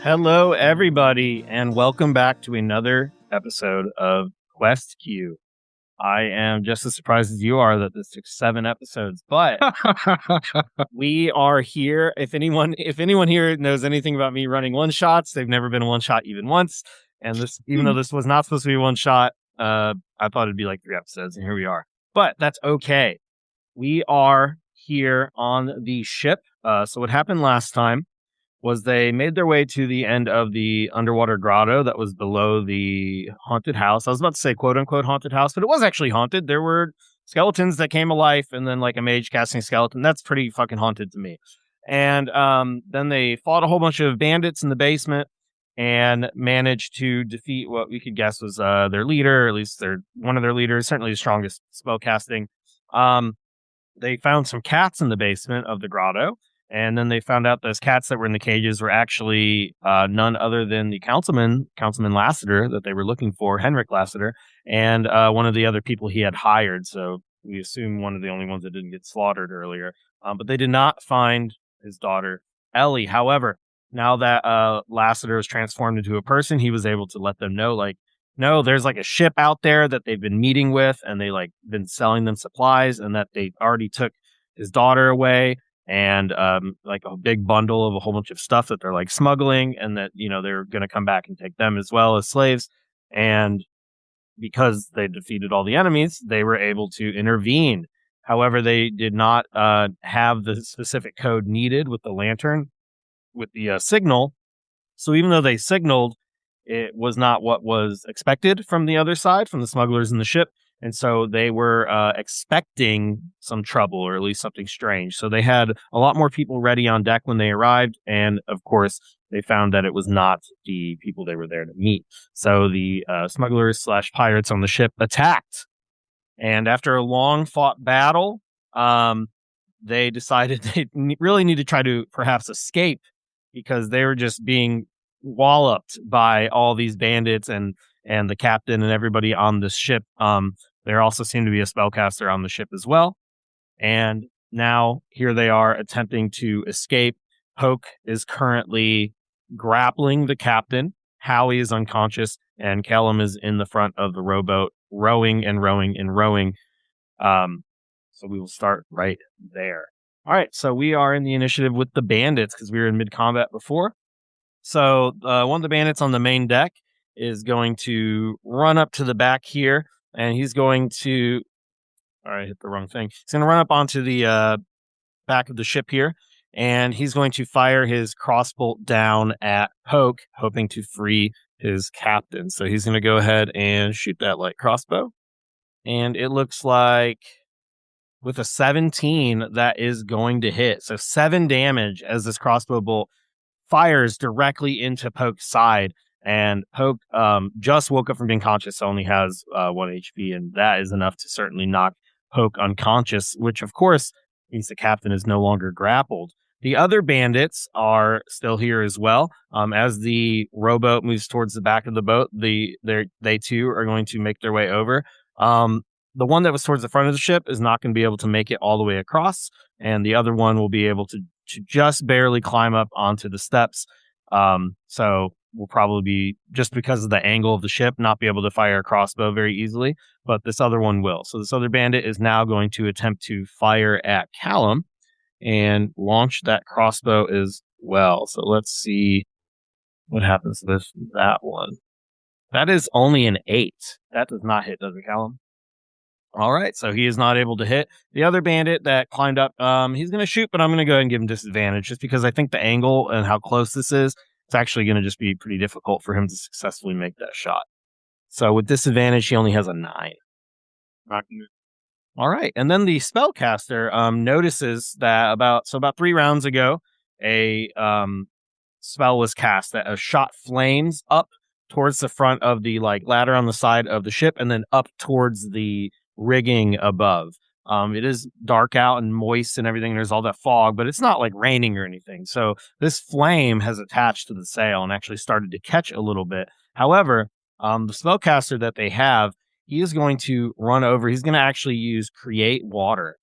Hello, everybody, and welcome back to another episode of Quest Q. I am just as surprised as you are that this took 7 episodes, but we are here. If anyone here knows anything about me running one shots, they've never been a one shot even once. And this, even though this was not supposed to be one shot, I thought it'd be like 3 episodes, and here we are. But that's okay. We are here on the ship. So what happened last time was they made their way to the end of the underwater grotto that was below the haunted house. I was about to say quote unquote haunted house, but it was actually haunted. There were skeletons that came alive, and then like a mage casting a skeleton. That's pretty fucking haunted to me. And then they fought a whole bunch of bandits in the basement and managed to defeat what we could guess was their leader, or at least one of their leaders, certainly the strongest spellcasting. They found some cats in the basement of the grotto. And then they found out those cats that were in the cages were actually none other than the Councilman Lassiter that they were looking for, Henrik Lassiter, and one of the other people he had hired. So we assume one of the only ones that didn't get slaughtered earlier. But they did not find his daughter, Ellie. However, now that Lassiter was transformed into a person, he was able to let them know, like, no, there's like a ship out there that they've been meeting with, and they like been selling them supplies, and that they already took his daughter away. And like a big bundle of a whole bunch of stuff that they're like smuggling, and that, you know, they're going to come back and take them as well as slaves. And because they defeated all the enemies, they were able to intervene. However, they did not have the specific code needed with the lantern, with the signal. So even though they signaled, it was not what was expected from the other side, from the smugglers in the ship. And so they were expecting some trouble, or at least something strange. So they had a lot more people ready on deck when they arrived. And of course, they found that it was not the people they were there to meet. So the smugglers / pirates on the ship attacked. And after a long fought battle, they decided they really need to try to perhaps escape, because they were just being walloped by all these bandits and the captain and everybody on this ship. There also seemed to be a spellcaster on the ship as well. And now here they are attempting to escape. Poke is currently grappling the captain. Howie is unconscious, and Callum is in the front of the rowboat, rowing and rowing and rowing. So we will start right there. All right, so we are in the initiative with the bandits, because we were in mid-combat before. So one of the bandits on the main deck is going to run up to the back here, and he's going to... All right, hit the wrong thing. He's going to run up onto the back of the ship here, and he's going to fire his crossbolt down at Poke, hoping to free his captain. So he's going to go ahead and shoot that light crossbow. And it looks like with a 17, that is going to hit. So 7 damage as this crossbow bolt fires directly into Poke's side. And Poke just woke up from being conscious, so only has 1 HP, and that is enough to certainly knock Poke unconscious, which of course means the captain is no longer grappled. The other bandits are still here as well. As the rowboat moves towards the back of the boat, they too are going to make their way over. The one that was towards the front of the ship is not going to be able to make it all the way across, and the other one will be able to just barely climb up onto the steps. So will probably be, just because of the angle of the ship, not be able to fire a crossbow very easily, but this other one will. So this other bandit is now going to attempt to fire at Callum and launch that crossbow as well. So let's see what happens with that one. That is only an 8. That does not hit, does it, Callum? All right, so he is not able to hit. The other bandit that climbed up, he's going to shoot, but I'm going to go ahead and give him disadvantage, just because I think the angle and how close this is, it's actually going to just be pretty difficult for him to successfully make that shot. So with disadvantage, he only has a 9. All right, and then the spellcaster notices that about 3 rounds ago, a spell was cast that shot flames up towards the front of the ladder on the side of the ship, and then up towards the rigging above. It is dark out and moist and everything. There's all that fog, but it's not like raining or anything. So this flame has attached to the sail and actually started to catch a little bit. However, the spellcaster that they have, he is going to run over. He's going to actually use Create Water,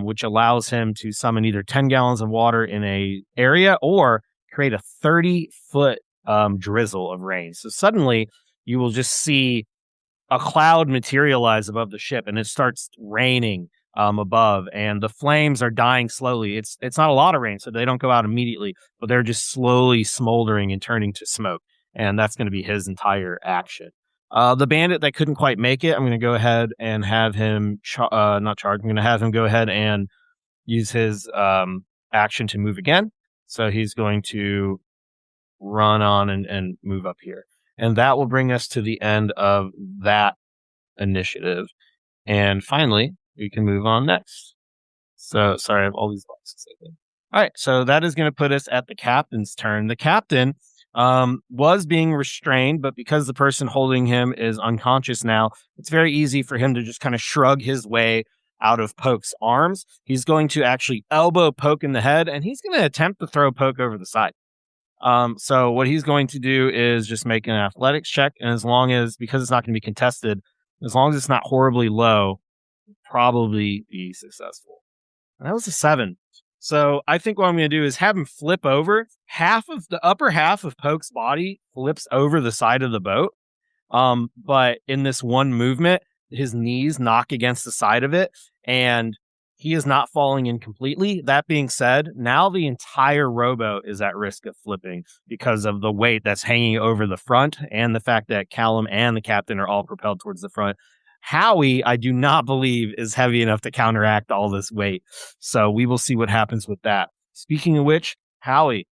which allows him to summon either 10 gallons of water in a area or create a 30-foot drizzle of rain. So suddenly you will just see a cloud materialize above the ship, and it starts raining above, and the flames are dying slowly. It's not a lot of rain, so they don't go out immediately, but they're just slowly smoldering and turning to smoke. And that's going to be his entire action. The bandit that couldn't quite make it, I'm going to go ahead and have him not charge. I'm going to have him go ahead and use his action to move again. So he's going to run on and move up here. And that will bring us to the end of that initiative. And finally, we can move on next. So, sorry, I have all these boxes open. All right, so that is going to put us at the captain's turn. The captain was being restrained, but because the person holding him is unconscious now, it's very easy for him to just kind of shrug his way out of Poke's arms. He's going to actually elbow Poke in the head, and he's going to attempt to throw Poke over the side. So what he's going to do is just make an athletics check, and because it's not going to be contested, as long as it's not horribly low, probably be successful. And that was a 7. So I think what I'm going to do is have him flip over. Half of the upper half of Poke's body flips over the side of the boat. But in this one movement, his knees knock against the side of it, and he is not falling in completely. That being said, now the entire rowboat is at risk of flipping because of the weight that's hanging over the front and the fact that Callum and the captain are all propelled towards the front. Howie, I do not believe, is heavy enough to counteract all this weight. So we will see what happens with that. Speaking of which, Howie,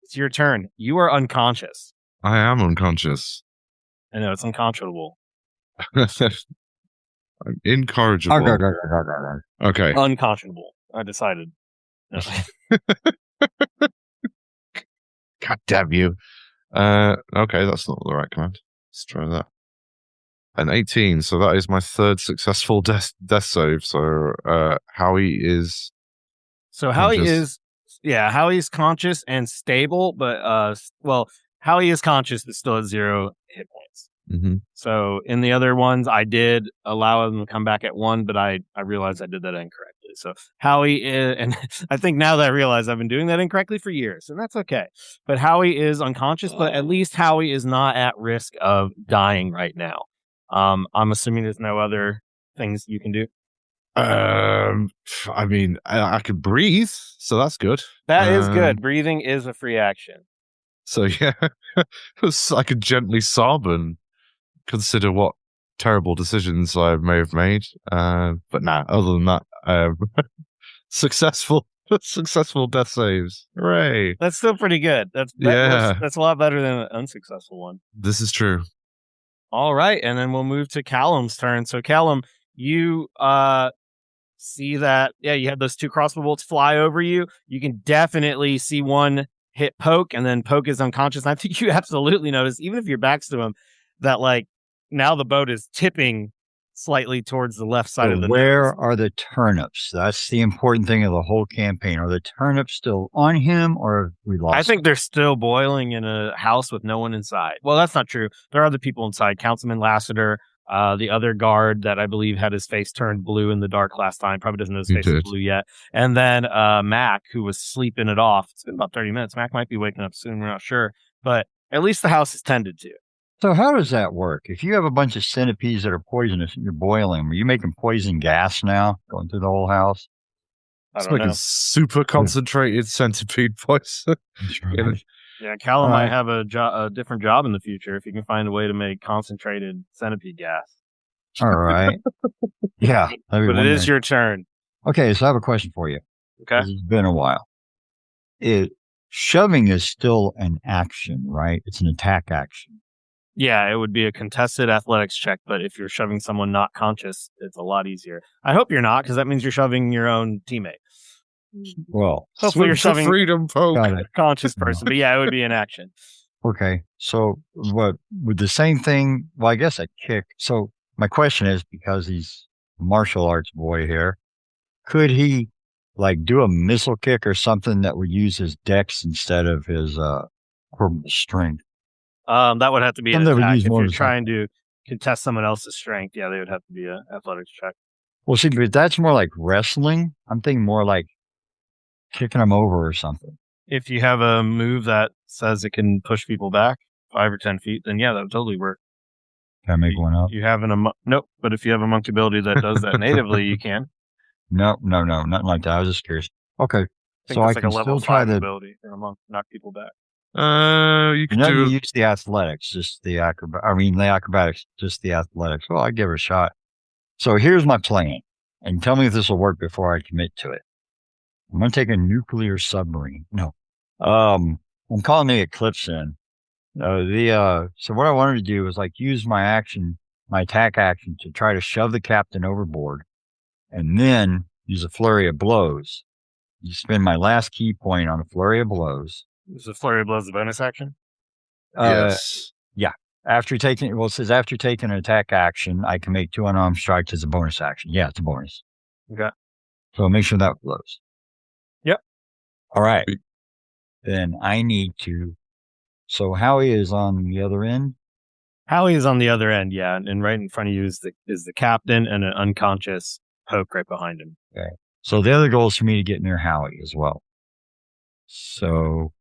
it's your turn. You are unconscious. I am unconscious. I know, it's unconscionable. I'm incorrigible. Okay. Unconscionable. I decided. God damn you. Okay, that's not the right command. Let's try that. An 18, so that is my third successful death save. So Howie is... So Howie is... Yeah, Howie's conscious and stable, but... Howie is conscious but still has 0 hit points. Mm-hmm. So in the other ones, I did allow him to come back at 1, but I realized I did that incorrectly. So Howie is, and I think now that I realize I've been doing that incorrectly for years, and that's okay. But Howie is unconscious, but at least Howie is not at risk of dying right now. I'm assuming there's no other things you can do. I mean, I can breathe, so that's good. That is good. Breathing is a free action. So yeah, I could gently sob and consider what terrible decisions I may have made. But nah, other than that, successful death saves. Hooray. That's still pretty good. That's a lot better than an unsuccessful one. This is true. All right, and then we'll move to Callum's turn. So Callum, you see that, you have those 2 crossbow bolts fly over you. You can definitely see one hit Poke, and then Poke is unconscious. And I think you absolutely notice, even if your back's to him, that now the boat is tipping slightly towards the left side of the Where are the turnips? That's the important thing of the whole campaign. Are the turnips still on him, or have we lost I think they're still boiling in a house with no one inside. Well, that's not true. There are other people inside. Councilman Lassiter, the other guard that I believe had his face turned blue in the dark last time, probably doesn't know his face is blue yet. And then Mac, who was sleeping it off. It's been about 30 minutes. Mac might be waking up soon. We're not sure. But at least the house is tended to. So how does that work? If you have a bunch of centipedes that are poisonous and you're boiling them, are you making poison gas now going through the whole house? It's like a super concentrated centipede poison. Right. Yeah, Callum might have a different job in the future if you can find a way to make concentrated centipede gas. All right. Yeah. But it is your turn. Okay, so I have a question for you. Okay. It's been a while. Shoving is still an action, right? It's an attack action. Yeah, it would be a contested athletics check, but if you're shoving someone not conscious, it's a lot easier. I hope you're not, because that means you're shoving your own teammate. Well, hopefully you're shoving freedom, Poke. a conscious person, but yeah, it would be an action. Okay, so what would the same thing? Well, I guess a kick. So my question is, because he's a martial arts boy here, could he do a missile kick or something that would use his dex instead of his corporal strength? That would have to be an attack. If you're trying trying to contest someone else's strength, they would have to be an athletics check. Well, see, but that's more like wrestling. I'm thinking more like kicking him over or something. If you have a move that says it can push people back 5 or 10 feet, then yeah, that would totally work. Can I make one up? You have nope, but if you have a monk ability that does that natively, you can. No, nothing like that. I was just curious. Okay, think so I it's like can a level still try 5 the. ability for a monk to knock people back. You could None do. you use the athletics, just the the acrobatics, just the athletics. Well, I give it a shot. So here's my plan, and tell me if this will work before I commit to it. I'm going to take a nuclear submarine. No, I'm calling the Eclipse in. So what I wanted to do was like use my attack action to try to shove the captain overboard, and then use a flurry of blows. You spend my last key point on a flurry of blows. Is the flurry of blows a bonus action? Yes. Yeah. It says after taking an attack action, I can make 2 unarmed strikes as a bonus action. Yeah, it's a bonus. Okay. So make sure that blows. Yep. All right. Then I need to. So Howie is on the other end. Howie is on the other end, yeah, and right in front of you is the captain and an unconscious Poke right behind him. Okay. So the other goal is for me to get near Howie as well. So,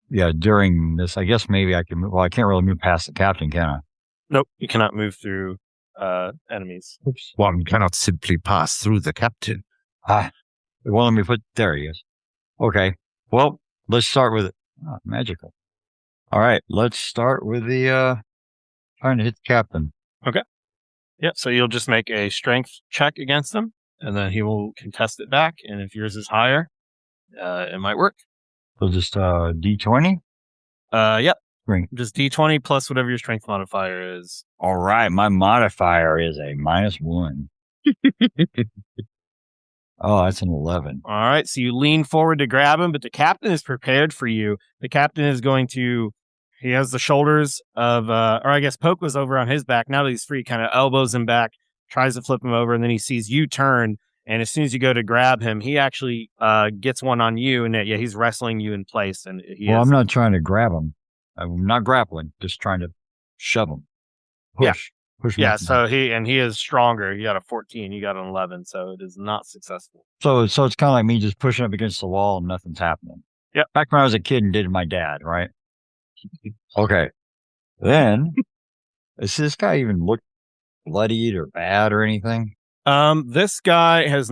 yeah, during this, I guess maybe I can move. Well, I can't really move past the captain, can I? Nope, you cannot move through enemies. Oops. One cannot simply pass through the captain. Well, let me there he is. Okay. Well, let's start with it. Oh, magical. All right. Let's start with the trying to hit the captain. Okay. Yeah, so you'll just make a strength check against him, and then he will contest it back. And if yours is higher, it might work. So just D20? Yep. Great. Just D20 plus whatever your strength modifier is. All right. My modifier is a -1. Oh, that's an 11. All right, so you lean forward to grab him, but the captain is prepared for you. The captain is going to, he has the shoulders of, or I guess Poke was over on his back. Now that he's free, kind of elbows him back, tries to flip him over, and then he sees you turn. And as soon as you go to grab him, he actually gets one on you, and yeah, he's wrestling you in place. And I'm not trying to grab him. I'm not grappling, just trying to shove him. Push. Yeah. Push yeah, so he is stronger. You got a 14, you got an 11, so it is not successful. So it's kind of like me just pushing up against the wall and nothing's happening. Yep. Back when I was a kid and did my dad, right? Okay. Then, does this guy even look bloodied or bad or anything? This guy he's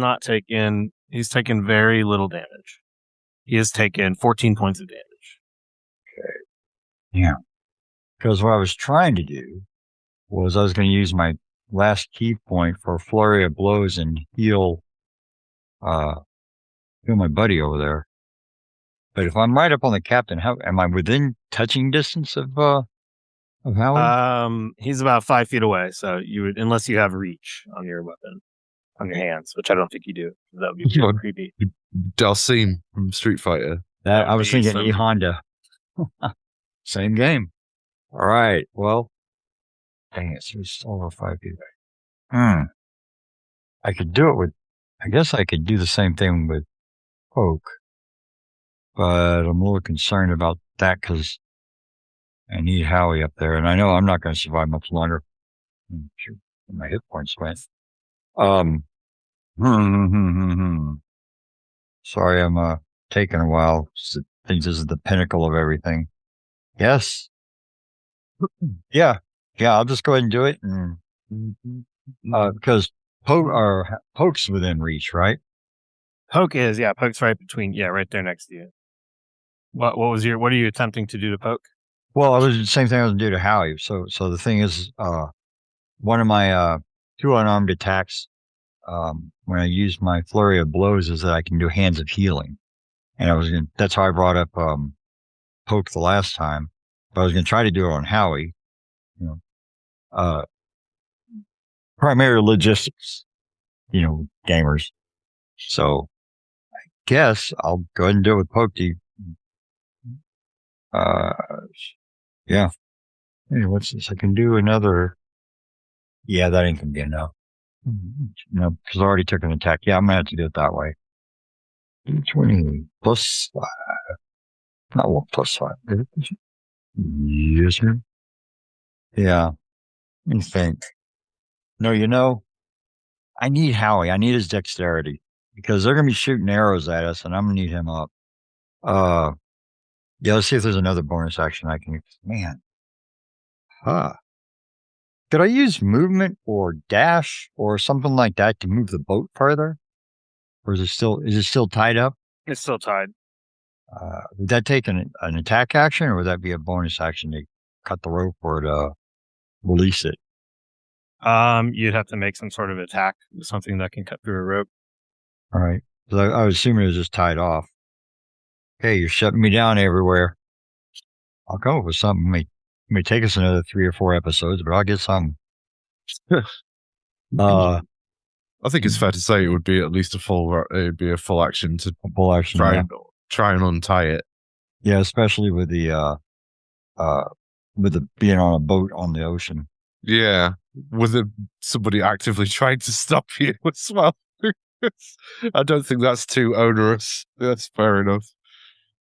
taken very little damage. He has taken 14 points of damage. Okay. Yeah. Because what I was trying to do was I was going to use my last key point for a flurry of blows and heal my buddy over there. But if I'm right up on the captain, how am I within touching distance of Howard? He's about 5 feet away, so you would, unless you have reach on your weapon, on your hands, which I don't think you do. That would be pretty creepy. Dalsim from Street Fighter. I was thinking E Honda. Same game. All right. Well, dang it. So he's over 5 feet away. I could do it I guess I could do the same thing with Poke, but I'm a little concerned about that because I need Howie up there, and I know I'm not going to survive much longer. My hit points went. Sorry, I'm taking a while. I think this is the pinnacle of everything. Yes. Yeah. I'll just go ahead and do it, and because Poke's within reach, right? Poke's right between, right there next to you. What are you attempting to do to Poke? Well, I was the same thing I was going to do to Howie. So the thing is, one of my 2 unarmed attacks, when I use my flurry of blows, is that I can do hands of healing. And that's how I brought up Poke the last time. But I was going to try to do it on Howie. Primary logistics, gamers. So I guess I'll go ahead and do it with Poke. Yeah. Hey, what's this? I can do another. Yeah, that ain't gonna be enough. No, because I already took an attack. Yeah, I'm gonna have to do it that way. 20 plus 5. Not 1 plus 5. Yes, sir. Yeah. Let me think. No, I need Howie. I need his dexterity because they're gonna be shooting arrows at us, and I'm gonna need him up. Yeah, let's see if there's another bonus action I can. Man, could I use movement or dash or something like that to move the boat further, or is it still tied up? It's still tied. Would that take an attack action, or would that be a bonus action to cut the rope or to release it? You'd have to make some sort of attack, something that can cut through a rope. All right. So I was assuming it was just tied off. Okay, you're shutting me down everywhere. I'll come up with something. May take us another 3 or 4 episodes, but I'll get something. I think it's fair to say it would be at least a full action to full action. Try and untie it. Yeah, especially with the being on a boat on the ocean. Yeah, with somebody actively trying to stop you as well. I don't think that's too onerous. That's fair enough.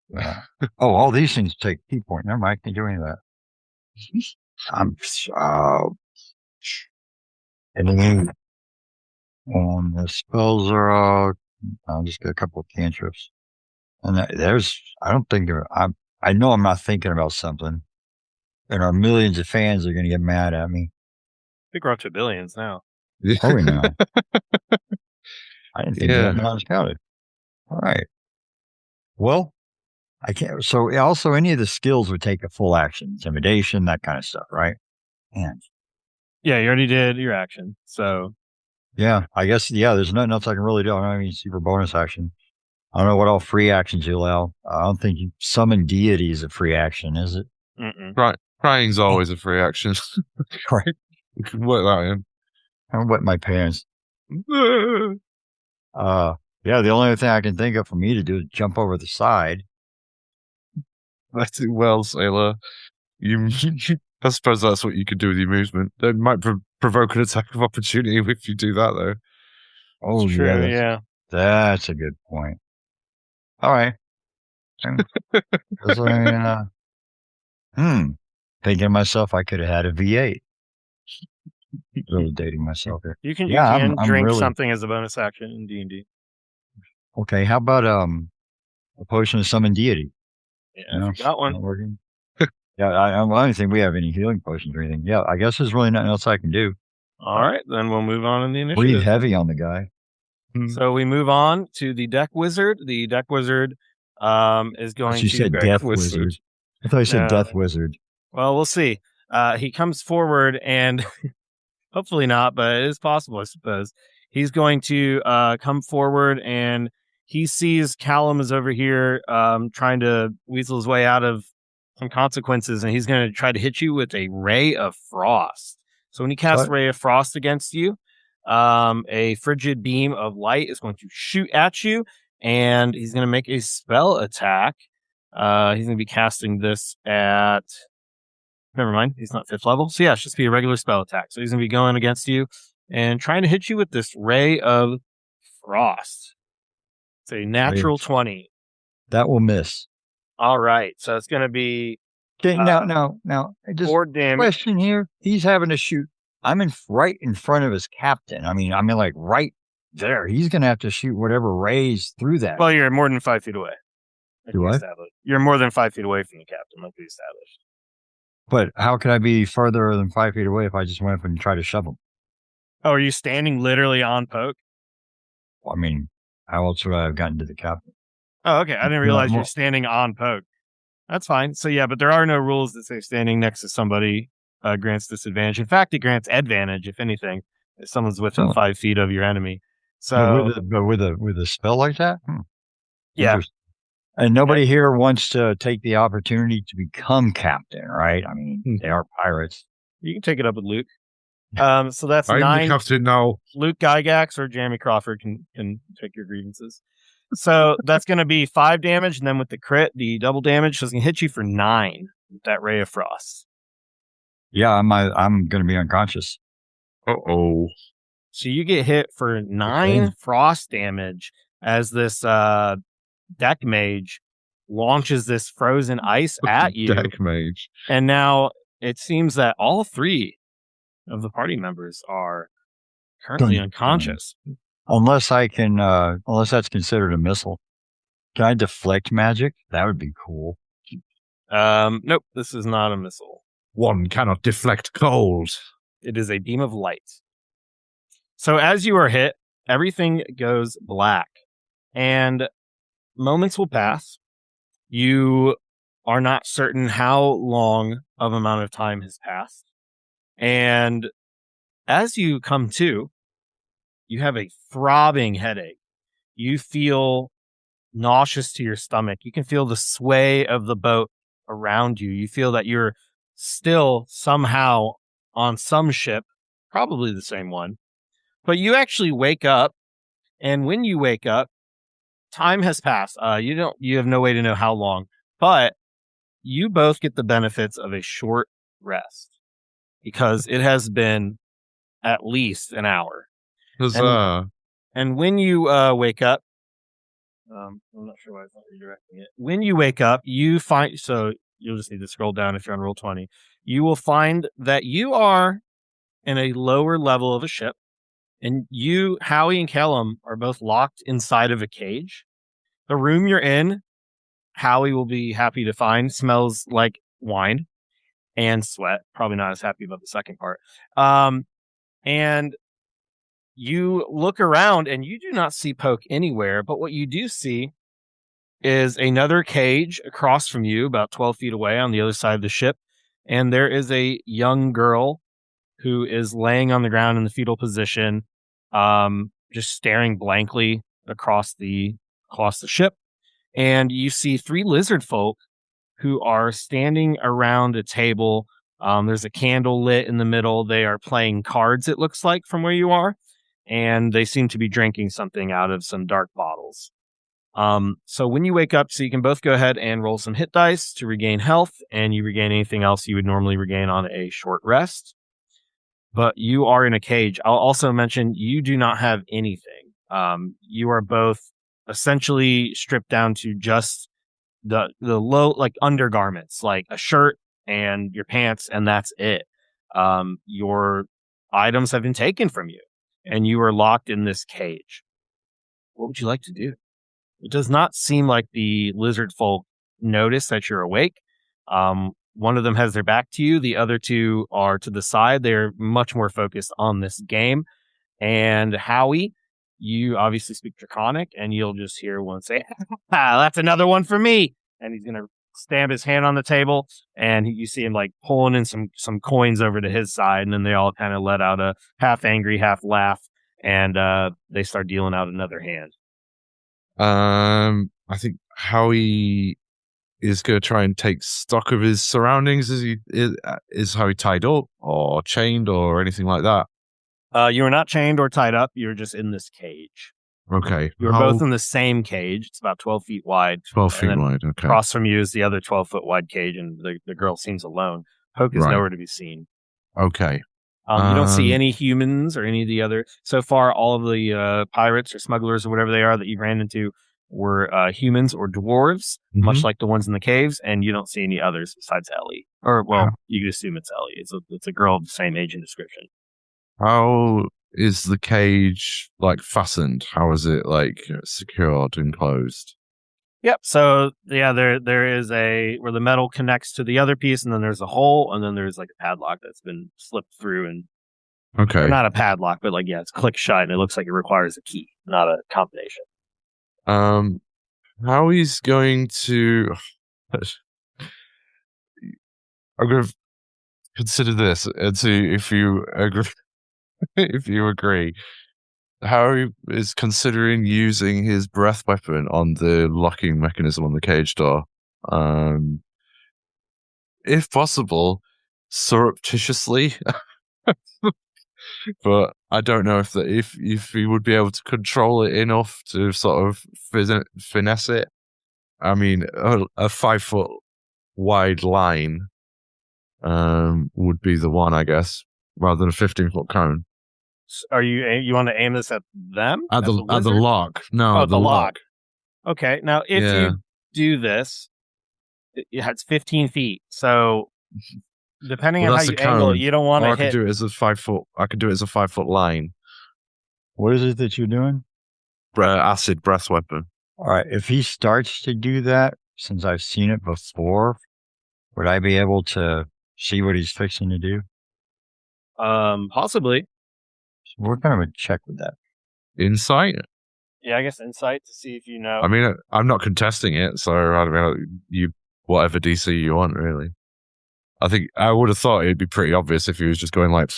Yeah. Oh, all these things take key point. Never mind, I can't do any of that. And the spells are I'll just get a couple of cantrips. And I know I'm not thinking about something. And our millions of fans are going to get mad at me. I think we're up to billions now. Are we now? I didn't think that was counted. All right. Well, I can't. So also any of the skills would take a full action, intimidation, that kind of stuff, right? And yeah, you already did your action. So yeah, I guess, there's nothing else I can really do. I don't have any super bonus action. I don't know what all free actions you allow. I don't think summon deity is a free action, is it? Right. Crying's always a free action. Right. You can work that in. I wet my pants. The only other thing I can think of for me to do is jump over the side. That's it well, sailor. I suppose that's what you could do with your movement. It might provoke an attack of opportunity if you do that, though. Oh, true, yeah. That's a good point. All right. Thinking to myself, I could have had a V8. Really dating myself here. You can I'm drink really... something as a bonus action in D&D. Okay, how about a potion of summon deity? Yeah, if you got one. Not working. Yeah, I don't think we have any healing potions or anything. Yeah, I guess there's really nothing else I can do. All right, then we'll move on in the initiative. Breathe heavy on the guy. So we move on to the deck wizard. The deck wizard is going to... You said death wizard. I thought you said death wizard. Well, we'll see. He comes forward and hopefully not, but it is possible, I suppose. He's going to come forward and he sees Callum is over here trying to weasel his way out of some consequences, and he's going to try to hit you with a ray of frost. So when he casts a ray of frost against you, a frigid beam of light is going to shoot at you, and he's going to make a spell attack. He's going to be casting this at... Never mind, he's not 5th level. So yeah, it's just be a regular spell attack. So he's going to be going against you and trying to hit you with this ray of frost. It's a natural 20. That will miss. All right, so it's going to be... Okay, now, just 4 damage. Question here. He's having to shoot. I'm right in front of his captain. I mean, like right there. He's going to have to shoot whatever rays through that. Well, you're more than 5 feet away. Do I? You're more than 5 feet away from the captain, like we established. But how could I be further than 5 feet away if I just went up and tried to shove him? Oh, are you standing literally on Poke? Well, I mean, how else would I have gotten to the captain? Oh, okay. I didn't realize you're standing on Poke. That's fine. So yeah, but there are no rules that say standing next to somebody grants disadvantage. In fact, it grants advantage, if anything, if someone's within 5 feet of your enemy. So with a spell like that? Yeah. And nobody here wants to take the opportunity to become captain, right? I mean, they are pirates. You can take it up with Luke. So that's I'm 9. the captain now. Luke Gygax or Jamie Crawford can take your grievances. So that's going to be 5 damage, and then with the crit, the double damage, so it's going to hit you for 9 with that ray of frost. Yeah, I'm going to be unconscious. Uh-oh. So you get hit for 9 frost damage as this deck mage launches this frozen ice at you. Deck mage. And now it seems that all 3 of the party members are currently unconscious. Unless that's considered a missile. Can I deflect magic? That would be cool. Nope, this is not a missile. One cannot deflect cold. It is a beam of light. So as you are hit, everything goes black, and moments will pass. You are not certain how long of amount of time has passed. And as you come to, you have a throbbing headache. You feel nauseous to your stomach. You can feel the sway of the boat around you. You feel that you're still somehow on some ship, probably the same one. But you actually wake up, and when you wake up, time has passed. You have no way to know how long, but you both get the benefits of a short rest because it has been at least an hour. And when you wake up, I'm not sure why it's not redirecting it. When you wake up, you find, so you'll just need to scroll down if you're on roll 20. You will find that you are in a lower level of a ship, and you, Howie and Callum, are both locked inside of a cage. The room you're in, Howie will be happy to find, smells like wine and sweat. Probably not as happy about the second part. And you look around and you do not see Poke anywhere, but what you do see is another cage across from you, about 12 feet away on the other side of the ship. And there is a young girl who is laying on the ground in the fetal position, just staring blankly across the ship. And you see three lizard folk who are standing around a table. There's a candle lit in the middle. They are playing cards, it looks like, from where you are. And they seem to be drinking something out of some dark bottles. So when you wake up, so you can both go ahead and roll some hit dice to regain health, and you regain anything else you would normally regain on a short rest. But you are in a cage. I'll also mention you do not have anything. You are both essentially stripped down to just the low, like, undergarments, like a shirt and your pants, and that's it. Your items have been taken from you, and you are locked in this cage. What would you like to do? It does not seem like the lizard folk notice that you're awake. One of them has their back to you. The other two are to the side. They're much more focused on this game. And Howie, you obviously speak Draconic, and you'll just hear one say, that's another one for me. And he's going to stamp his hand on the table, and you see him like pulling in some coins over to his side, and then they all kind of let out a half angry, half laugh, and they start dealing out another hand. I think Howie is going to try and take stock of his surroundings. Is Howie tied up or chained or anything like that? You are not chained or tied up. You're just in this cage. Okay. You're both in the same cage. It's about 12 feet wide. 12 feet wide, okay. Across from you is the other 12-foot wide cage, and the girl seems alone. Poke is nowhere to be seen. Okay. You don't see any humans or any of the other... So far, all of the pirates or smugglers or whatever they are that you ran into were humans or dwarves, much like the ones in the caves, and you don't see any others besides Ellie. Or, well, you can assume it's Ellie. It's a girl of the same age and description. How is the cage, like, fastened? How is it, like, secured and closed? Yep. So, yeah, there is where the metal connects to the other piece, and then there's a hole, and then there's, like, a padlock that's been slipped through. And okay. Not a padlock, but, like, yeah, it's click shut, and it looks like it requires a key, not a combination. How he's going to... I'm going to consider this and see if you agree. If you agree, Harry is considering using his breath weapon on the locking mechanism on the cage door. If possible, surreptitiously. But I don't know if he would be able to control it enough to sort of finesse it. I mean, a 5 foot wide line would be the one, I guess, rather than a 15-foot cone. Are you want to aim this at them? At the lock? No, the lock. Okay, now if you do this, it's 15 feet. So depending on how you angle it, you don't want to hit. I could do it as a 5 foot. I could do it as a 5 foot line. What is it that you're doing? Acid breath weapon. All right. If he starts to do that, since I've seen it before, would I be able to see what he's fixing to do? Possibly. What kind of a check would that? Insight? Yeah, I guess insight to see if you know. I mean, I'm not contesting it, so I mean, you whatever DC you want, really. I think I would have thought it'd be pretty obvious if he was just going like,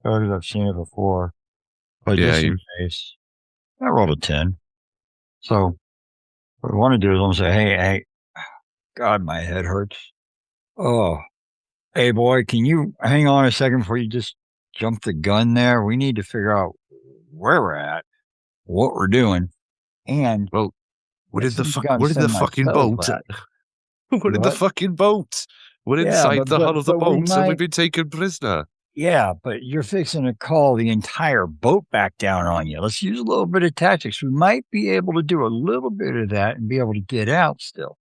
Because I've seen it before. But Yeah, just in you- case, I rolled a 10. So what I want to do is I'm going to say, hey, God, my head hurts. Oh, hey, boy, can you hang on a second before you just jump the gun there? We need to figure out where we're at, what we're doing, and well, what as did the soon as you fuck? got to What did the send my fucking spells boat? back. What did the What? fucking boat? We're Yeah, inside the hull of the but we boat, and we've might. been taken prisoner. Yeah, but you're fixing to call the entire boat back down on you. Let's use a little bit of tactics. We might be able to do a little bit of that and be able to get out still.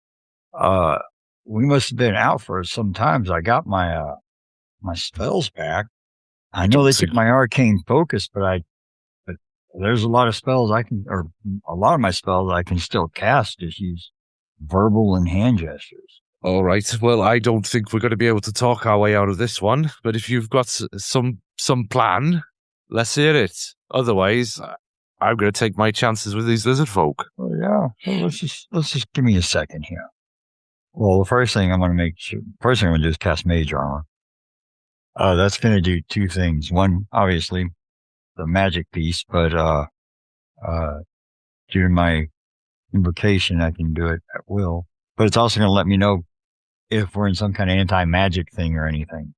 Uh, we must have been out for some times. I got my spells back. I know don't they think- took my arcane focus, but there's a lot of spells or a lot of my spells I can still cast. Just use verbal and hand gestures. All right. Well, I don't think we're going to be able to talk our way out of this one. But if you've got some plan, let's hear it. Otherwise, I'm going to take my chances with these lizard folk. Oh yeah. So let's just give me a second here. Well, the first thing I'm going to do is cast Mage Armor. That's going to do two things. One, obviously, the magic piece, but due to my invocation, I can do it at will. But it's also going to let me know if we're in some kind of anti-magic thing or anything.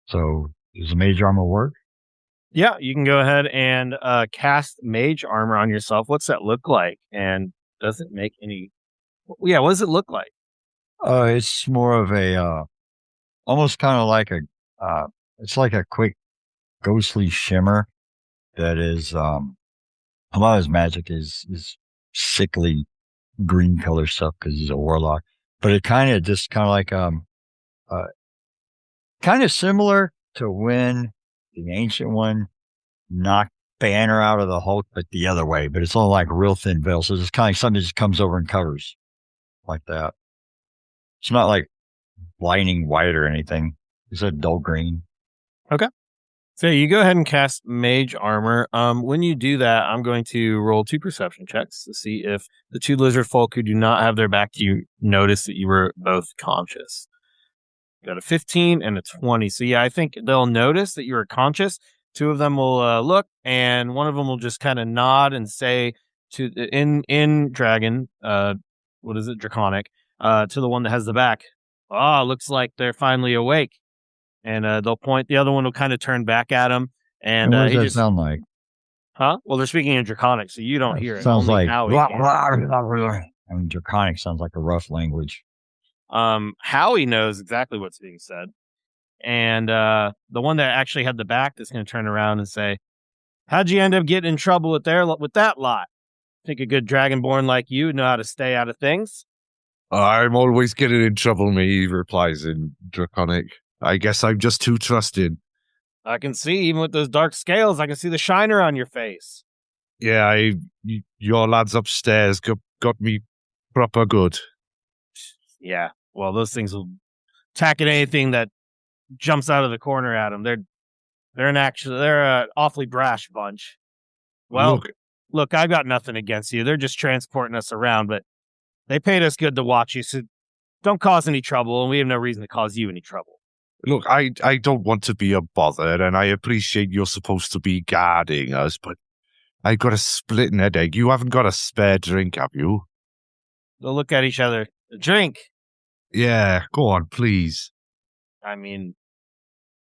So, does the Mage Armor work? Yeah, you can go ahead and cast mage armor on yourself. What's that look like? And does it make any? Yeah, what does it look like? It's more of a almost kind of like it's like a quick ghostly shimmer that is a lot of his magic is sickly green color stuff because he's a warlock. But it kind of like kind of similar to when the ancient one knocked Banner out of the Hulk, but the other way. But it's all like real thin veil, so it's kind of like something that just comes over and covers like that. It's not like blinding white or anything. It's a dull green. So you go ahead and cast mage armor. When you do that, I'm going to roll 2 perception checks to see if the 2 lizard folk who do not have their back to you notice that you were both conscious. Got a 15 and a 20. So yeah, I think they'll notice that you were conscious. 2 of them will look, and one of them will just kind of nod and say to in dragon, what is it, draconic, to the one that has the back. Looks like they're finally awake. And they'll point. The other one will kind of turn back at him, and what does he that just, sound like? huh? Well, they're speaking in draconic, so you don't hear it. Sounds Only like Howie blah, can. blah, blah. I mean, draconic sounds like a rough language. Howie knows exactly what's being said, and the one that actually had the back that's going to turn around and say, "How'd you end up getting in trouble with that lot? Think a good dragonborn like you would know how to stay out of things?" I'm always getting in trouble, he replies in Draconic. I guess I'm just too trusting. I can see, even with those dark scales, I can see the shiner on your face. Yeah, your lads upstairs got me proper good. Yeah, well, those things will attack at anything that jumps out of the corner at them. They're an awfully brash bunch. Well, look, I've got nothing against you. They're just transporting us around, but they paid us good to watch you, so don't cause any trouble, and we have no reason to cause you any trouble. Look, I don't want to be a bother, and I appreciate you're supposed to be guarding us, but I got a splitting headache. You haven't got a spare drink, have you? They'll look at each other. A drink? Yeah, go on, please. I mean,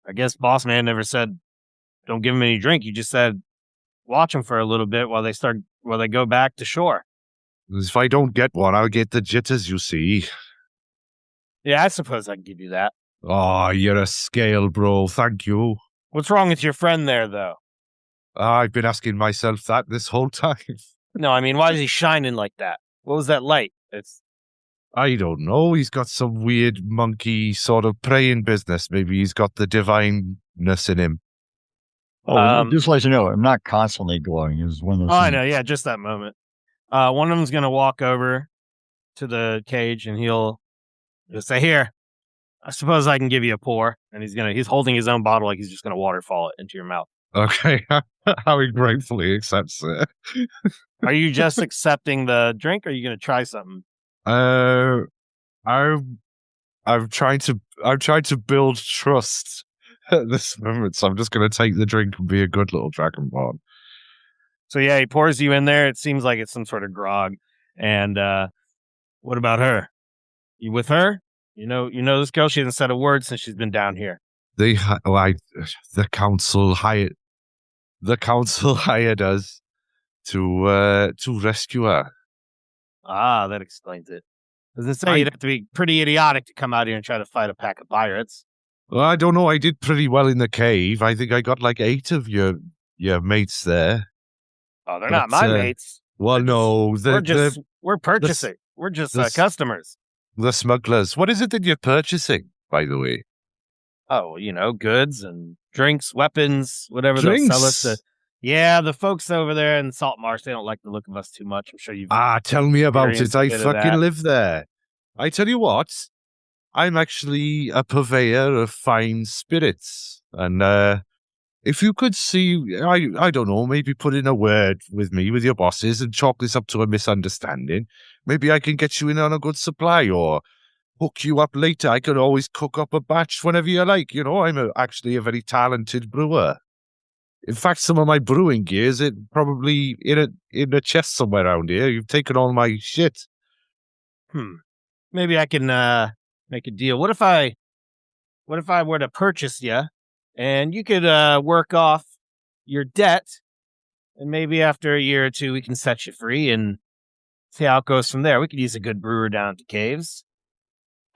I guess Boss Man never said don't give him any drink. You just said watch them for a little bit while they go back to shore. If I don't get one, I'll get the jitters, you see. Yeah, I suppose I can give you that. Oh, you're a scale, bro. Thank you. What's wrong with your friend there, though? I've been asking myself that this whole time. No, I mean, why is he shining like that? What was that light? I don't know. He's got some weird monkey sort of praying business. Maybe he's got the divineness in him. Oh, just let you know, I'm not constantly glowing. It was one of those I things. know, yeah, just that moment. One of them's going to walk over to the cage and he'll say, "Here, I suppose I can give you a pour." And he's holding his own bottle like he's just going to waterfall it into your mouth. Okay. Harry gratefully accepts it. Are you just accepting the drink or are you going to try something? I'm trying to build trust at this moment, so I'm just going to take the drink and be a good little dragonborn. So yeah, he pours you in there. It seems like it's some sort of grog. And what about her? You with her? You know this girl. She hasn't said a word since she's been down here. The council hired us to rescue her. Ah, that explains it. Doesn't say you'd have to be pretty idiotic to come out here and try to fight a pack of pirates. Well, I don't know. I did pretty well in the cave. I think I got like 8 of your mates there. Oh, they're not my mates. Well, no, we're purchasing. We're just customers. The smugglers. What is it that you're purchasing, by the way? Oh, goods and drinks, weapons, whatever Drinks? they'll sell us. Yeah, the folks over there in Saltmarsh, they don't like the look of us too much. I'm sure you've. Tell me about it. I fucking that. live there. I tell you what, I'm actually a purveyor of fine spirits. And if you could see, I don't know, maybe put in a word with me, with your bosses, and chalk this up to a misunderstanding, maybe I can get you in on a good supply or hook you up later. I could always cook up a batch whenever you like. I'm actually a very talented brewer. In fact, some of my brewing gear is probably in a chest somewhere around here. You've taken all my shit. Maybe I can make a deal. What if I were to purchase you, and you could work off your debt, and maybe after a year or two we can set you free and see how it goes from there. We could use a good brewer down at the caves.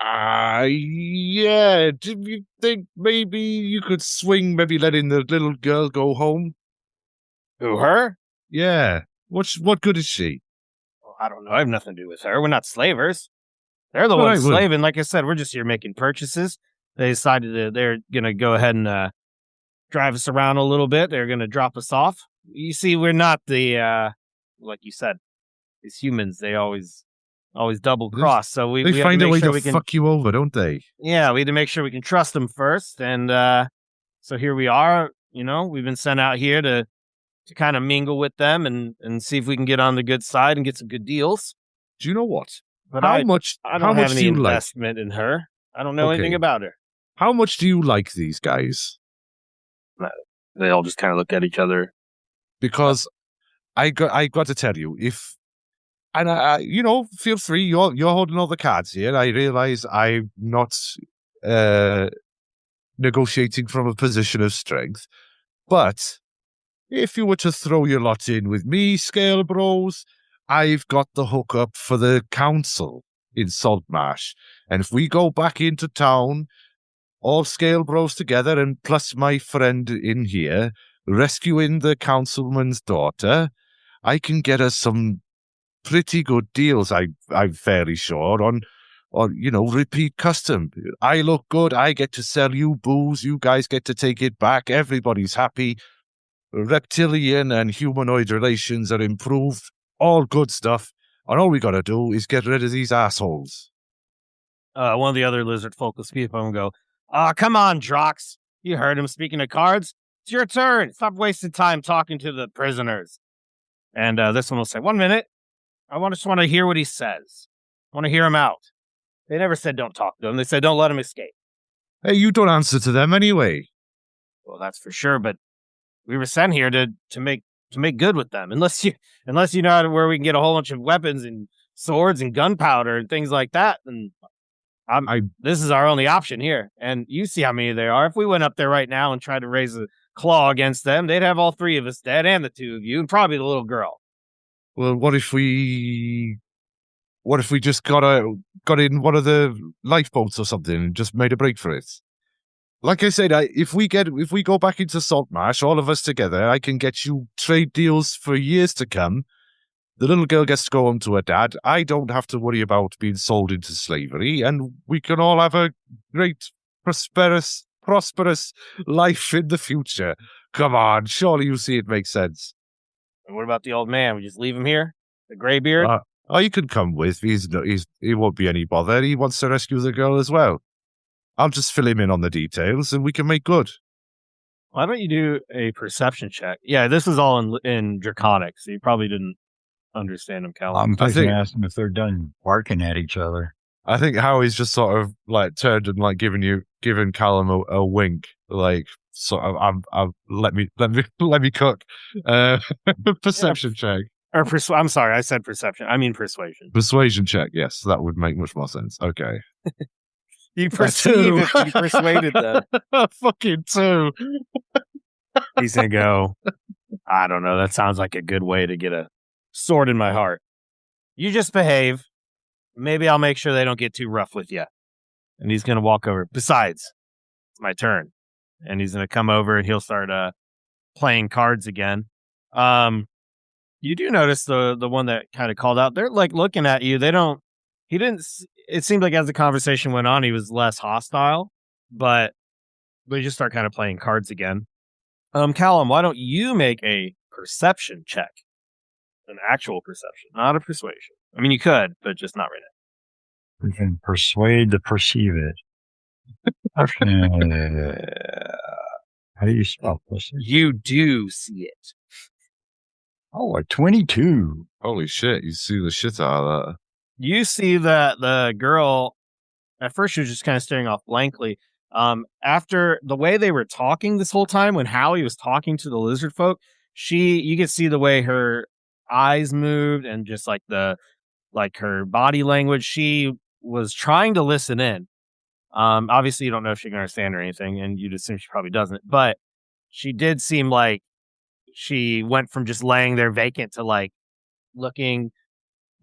Yeah. Do you think maybe you could swing, maybe letting the little girl go home? Who, her? Yeah. What good is she? Well, I don't know. I have nothing to do with her. We're not slavers. They're the ones slaving. Like I said, we're just here making purchases. They decided they're going to go ahead and drive us around a little bit. They're going to drop us off. You see, we're not the, like you said, these humans, they always double cross. So we find a way to fuck you over, don't they? Yeah, we had to make sure we can trust them first. And so here we are. We've been sent out here to kind of mingle with them and see if we can get on the good side and get some good deals. Do you know what? But I don't have any investment in her. I don't know anything about her. How much do you like these guys? They all just kind of look at each other. Because I got to tell you, feel free. You're holding all the cards here. I realize I'm not negotiating from a position of strength, but if you were to throw your lot in with me, Scale Bros, I've got the hookup for the council in Saltmarsh. And if we go back into town, all Scale Bros together, and plus my friend in here, rescuing the councilman's daughter, I can get us some pretty good deals, I'm fairly sure, on repeat custom. I look good, I get to sell you booze, you guys get to take it back, everybody's happy. Reptilian and humanoid relations are improved, all good stuff, and all we gotta do is get rid of these assholes. One of the other lizard folk will speak up and go, come on, Drox. You heard him. Speaking of cards, it's your turn. Stop wasting time talking to the prisoners. And this one will say, 1 minute. I just want to hear what he says. I want to hear him out. They never said don't talk to him. They said don't let him escape. Hey, you don't answer to them anyway. Well, that's for sure, but we were sent here to make good with them. Unless you know where we can get a whole bunch of weapons and swords and gunpowder and things like that, then this is our only option here. And you see how many there are. If we went up there right now and tried to raise a claw against them, they'd have all 3 of us dead and the 2 of you and probably the little girl. Well, what if we just got in one of the lifeboats or something and just made a break for it? Like I said, if we go back into Saltmarsh, all of us together, I can get you trade deals for years to come. The little girl gets to go home to her dad. I don't have to worry about being sold into slavery, and we can all have a great, prosperous life in the future. Come on, surely you see it makes sense. And what about the old man? We just leave him here? The Greybeard? You can come with. He won't be any bother. He wants to rescue the girl as well. I'll just fill him in on the details and we can make good. Why don't you do a perception check? Yeah, this is all in Draconic, so you probably didn't understand him, Callum. I'm thinking to ask them if they're done barking at each other. I think Howie's just sort of like turned and like giving Callum a wink, like sort of let me cook. Perception check. Or I'm sorry, I said perception. I mean persuasion. Persuasion check. Yes, that would make much more sense. Okay. You perceive if you persuaded them. Fucking 2. He's gonna go, I don't know. That sounds like a good way to get a sword in my heart. You just behave. Maybe I'll make sure they don't get too rough with you. And he's gonna walk over. Besides, it's my turn. And he's gonna come over and he'll start playing cards again. You do notice the one that kind of called out. They're like looking at you. It seemed like as the conversation went on, he was less hostile, but they just start kind of playing cards again. Callum, why don't you make a perception check? An actual perception, not a persuasion. I mean, you could, but just not right now. We can persuade to perceive it. How do you spell pussy? You do see it. Oh, a 22. Holy shit, you see the shit out of that. You see that the girl, at first she was just kind of staring off blankly. After the way they were talking this whole time, when Howie was talking to the lizard folk, you could see the way her eyes moved and just like her body language. She was trying to listen in. Obviously you don't know if she can understand or anything, and you'd assume she probably doesn't, but she did seem like she went from just laying there vacant to like looking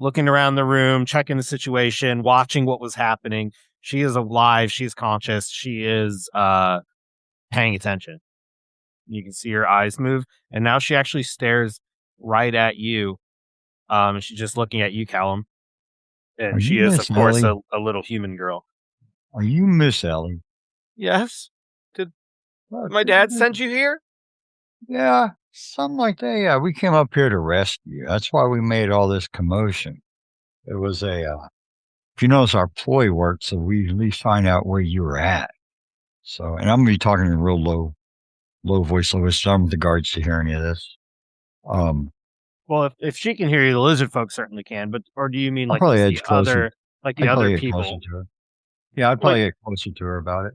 around the room, checking the situation, watching what was happening. She is alive. She's conscious. She is paying attention. You can see her eyes move, and now she actually stares right at you. She's just looking at you, Callum. And she is, of course, a little human girl. Are you Miss Ellie? Yes. Did my dad send you here? Yeah, something like that. Yeah, we came up here to rescue you. That's why we made all this commotion. It was if you notice, our ploy worked, so we at least find out where you were at. So, and I'm going to be talking in a real low voice, so I don't want the guards to hear any of this. Well, if she can hear you, the lizard folk certainly can. But or do you mean like probably the other people? Yeah, I'd probably get closer to her about it.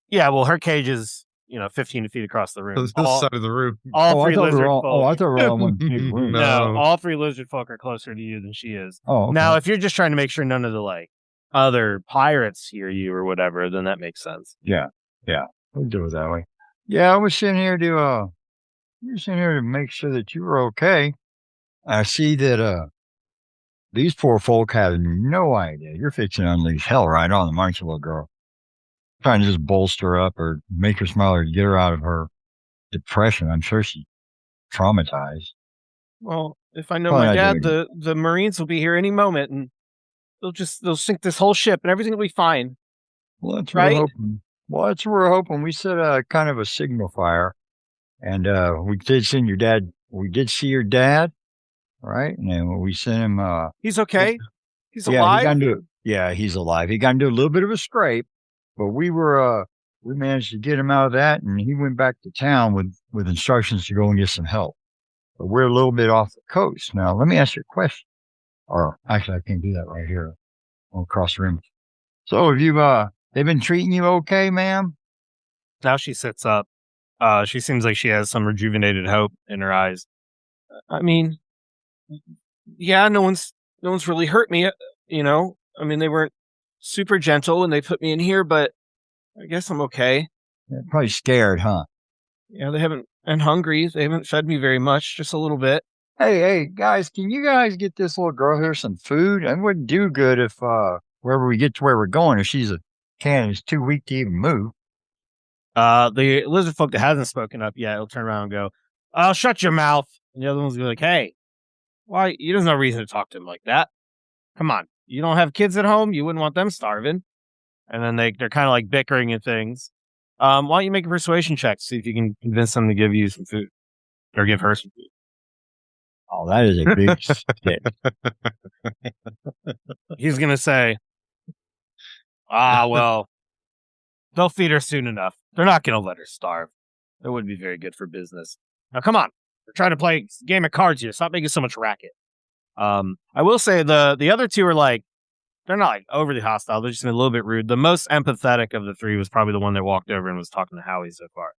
Yeah, well, her cage is 15 feet across the room. This side of the room. All three lizard folk. Oh, I thought we were all in one big room. No, all three lizard folk are closer to you than she is. Oh, okay. Now, if you're just trying to make sure none of the like other pirates hear you or whatever, then that makes sense. Yeah, we'll do it that way. Yeah, I was sitting here to make sure that you were okay. I see that these poor folk have no idea. You're fixing to unleash hell right on them, aren't you, little girl? Trying to just bolster her up or make her smile or get her out of her depression. I'm sure she's traumatized. Well, if I know my dad, the Marines will be here any moment, and they'll sink this whole ship, and everything will be fine. Well, that's what we're hoping. Well, that's what we're hoping. We set kind of a signal fire, and we did send your dad. We did see your dad, right? And then we sent him. He's okay. He's alive. He's alive. He got into a little bit of a scrape, but we managed to get him out of that, and he went back to town with instructions to go and get some help. But we're a little bit off the coast. Now, let me ask you a question. Or actually, I can't do that right here. I'll cross the room. So have you, they've been treating you okay, ma'am? Now she sits up. She seems like she has some rejuvenated hope in her eyes. I mean, yeah, no one's really hurt me, I mean, they weren't super gentle and they put me in here, but I guess I'm okay. They're probably scared, huh? Yeah, and hungry. They haven't fed me very much, just a little bit. Hey, guys, can you guys get this little girl here some food? It wouldn't do good if, wherever we get to where we're going, if she's is too weak to even move. The lizard folk that hasn't spoken up yet, will turn around and go, "Oh, shut your mouth." And the other one's gonna be like, "Hey, why? There's no reason to talk to him like that. Come on, you don't have kids at home. You wouldn't want them starving." And then they're kind of like bickering and things. Why don't you make a persuasion check, see if you can convince them to give you some food or give her some food? Oh, that is a big stick. He's going to say, well, they'll feed her soon enough. They're not going to let her starve. That wouldn't be very good for business. Now, come on. We're trying to play a game of cards here. Stop making so much racket. I will say the other two are like, they're not like overly hostile. They're just a little bit rude. The most empathetic of the three was probably the one that walked over and was talking to Howie so far.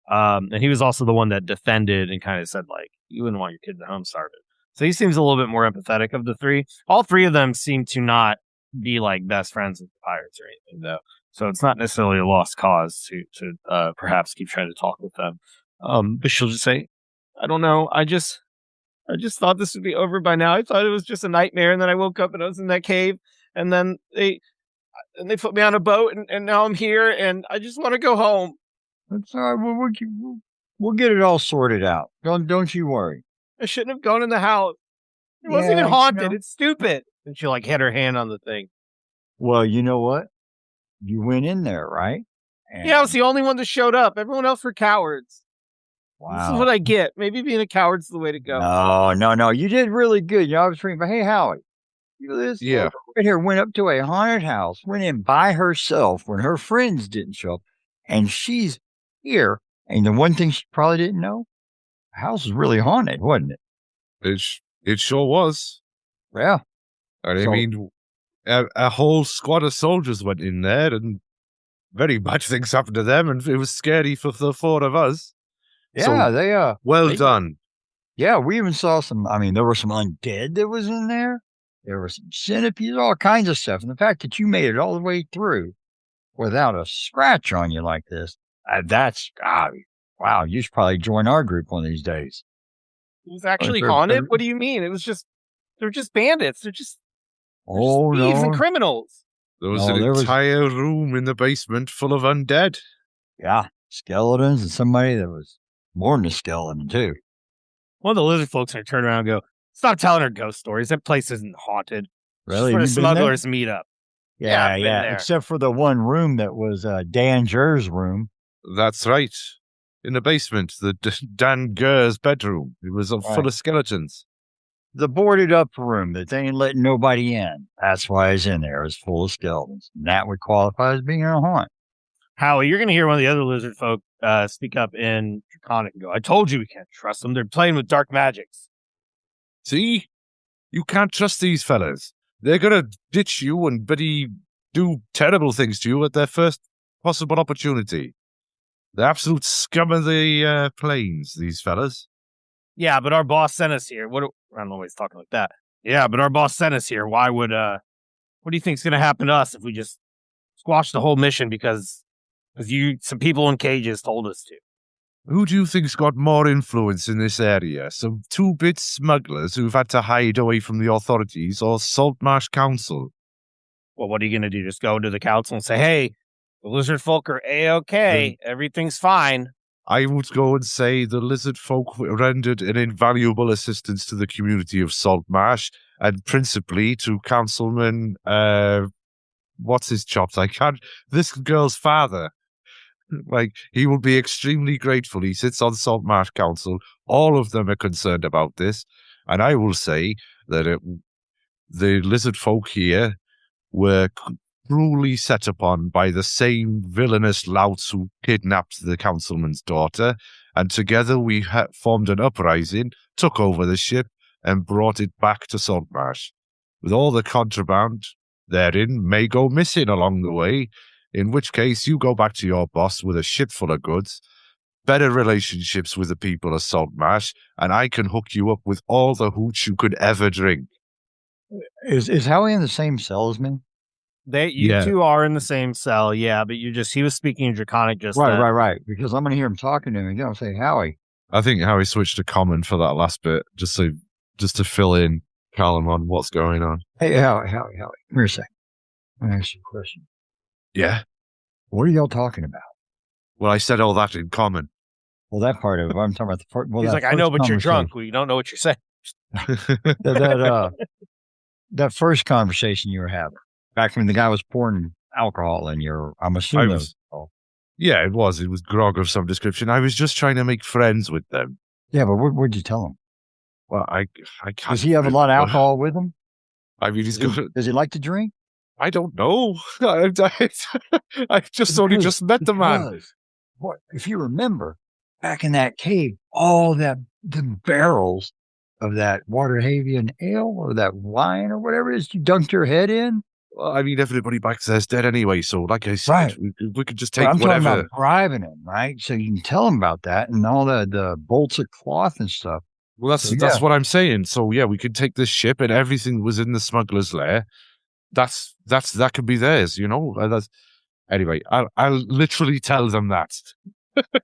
And he was also the one that defended and kind of said, like, you wouldn't want your kids at home starving. So he seems a little bit more empathetic of the three. All three of them seem to not be like best friends with the pirates or anything, though. So it's not necessarily a lost cause to perhaps keep trying to talk with them. But she'll just say, I don't know. I just thought this would be over by now. I thought it was just a nightmare. And then I woke up and I was in that cave. And then they put me on a boat and now I'm here and I just want to go home. That's all right. We'll get it all sorted out. Don't you worry. I shouldn't have gone in the house. It wasn't even haunted. It's stupid. And she like hit her hand on the thing. Well, you know what? You went in there, right? And I was the only one that showed up. Everyone else were cowards. Wow. This is what I get. Maybe being a coward's the way to go. No. You did really good. You know, I was thinking, but hey, Howie, this right here went up to a haunted house, went in by herself when her friends didn't show up, and she's here. And the one thing she probably didn't know, the house was really haunted, wasn't it? It sure was. Yeah. I mean, a whole squad of soldiers went in there, and very bad things happened to them, and it was scary for the four of us. Yeah, so, well done. Yeah, we even saw some. I mean, there were some undead that was in there. There were some centipedes, all kinds of stuff. And the fact that you made it all the way through without a scratch on you like this, wow, you should probably join our group one of these days. It was actually haunted? What do you mean? They're just bandits. They're just thieves and criminals. There was an entire room in the basement full of undead. Yeah, skeletons and somebody that was more than a skeleton, too. One of the lizard folks are turn around and go, stop telling her ghost stories. That place isn't haunted. Really? It's where the smugglers meet up. Yeah. Except for the one room that was Dan Jer's room. That's right. In the basement, the Dan Gur's bedroom. It was full of skeletons. The boarded up room that they ain't letting nobody in. That's why it's in there. It's full of skeletons. And that would qualify as being a haunt. Howie, you're going to hear one of the other lizard folk speak up in Draconic and go, I told you we can't trust them. They're playing with dark magics. See? You can't trust these fellas. They're going to ditch you and do terrible things to you at their first possible opportunity. The absolute scum of the plains, these fellas. Yeah, but our boss sent us here. I don't know why he's talking like that. Yeah, but our boss sent us here. Why would, what do you think's going to happen to us if we just squash the whole mission because some people in cages told us to? Who do you think's got more influence in this area? Some two-bit smugglers who've had to hide away from the authorities, or Saltmarsh Council? Well, what are you going to do? Just go to the council and say, hey, the lizard folk are A-okay. Everything's fine. I would go and say the lizard folk rendered an invaluable assistance to the community of Saltmarsh, and principally to Councilman, what's his chops? This girl's father. Like, he will be extremely grateful. He sits on Saltmarsh Council. All of them are concerned about this. And I will say that the lizard folk here were cruelly set upon by the same villainous louts who kidnapped the councilman's daughter. And together we formed an uprising, took over the ship, and brought it back to Saltmarsh. With all the contraband therein may go missing along the way, in which case you go back to your boss with a ship full of goods, better relationships with the people of Saltmarsh, and I can hook you up with all the hooch you could ever drink. Is Howie in the same cell as me? You two are in the same cell, yeah, but he was speaking in Draconic just then. Right. Because I'm going to hear him talking to him again. I'll say, Howie. I think Howie switched to common for that last bit, just to fill in Callum on what's going on. Hey, Howie. Come here a second. I'm going to ask you a question. Yeah? What are y'all talking about? Well, I said all that in common. Well, that part of it. I'm talking about the part. Well, he's like, I know, but you're drunk. We don't know what you're saying. that first conversation you were having, back when the guy was pouring alcohol in I'm assuming. Yeah, it was. It was grog of some description. I was just trying to make friends with them. Yeah, but what'd you tell them? Well, I can't. Does he have a lot of alcohol with him? I mean, he's got. Does he like to drink? I don't know. I've just only just met the man. What if you remember back in that cave, all the barrels of that Waterhavian ale or that wine or whatever it is you dunked your head in? Well, I mean, everybody back there's dead anyway. So, like I said, Right. we could just take I'm whatever. talking about bribing him, right? So you can tell him about that and all the bolts of cloth and stuff. Well, that's what I'm saying. So yeah, we could take this ship and everything that was in the smuggler's lair. That could be theirs, you know. Anyway. I'll literally tell them that.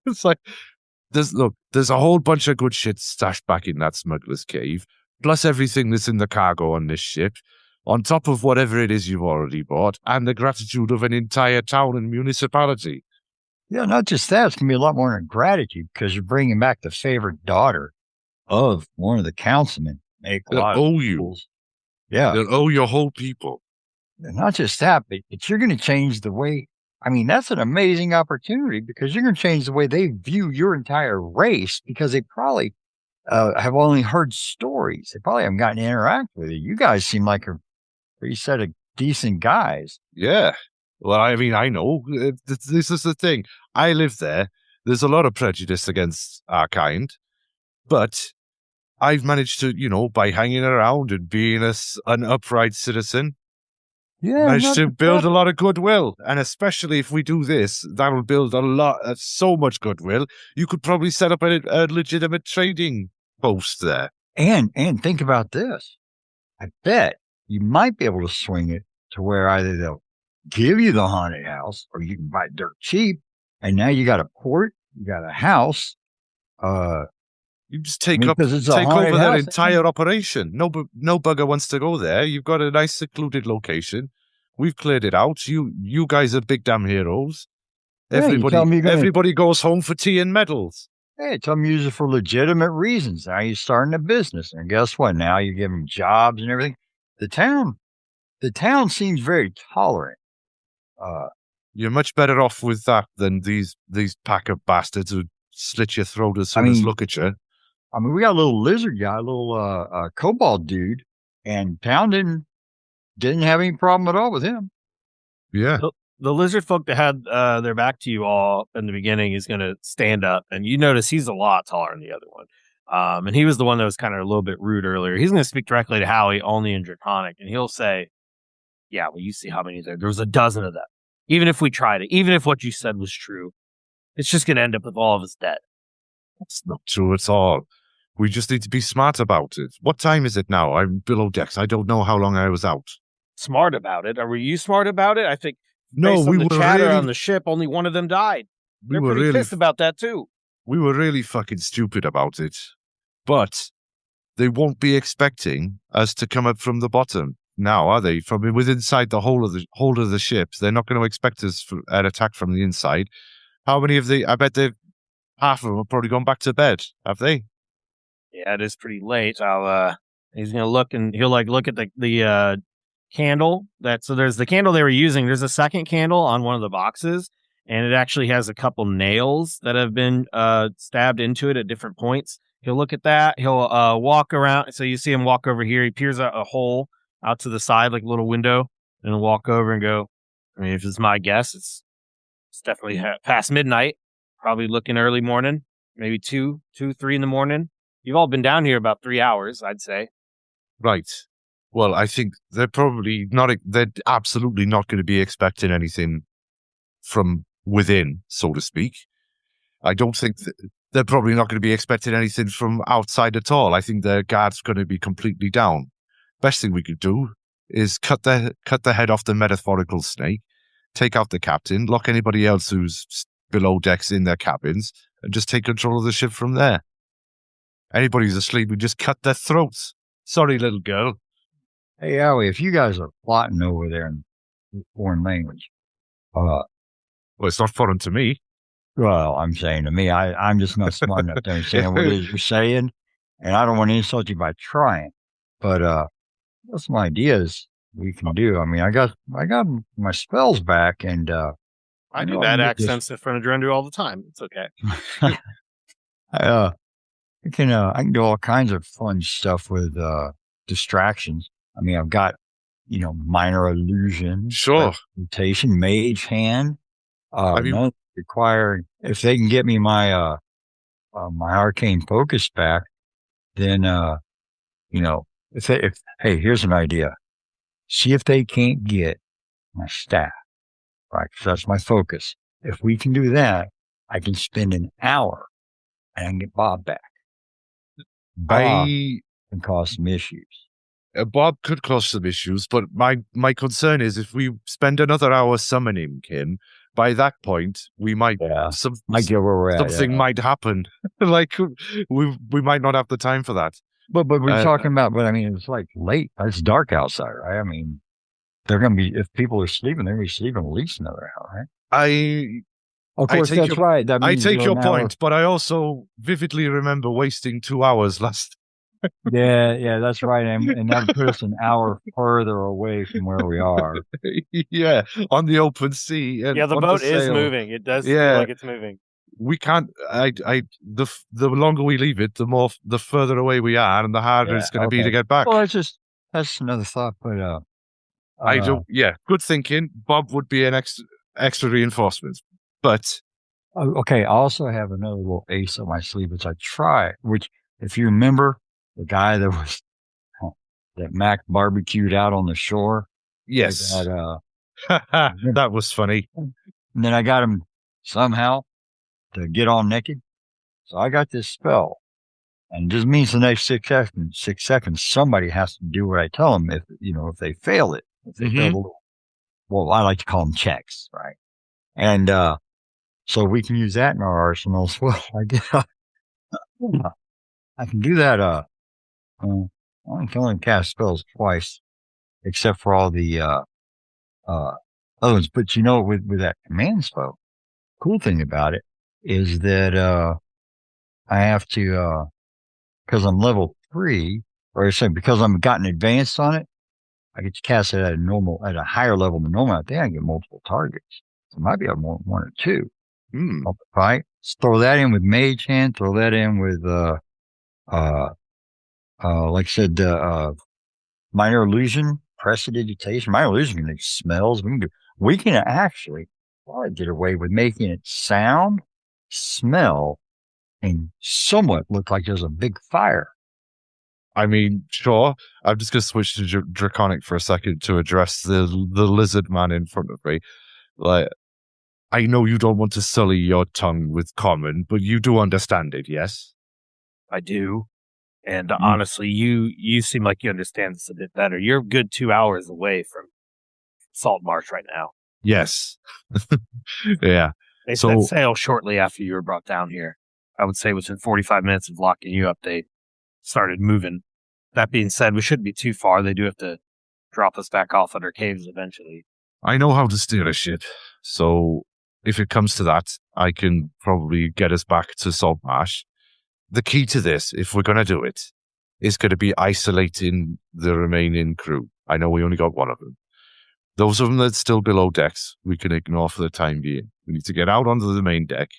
It's like there's a whole bunch of good shit stashed back in that smuggler's cave, plus everything that's in the cargo on this ship, on top of whatever it is you've already bought, and the gratitude of an entire town and municipality. Yeah, not just that. It's going to be a lot more than gratitude because you're bringing back the favorite daughter of one of the councilmen. They'll owe you. Yeah. They'll owe your whole people. And not just that, but you're going to change the way. I mean, that's an amazing opportunity because you're going to change the way they view your entire race because they probably have only heard stories. They probably haven't gotten to interact with you. You guys seem like a pretty set of decent guys. Yeah. Well, I mean, I know. This is the thing. I live there. There's a lot of prejudice against our kind. But I've managed to, you know, by hanging around and being an upright citizen, managed to build a lot of goodwill. And especially if we do this, that'll build so much goodwill. You could probably set up a legitimate trading post there. And think about this. I bet you might be able to swing it to where either they'll give you the haunted house or you can buy it dirt cheap. And now you got a port, you got a house. You just take over that entire operation. No bugger wants to go there. You've got a nice secluded location. We've cleared it out. You guys are big damn heroes. Everybody goes home for tea and medals. Hey, tell them you use it for legitimate reasons. Now you're starting a business. And guess what? Now you're giving them jobs and everything. The town seems very tolerant. You're much better off with that than these pack of bastards who slit your throat as soon as look at you. I mean, we got a little lizard guy, a little kobold dude, and town didn't have any problem at all with him. Yeah. The lizard folk that had their back to you all in the beginning is going to stand up, and you notice he's a lot taller than the other one. And he was the one that was kind of a little bit rude earlier. He's going to speak directly to Howie, only in Draconic, and he'll say, yeah, well, you see how many there was a dozen of them. Even if we tried it, even if what you said was true, it's just going to end up with all of us dead. That's not true at all. We just need to be smart about it. What time is it now? I'm below decks. I don't know how long I was out. Smart about it? Were you smart about it? I think no, we were chatter on the ship. Only one of them died. They're pretty pissed about that too. We were really fucking stupid about it, but they won't be expecting us to come up from the bottom now, are they? From within inside the whole of the ship, they're not going to expect us an attack from the inside. How many of I bet half of them have probably gone back to bed. Have they? Yeah, it is pretty late. He's gonna look and he'll look at the candle. So there's the candle they were using. There's a second candle on one of the boxes, and it actually has a couple nails that have been stabbed into it at different points. He'll look at that. He'll walk around. So you see him walk over here. He peers out a hole out to the side, like a little window, and he'll walk over and go. I mean, if it's my guess, it's definitely past midnight. Probably looking early morning, maybe 2, 3 in the morning. You've all been down here about 3 hours, I'd say. Right. Well, I think they're absolutely not going to be expecting anything from within, so to speak. I don't think they're probably not going to be expecting anything from outside at all. I think their guard's going to be completely down. Best thing we could do is cut the head off the metaphorical snake, take out the captain, lock anybody else who's below decks in their cabins, and just take control of the ship from there. Anybody who's asleep, we just cut their throats. Sorry, little girl. Hey, Howie, if you guys are plotting over there in foreign language, well, it's not foreign to me. Well, I'm saying to me, I'm just not smart enough to understand what it is you're saying, and I don't want to insult you by trying. But got some ideas we can do. I mean, I got my spells back, and I do bad accents in front of Drendu all the time. It's okay. I can do all kinds of fun stuff with distractions. I mean, I've got minor illusion, Sure. mutation, mage hand. I mean, None require if they can get me my my arcane focus back, then if hey, here's an idea. See if they can't get my staff, right? 'Cause that's my focus. If we can do that, I can spend an hour and I can get Bob back. Bob I can cause some issues. Bob could cause some issues, but my concern is if we spend another hour summoning him, by that point we might Yeah, I get where we're at. something Yeah. might happen. Like we might not have the time for that. But we're Uh, talking about. But I mean, it's like late. It's dark outside, right? I mean, they're going to be if people are sleeping, they're going to be sleeping at least another hour, right? Of I course, take that's right. That I means take you're your an hour. point, but I also vividly remember wasting 2 hours last. Yeah, that's right. And that would put us an hour further away from where we are. Yeah, on the open sea. And Yeah, the under boat is sail. moving. It does feel Yeah. like it's moving. We can't. The longer we leave it, the further away we are, and the harder Yeah, it's going to be okay. to get back. Well, that's another thought. But I don't. Yeah, good thinking. Bob would be an extra reinforcement, but okay. I also have another little ace up my sleeve, which I try. Which, if you remember, the guy that Mac barbecued out on the shore. yes, That, that was funny. and then I got him somehow to get all naked. So I got this spell, and it just means the next 6 seconds, somebody has to do what I tell them. If they fail it, if they fail the little, well, I like to call them checks, right? And so we can use that in our arsenal as well. I can do that. I can only cast spells twice, except for all the other ones. But with that command spell, cool thing about it is that I have to because I'm level 3, or I say because I'm gotten advanced on it, I get to cast it at a higher level than normal. I think I can get multiple targets. So it might be a one or two. Right? Just throw that in with Mage Hand. Throw that in with like I said, minor illusion, prestidigitation. Minor illusion can make smells. We can actually probably get away with making it sound, smell, and somewhat look like there's a big fire. I mean, sure. I'm just going to switch to Draconic for a second to address the lizard man in front of me. Like, I know you don't want to sully your tongue with common, but you do understand it, yes? I do. And honestly, you seem like you understand this a bit better. You're a good 2 hours away from Saltmarsh right now. Yes. Yeah. They set sail shortly after you were brought down here. I would say within 45 minutes of locking you up, they started moving. That being said, we shouldn't be too far. They do have to drop us back off at our caves eventually. I know how to steer a ship, so if it comes to that, I can probably get us back to Saltmarsh. The key to this, if we're going to do it, is going to be isolating the remaining crew. I know we only got one of them. Those of them that's still below decks, we can ignore for the time being. We need to get out onto the main deck,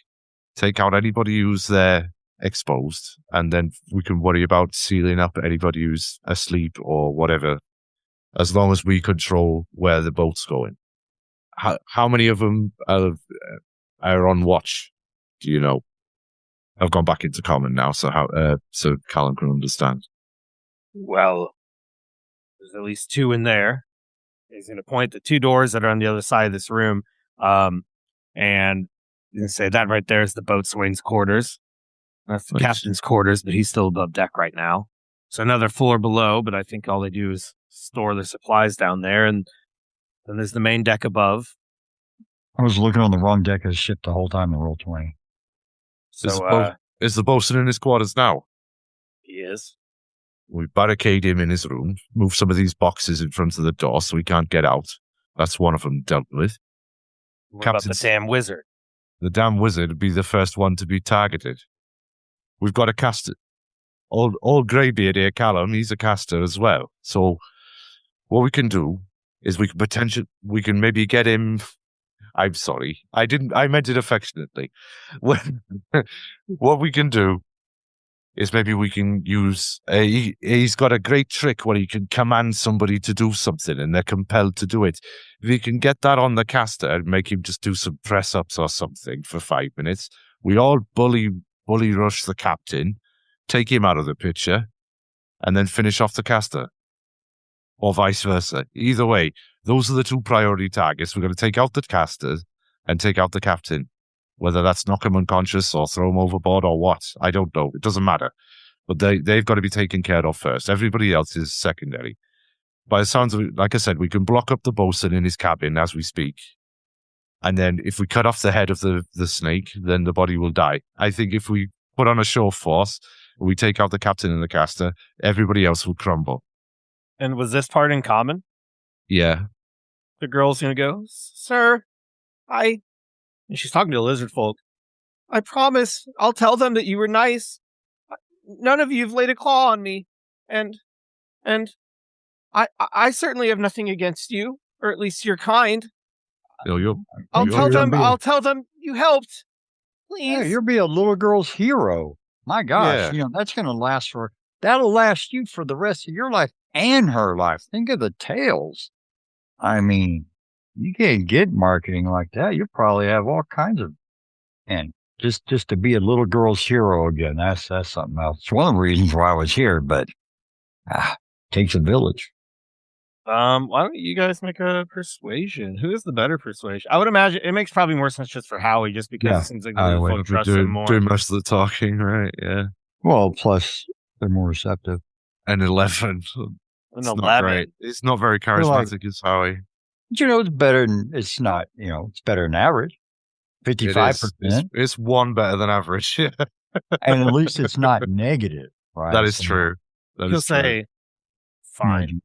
take out anybody who's there exposed, and then we can worry about sealing up anybody who's asleep or whatever, as long as we control where the boat's going. How many of them are on watch? Do you know? I've gone back into common now, so Callum can understand. Well, there's at least 2 in there. He's going to point the 2 doors that are on the other side of this room, and he's going to say that right there is the boatswain's quarters. That's the captain's quarters, but he's still above deck right now. So another floor below, but I think all they do is store their supplies down there, and then there's the main deck above. I was looking on the wrong deck of the ship the whole time in roll 20. So is the bosun in his quarters now? He is. We barricade him in his room, move some of these boxes in front of the door so he can't get out. That's one of them dealt with. What about the damn wizard? The damn wizard would be the first one to be targeted. We've got a caster. Old greybeard here, Callum, he's a caster as well. So what we can do is we can maybe get him. I'm sorry. I meant it affectionately. What we can do is maybe we can use. He's got a great trick where he can command somebody to do something, and they're compelled to do it. If we can get that on the caster and make him just do some press ups or something for 5 minutes, we all bully rush the captain, take him out of the picture, and then finish off the caster, or vice versa. Either way, those are the two priority targets. We're going to take out the casters and take out the captain. Whether that's knock him unconscious or throw him overboard or what, I don't know. It doesn't matter. But they've got to be taken care of first. Everybody else is secondary. By the sounds of it, like I said, we can block up the bosun in his cabin as we speak. And then if we cut off the head of the snake, then the body will die. I think if we put on a show of force, we take out the captain and the caster, everybody else will crumble. And was this part in common? Yeah. The girl's going to go, sir, and she's talking to the lizard folk. I promise I'll tell them that you were nice. None of you have laid a claw on me. And I certainly have nothing against you, or at least you're kind. I'll tell them you helped. Please. Yeah, you'll be a little girl's hero. My gosh, Yeah. that's going to that'll last you for the rest of your life and her life. Think of the tales. I mean, you can't get marketing like that. You probably have all kinds of, and just to be a little girl's hero again. That's something else. It's one of the reasons why I was here, but takes a village. Why don't you guys make a persuasion? Who is the better persuasion? I would imagine it makes probably more sense just for Howie, just because it seems like the lizard folk trust him more. Do most of the talking, right? Yeah. Well, plus they're more receptive. And 11. An 11. It's not very charismatic as Howie. But it's better than, it's not, it's better than average. 55%. It's one better than average. Yeah. And at least it's not negative, right? That is true. He'll say, fine.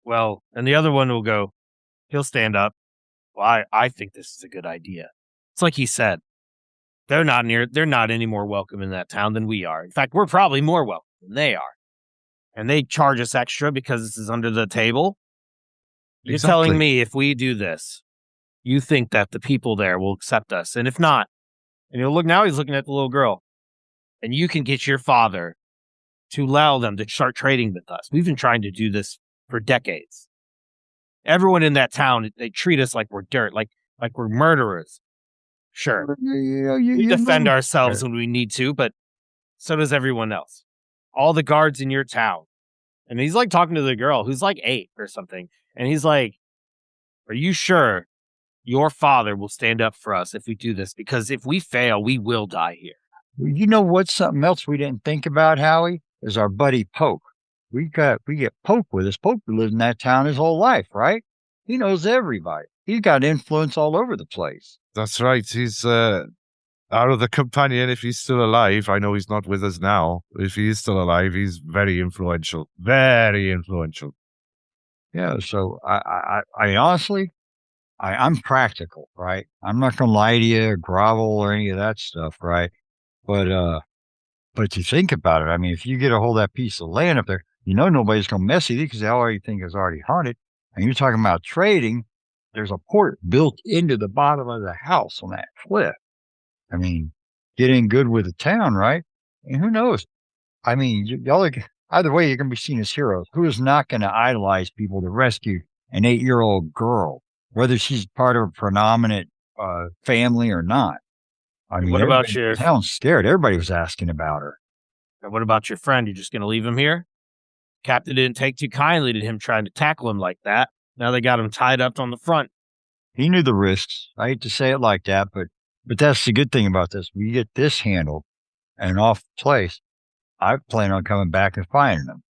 Well, and the other one will go, he'll stand up. Well, I think this is a good idea. It's like he said, they're not any more welcome in that town than we are. In fact, we're probably more welcome than they are. And they charge us extra because this is under the table. You're telling me if we do this, you think that the people there will accept us. And if not, and he's looking at the little girl, and you can get your father to allow them to start trading with us. We've been trying to do this for decades. Everyone in that town, they treat us like we're dirt, like we're murderers. Sure. We defend ourselves when we need to, but so does everyone else. All the guards in your town. And he's like talking to the girl who's like 8 or something. And he's like, are you sure your father will stand up for us if we do this? Because if we fail, we will die here. You know what's something else we didn't think about, Howie? Is our buddy Poke. We get Poke with us. Poke lived in that town his whole life, right? He knows everybody. He's got influence all over the place. That's right. He's out of the companion. If he's still alive, I know he's not with us now. If he is still alive, he's very influential. Very influential. Yeah. So I honestly, I'm practical, right? I'm not going to lie to you, grovel or any of that stuff, right? But to think about it, I mean, if you get a hold of that piece of land up there, nobody's going to mess with you because they already think it's already haunted. And you're talking about trading. There's a port built into the bottom of the house on that cliff. I mean, get in good with the town, right? And who knows? I mean, y'all either way, you're going to be seen as heroes. Who is not going to idolize people to rescue an 8-year-old girl, whether she's part of a predominant family or not? I mean, what about your town's scared? Everybody was asking about her. And what about your friend? You're just going to leave him here? Captain didn't take too kindly to him trying to tackle him like that. Now they got him tied up on the front. He knew the risks. I hate to say it like that, but that's the good thing about this. We get this handled and off place. I plan on coming back and finding him.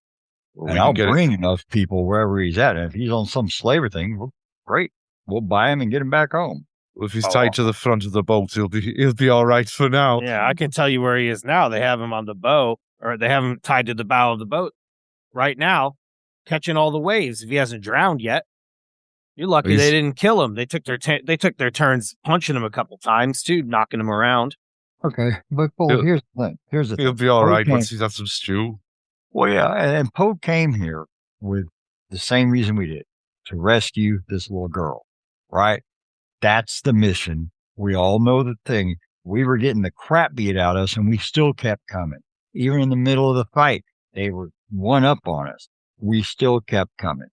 Well, and I'll bring enough people wherever he's at. And if he's on some slaver thing, well, great. We'll buy him and get him back home. Well, if he's tied to the front of the boat, he'll be all right for now. Yeah, I can tell you where he is now. They have him on the bow, or they have him tied to the bow of the boat right now, catching all the waves. If he hasn't drowned yet, you're lucky they didn't kill him. They took their turns punching him a couple times too, knocking him around. Okay, but here's the thing. He'll be all right once he's had some stew. Well, yeah, and Poe came here with the same reason we did, to rescue this little girl, right? That's the mission. We all know the thing. We were getting the crap beat out of us, and we still kept coming. even in the middle of the fight, they were one up on us. We still kept coming.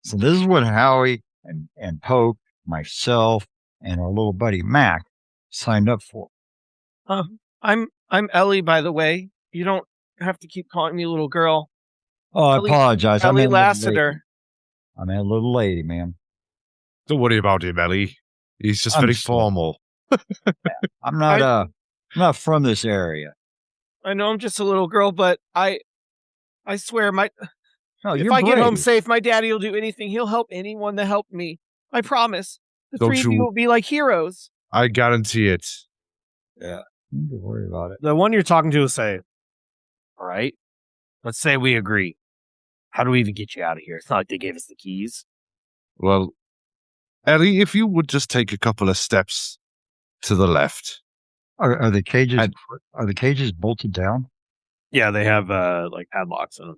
So this is what Howie and Poke, myself, and our little buddy Mac signed up for. I'm Ellie, by the way. You don't have to keep calling me little girl. Oh, I apologize. Ellie Lassiter. I meant a little lady, man. Don't worry about him, Ellie. He's just very formal. I'm not from this area. I know I'm just a little girl, but I swear if I brave. get home safe, my daddy will do anything. He'll help anyone that helped me. I promise. The three of you will be like heroes. I guarantee it. Yeah. Don't worry about it. The one you're talking to will say, all right, let's say we agree. How do we even get you out of here? It's not like they gave us the keys. Well, Ellie, if you would just take a couple of steps to the left. Are the cages bolted down? Yeah, they have like padlocks in them.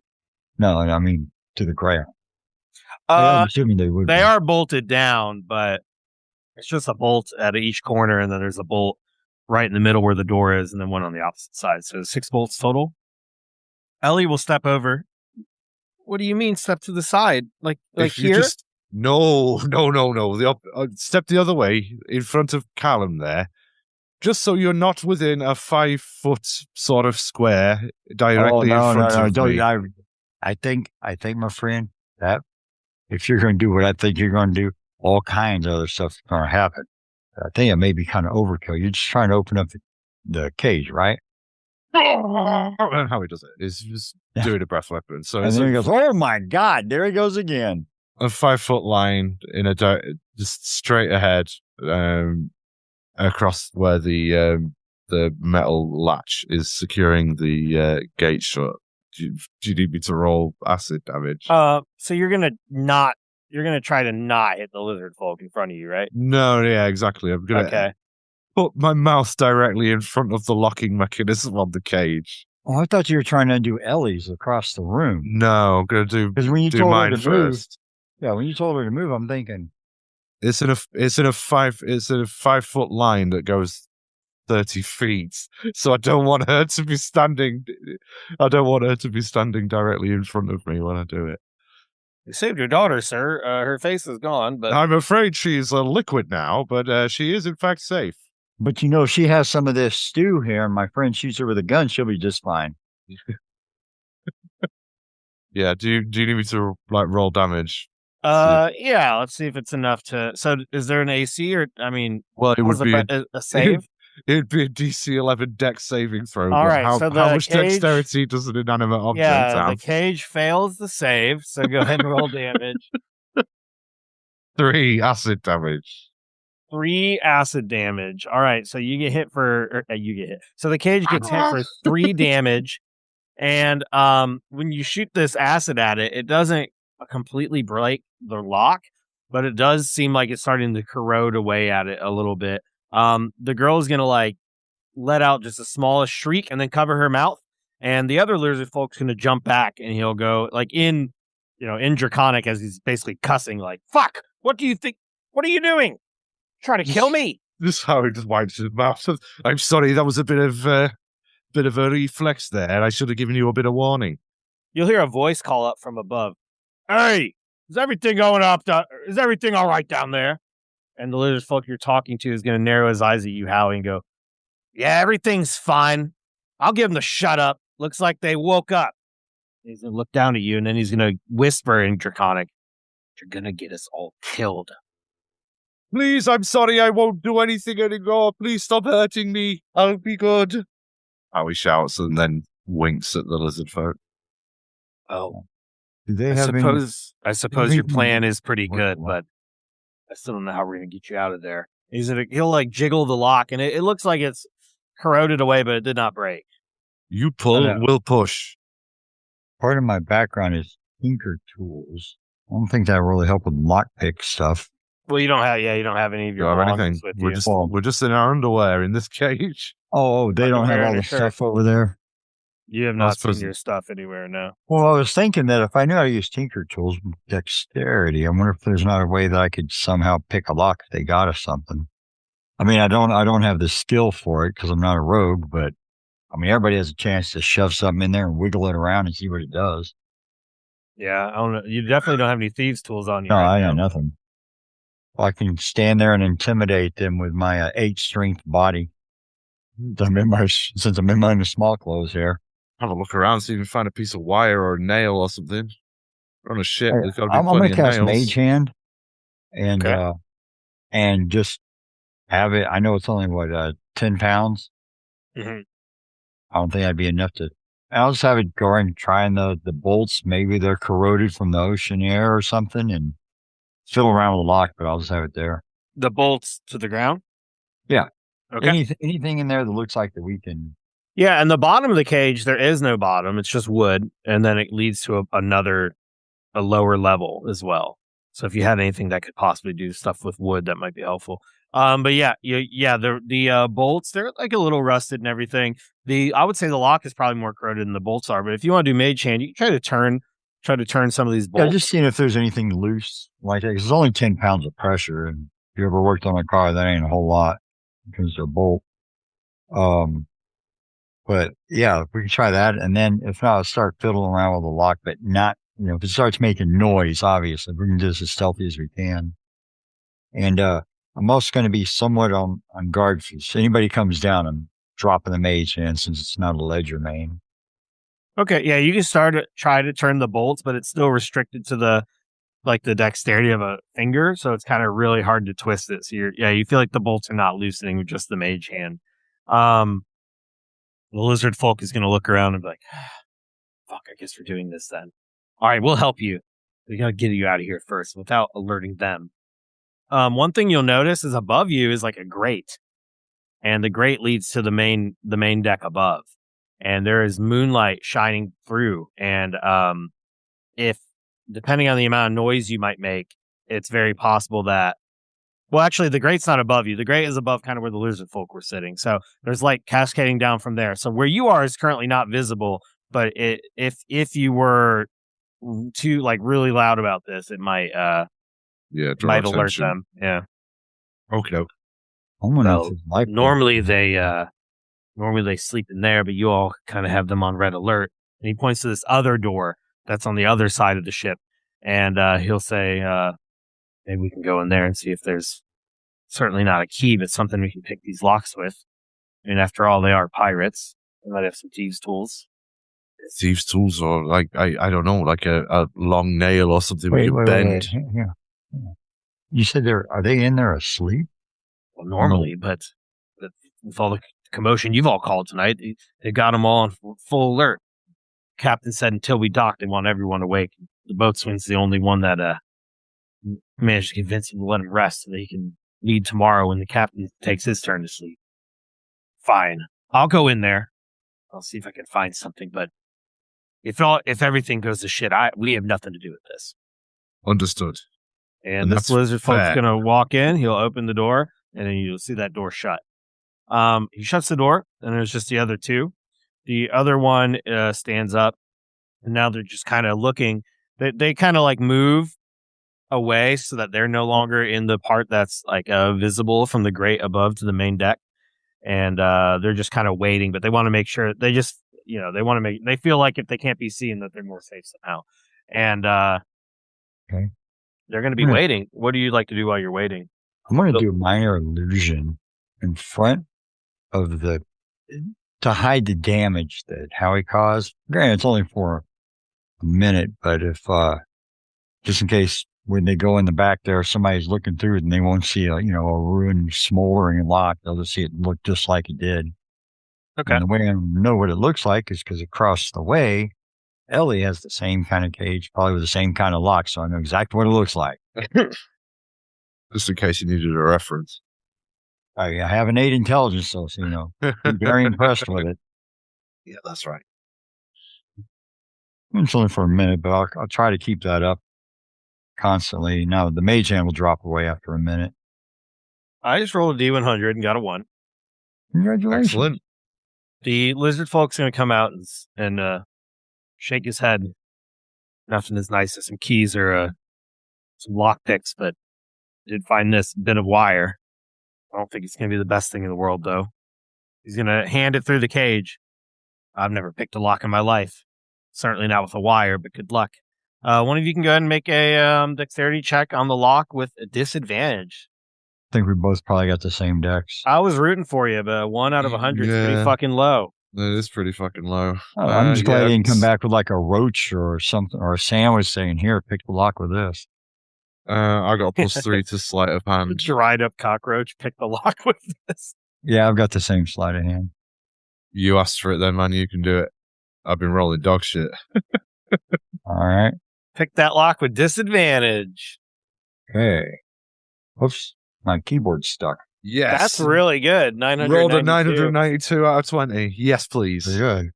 No, I mean to the ground. I'm assuming they would. They are bolted down, but it's just a bolt at each corner, and then there's a bolt right in the middle where the door is, and then one on the opposite side. So 6 bolts total. Ellie will step over. What do you mean, step to the side? Like here? No. Step the other way in front of Callum there. Just so you're not within a 5-foot sort of square directly in front of me. I think, my friend, that if you're going to do what I think you're going to do, all kinds of other stuff is going to happen. I think it may be kind of overkill. You're just trying to open up the cage, right? How he does it is just doing a breath weapon. So and then he goes, "Oh my God, there he goes again." A 5-foot line in just straight ahead, across where the metal latch is securing the gate shut. Do you need me to roll acid damage? So you're gonna try to not hit the lizard folk in front of you, right? No, yeah, exactly. I'm gonna put my mouth directly in front of the locking mechanism on the cage. Oh, I thought you were trying to do Ellie's across the room. No, I'm gonna do mine first. Yeah, when you told her to move, I'm thinking it's in a 5-foot line that goes 30 feet. So I don't want her to be standing. I don't want her to be standing directly in front of me when I do it. You saved your daughter, sir. Her face is gone, but I'm afraid she's a liquid now. But she is in fact safe. But she has some of this stew here, and my friend shoots her with a gun. She'll be just fine. Yeah. Do you need me to roll damage? Yeah. Let's see if it's enough to. So, is there an AC or? I mean, well, it would be a save. It'd be a DC 11 Dex saving throw. All right. How much dexterity does an inanimate object have? Yeah, the cage fails the save. So go ahead and roll damage. 3 acid damage. 3 acid damage. All right. So you get hit you get hit. So the cage gets hit for 3 damage. And when you shoot this acid at it, it doesn't completely break the lock, but it does seem like it's starting to corrode away at it a little bit. The girl is gonna let out just the smallest shriek and then cover her mouth, and the other lizard folk's gonna jump back and he'll go in Draconic as he's basically cussing like, "Fuck! What do you think? What are you doing? Trying to kill me?" This is how he just winds his mouth. I'm sorry, that was a bit of a reflex there. I should have given you a bit of warning. You'll hear a voice call up from above. "Hey, is everything going up? Is everything all right down there?" And the lizard folk you're talking to is going to narrow his eyes at you, Howie, and go, "Yeah, everything's fine. I'll give them the shut up. Looks like they woke up." He's going to look down at you, and then he's going to whisper in Draconic, "You're going to get us all killed." "Please, I'm sorry, I won't do anything anymore. Please stop hurting me. I'll be good." Howie shouts and then winks at the lizard folk. Oh. Do they I suppose your plan is pretty good, but I still don't know how we're going to get you out of there. He'll jiggle the lock, and it looks like it's corroded away, but it did not break. You pull, we'll push. Part of my background is tinker tools. I don't think that really help with lockpick stuff. Well, you don't have any of your belongings with you. We're just in our underwear in this cage. Oh, they don't have all the stuff over there? You have not seen your stuff anywhere, no. Well, I was thinking that if I knew how to use tinker tools with dexterity, I wonder if there's not a way that I could somehow pick a lock if they got us something. I mean, I don't have the skill for it because I'm not a rogue, but I mean, everybody has a chance to shove something in there and wiggle it around and see what it does. Yeah, I don't know. You definitely don't have any thieves' tools on you No, right I now. got nothing. Well, I can stand there and intimidate them with my 8 strength body. Since I'm in my small clothes here. Have a look around, see if you can find a piece of wire or a nail or something. We're on a ship. Hey, There's got to be I'm going plenty to of cast nails. Mage Hand and Okay. and just have it. I know it's only 10 pounds. Mhm. I don't think that'd be enough to. I'll just have it going, trying the bolts. Maybe they're corroded from the ocean air or something, and fiddle around with the lock. But I'll just have it there. The bolts to the ground? Yeah. Okay. Anything in there that looks like that we can. Yeah, and the bottom of the cage, there is no bottom. It's just wood, and then it leads to a lower level as well. So if you had anything that could possibly do stuff with wood, that might be helpful. But yeah, the bolts, they're like a little rusted and everything. I would say the lock is probably more corroded than the bolts are. But if you want to do mage hand, you can try to turn some of these Yeah, bolts. just seeing if there's anything loose like that. 'Cause it's only 10 pounds of pressure, and if you ever worked on a car, that ain't a whole lot because they're bolt. But yeah, we can try that, and then if not, I'll start fiddling around with the lock, but not, if it starts making noise, obviously, we can do this as stealthy as we can. And I'm also going to be somewhat on guard for if anybody comes down. I'm dropping the mage hand since it's not a ledger main. Okay, yeah, you can try to turn the bolts, but it's still restricted to the dexterity of a finger, so it's kind of really hard to twist it. So you feel like the bolts are not loosening with just the mage hand. Um, the lizard folk is going to look around and be like, "Fuck, I guess we're doing this then." All right, we'll help you. We got to get you out of here first without alerting them. One thing you'll notice is above you is like a grate, and the grate leads to the main deck above, and there is moonlight shining through. And if depending on the amount of noise you might make, it's very possible that. Well, actually, the grate's not above you. The grate is above kind of where the lizard folk were sitting. So there's light cascading down from there. So where you are is currently not visible, but if you were too like really loud about this, it Draw might alert attention. them. Yeah. Okay. I'm gonna So normally they sleep in there, but you all kind of have them on red alert. And he points to this other door that's on the other side of the ship, and he'll say, "Maybe we can go in there and see if there's certainly not a key, but something we can pick these locks with. I mean, after all, they are pirates. They might have some thieves' tools." Thieves' tools, or like I don't know, like a long nail or something we could bend. Here. You said are they in there asleep? Well, normally, but with all the commotion you've all called tonight, they got them all on full alert. Captain said until we dock, they want everyone awake. The boatswain's the only one that managed to convince him to let him rest so that he can lead tomorrow when the captain takes his turn to sleep. Fine. I'll go in there. I'll see if I can find something, but if everything goes to shit, we have nothing to do with this. Understood. And this lizard folk's fair. gonna walk in, he'll open the door, and then you'll see that door shut. He shuts the door, and there's just the other two. The other one stands up, and now they're just kind of looking. They kind of like move away so that they're no longer in the part that's like visible from the grate above to the main deck, and they're just kind of waiting. But they want to make sure they feel like if they can't be seen, that they're more safe somehow, and Okay. they're going to be waiting. What do you like to do while you're waiting? I'm going to do a minor illusion in front of to hide the damage that Howie caused. Granted, it's only for a minute, but if, just in case when they go in the back there, somebody's looking through it and they won't see a ruined, smoldering lock. They'll just see it look just like it did. Okay. And the way I know what it looks like is because across the way, Ellie has the same kind of cage, probably with the same kind of lock. So I know exactly what it looks like. Just in case you needed a reference. I have an 8 intelligence, so I'm very impressed with it. Yeah, that's right. It's only for a minute, but I'll try to keep that up constantly. Now, the mage hand will drop away after a minute. I just rolled a D100 and got a 1. Congratulations. Excellent. The lizard folk's going to come out and shake his head. Nothing as nice as some keys or some lockpicks, but did find this bit of wire. I don't think it's going to be the best thing in the world, though. He's going to hand it through the cage. I've never picked a lock in my life. Certainly not with a wire, but good luck. One of you can go ahead and make a dexterity check on the lock with a disadvantage. I think we both probably got the same decks. I was rooting for you, but 1 out of 100 is pretty fucking low. That is pretty fucking low. Oh, I'm just glad he didn't come back with like a roach or something, or a sandwich saying, "Here, pick the lock with this." I got a +3 to sleight of hand. Dried up cockroach, pick the lock with this. Yeah, I've got the same sleight of hand. You asked for it then, man. You can do it. I've been rolling dog shit. All right. Pick that lock with disadvantage. Okay. Oops. My keyboard's stuck. Yes. That's really good. 992. Rolled a 992 out of 20. Yes, please. Pretty good.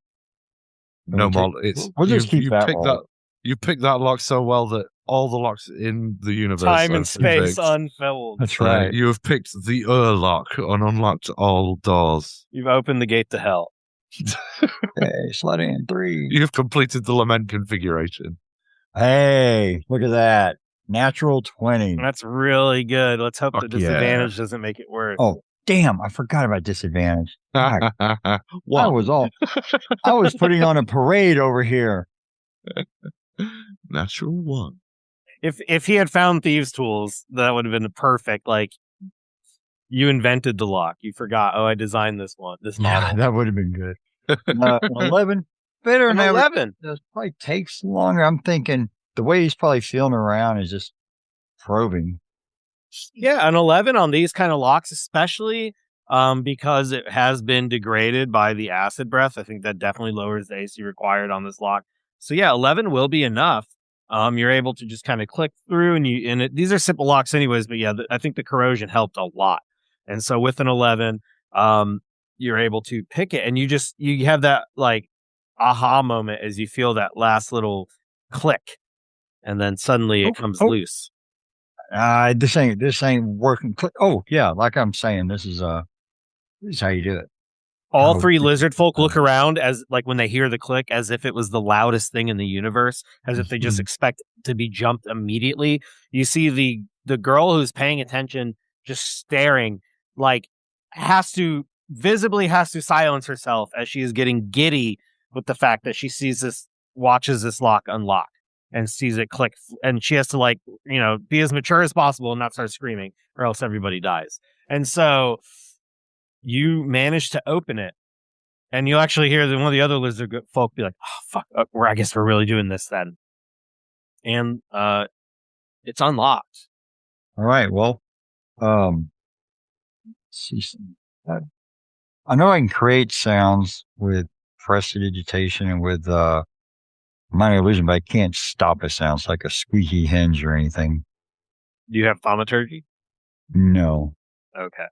No more. We'll just keep that roll. You picked that lock so well that all the locks in the universe. Time and space unfilled. That's right. You have picked the lock and unlocked all doors. You've opened the gate to hell. Okay, slide in 3. You've completed the lament configuration. Hey, look at that. Natural 20. That's really good. Let's hope the disadvantage doesn't make it worse. Oh, damn. I forgot about disadvantage. God, I was putting on a parade over here. Natural 1. If he had found thieves' tools, that would have been perfect. Like, you invented the lock. You forgot. Oh, I designed this model. Yeah, that would have been good. 11. Better than 11. This probably takes longer. I'm thinking the way he's probably feeling around is just probing. Yeah, an 11 on these kind of locks, especially because it has been degraded by the acid breath. I think that definitely lowers the AC required on this lock. So yeah, 11 will be enough. You're able to just kind of click through, and these are simple locks anyways. But yeah, I think the corrosion helped a lot. And so with an 11, you're able to pick it, and you have that like aha moment as you feel that last little click, and then suddenly it comes loose. This ain't working. Oh yeah, like I'm saying, this is how you do it. All 3 lizard folk look around as like when they hear the click, as if it was the loudest thing in the universe, as if they just expect to be jumped immediately. You see the girl who's paying attention, just staring, like visibly has to silence herself as she is getting giddy with the fact that she watches this lock unlock and sees it click, and she has to be as mature as possible and not start screaming, or else everybody dies. And so you manage to open it, and you actually hear one of the other lizard folk be like, "Oh fuck, I guess we're really doing this then." And it's unlocked. All right. Well, see, I know I can create sounds with prestidigitation and with minor illusion, but I can't stop a sound like a squeaky hinge or anything. Do you have thaumaturgy? No. Okay.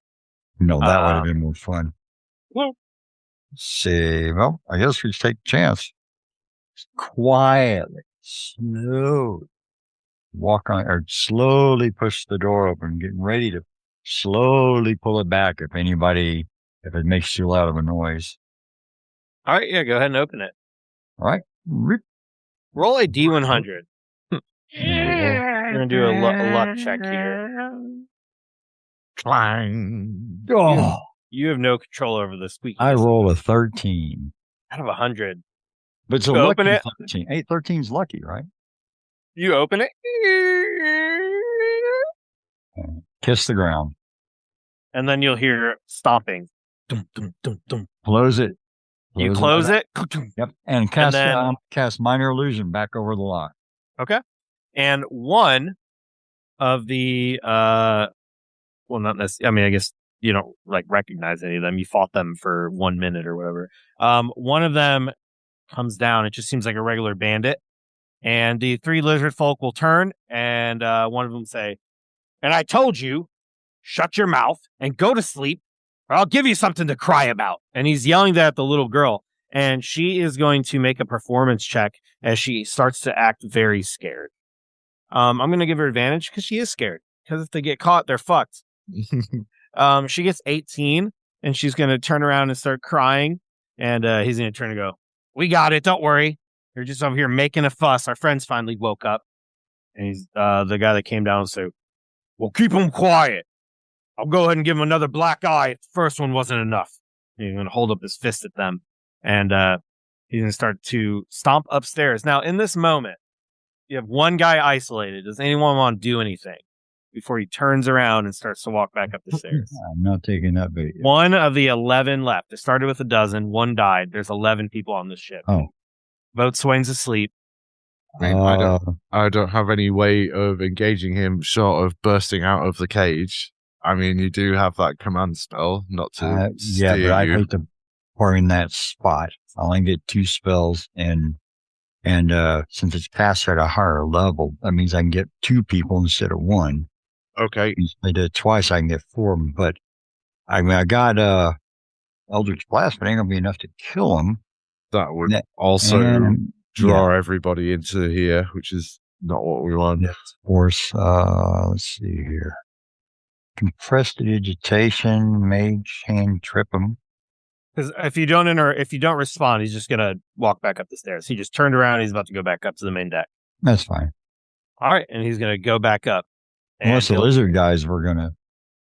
No, that would have been more fun. Well, see, well, I guess we just take a chance. Just quietly, slowly walk on, or slowly push the door open, getting ready to slowly pull it back if it makes too loud of a noise. All right, yeah, go ahead and open it. All right. Roll a D100. We're going to do a luck check here. Clang. Oh, you have no control over the squeaky. I roll a 13. Out of 100. But it's a lucky 13. 13's lucky, right? You open it. Kiss the ground. And then you'll hear stomping. Dum, dum, dum, dum. Close it. You close it. Yep. And cast minor illusion back over the lock. Okay. And one of the well, not necessarily. I mean, I guess you don't recognize any of them. You fought them for 1 minute or whatever. One of them comes down. It just seems like a regular bandit. And the 3 lizard folk will turn, and one of them say, "And I told you, shut your mouth and go to sleep, or I'll give you something to cry about." And he's yelling that at the little girl, and she is going to make a performance check as she starts to act very scared. I'm going to give her advantage because she is scared. Because if they get caught, they're fucked. She gets 18, and she's going to turn around and start crying. And he's going to turn and go, "We got it. Don't worry. You're just over here making a fuss. Our friends finally woke up." And he's the guy that came down and said, "Well, keep them quiet. I'll go ahead and give him another black eye if the first one wasn't enough." He's going to hold up his fist at them. And He's going to start to stomp upstairs. Now, in this moment, you have one guy isolated. Does anyone want to do anything before he turns around and starts to walk back up the stairs? I'm not taking that bait. One of the 11 left. It started with a dozen. One died. There's 11 people on this ship. Oh. Boatswain's asleep. I mean, I don't have any way of engaging him short of bursting out of the cage. I mean, you do have that command spell, not to steer yeah, but I'd you. hate to pour in that spot. I only get 2 spells, and since it's cast at a higher level, that means I can get 2 people instead of 1. Okay. If I did it twice, I can get 4 of them. But I mean, I got Eldritch Blast, but it ain't gonna be enough to kill him. That would also draw everybody into here, which is not what we want. Of course. Let's see here. Compressed agitation, mage hand trip him. Because if you don't respond, he's just gonna walk back up the stairs. He just turned around. He's about to go back up to the main deck. That's fine. All right, and he's gonna go back up. Unless the lizard guys were gonna,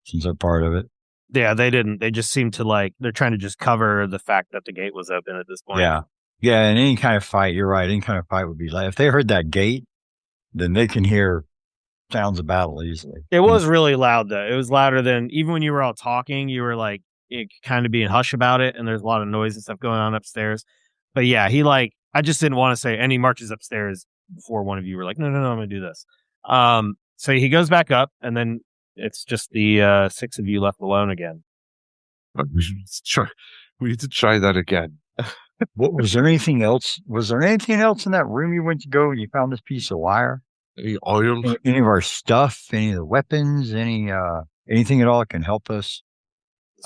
since they're part of it. Yeah, they didn't. They just seem to they're trying to just cover the fact that the gate was open at this point. Yeah. Yeah, in any kind of fight, you're right. Any kind of fight would be like, if they heard that gate, then they can hear sounds of battle easily. It was really loud, though. It was louder than, even when you were all talking, you were kind of being hush about it, and there's a lot of noise and stuff going on upstairs. But yeah, I just didn't want to say, and he marches upstairs before one of you were like, no, I'm going to do this. So he goes back up, and then it's just the 6 of you left alone again. We need to try that again. Was there anything else? Was there anything else in that room you went to go and you found this piece of wire? Any oil? Any of our stuff? Any of the weapons? Anything at all that can help us?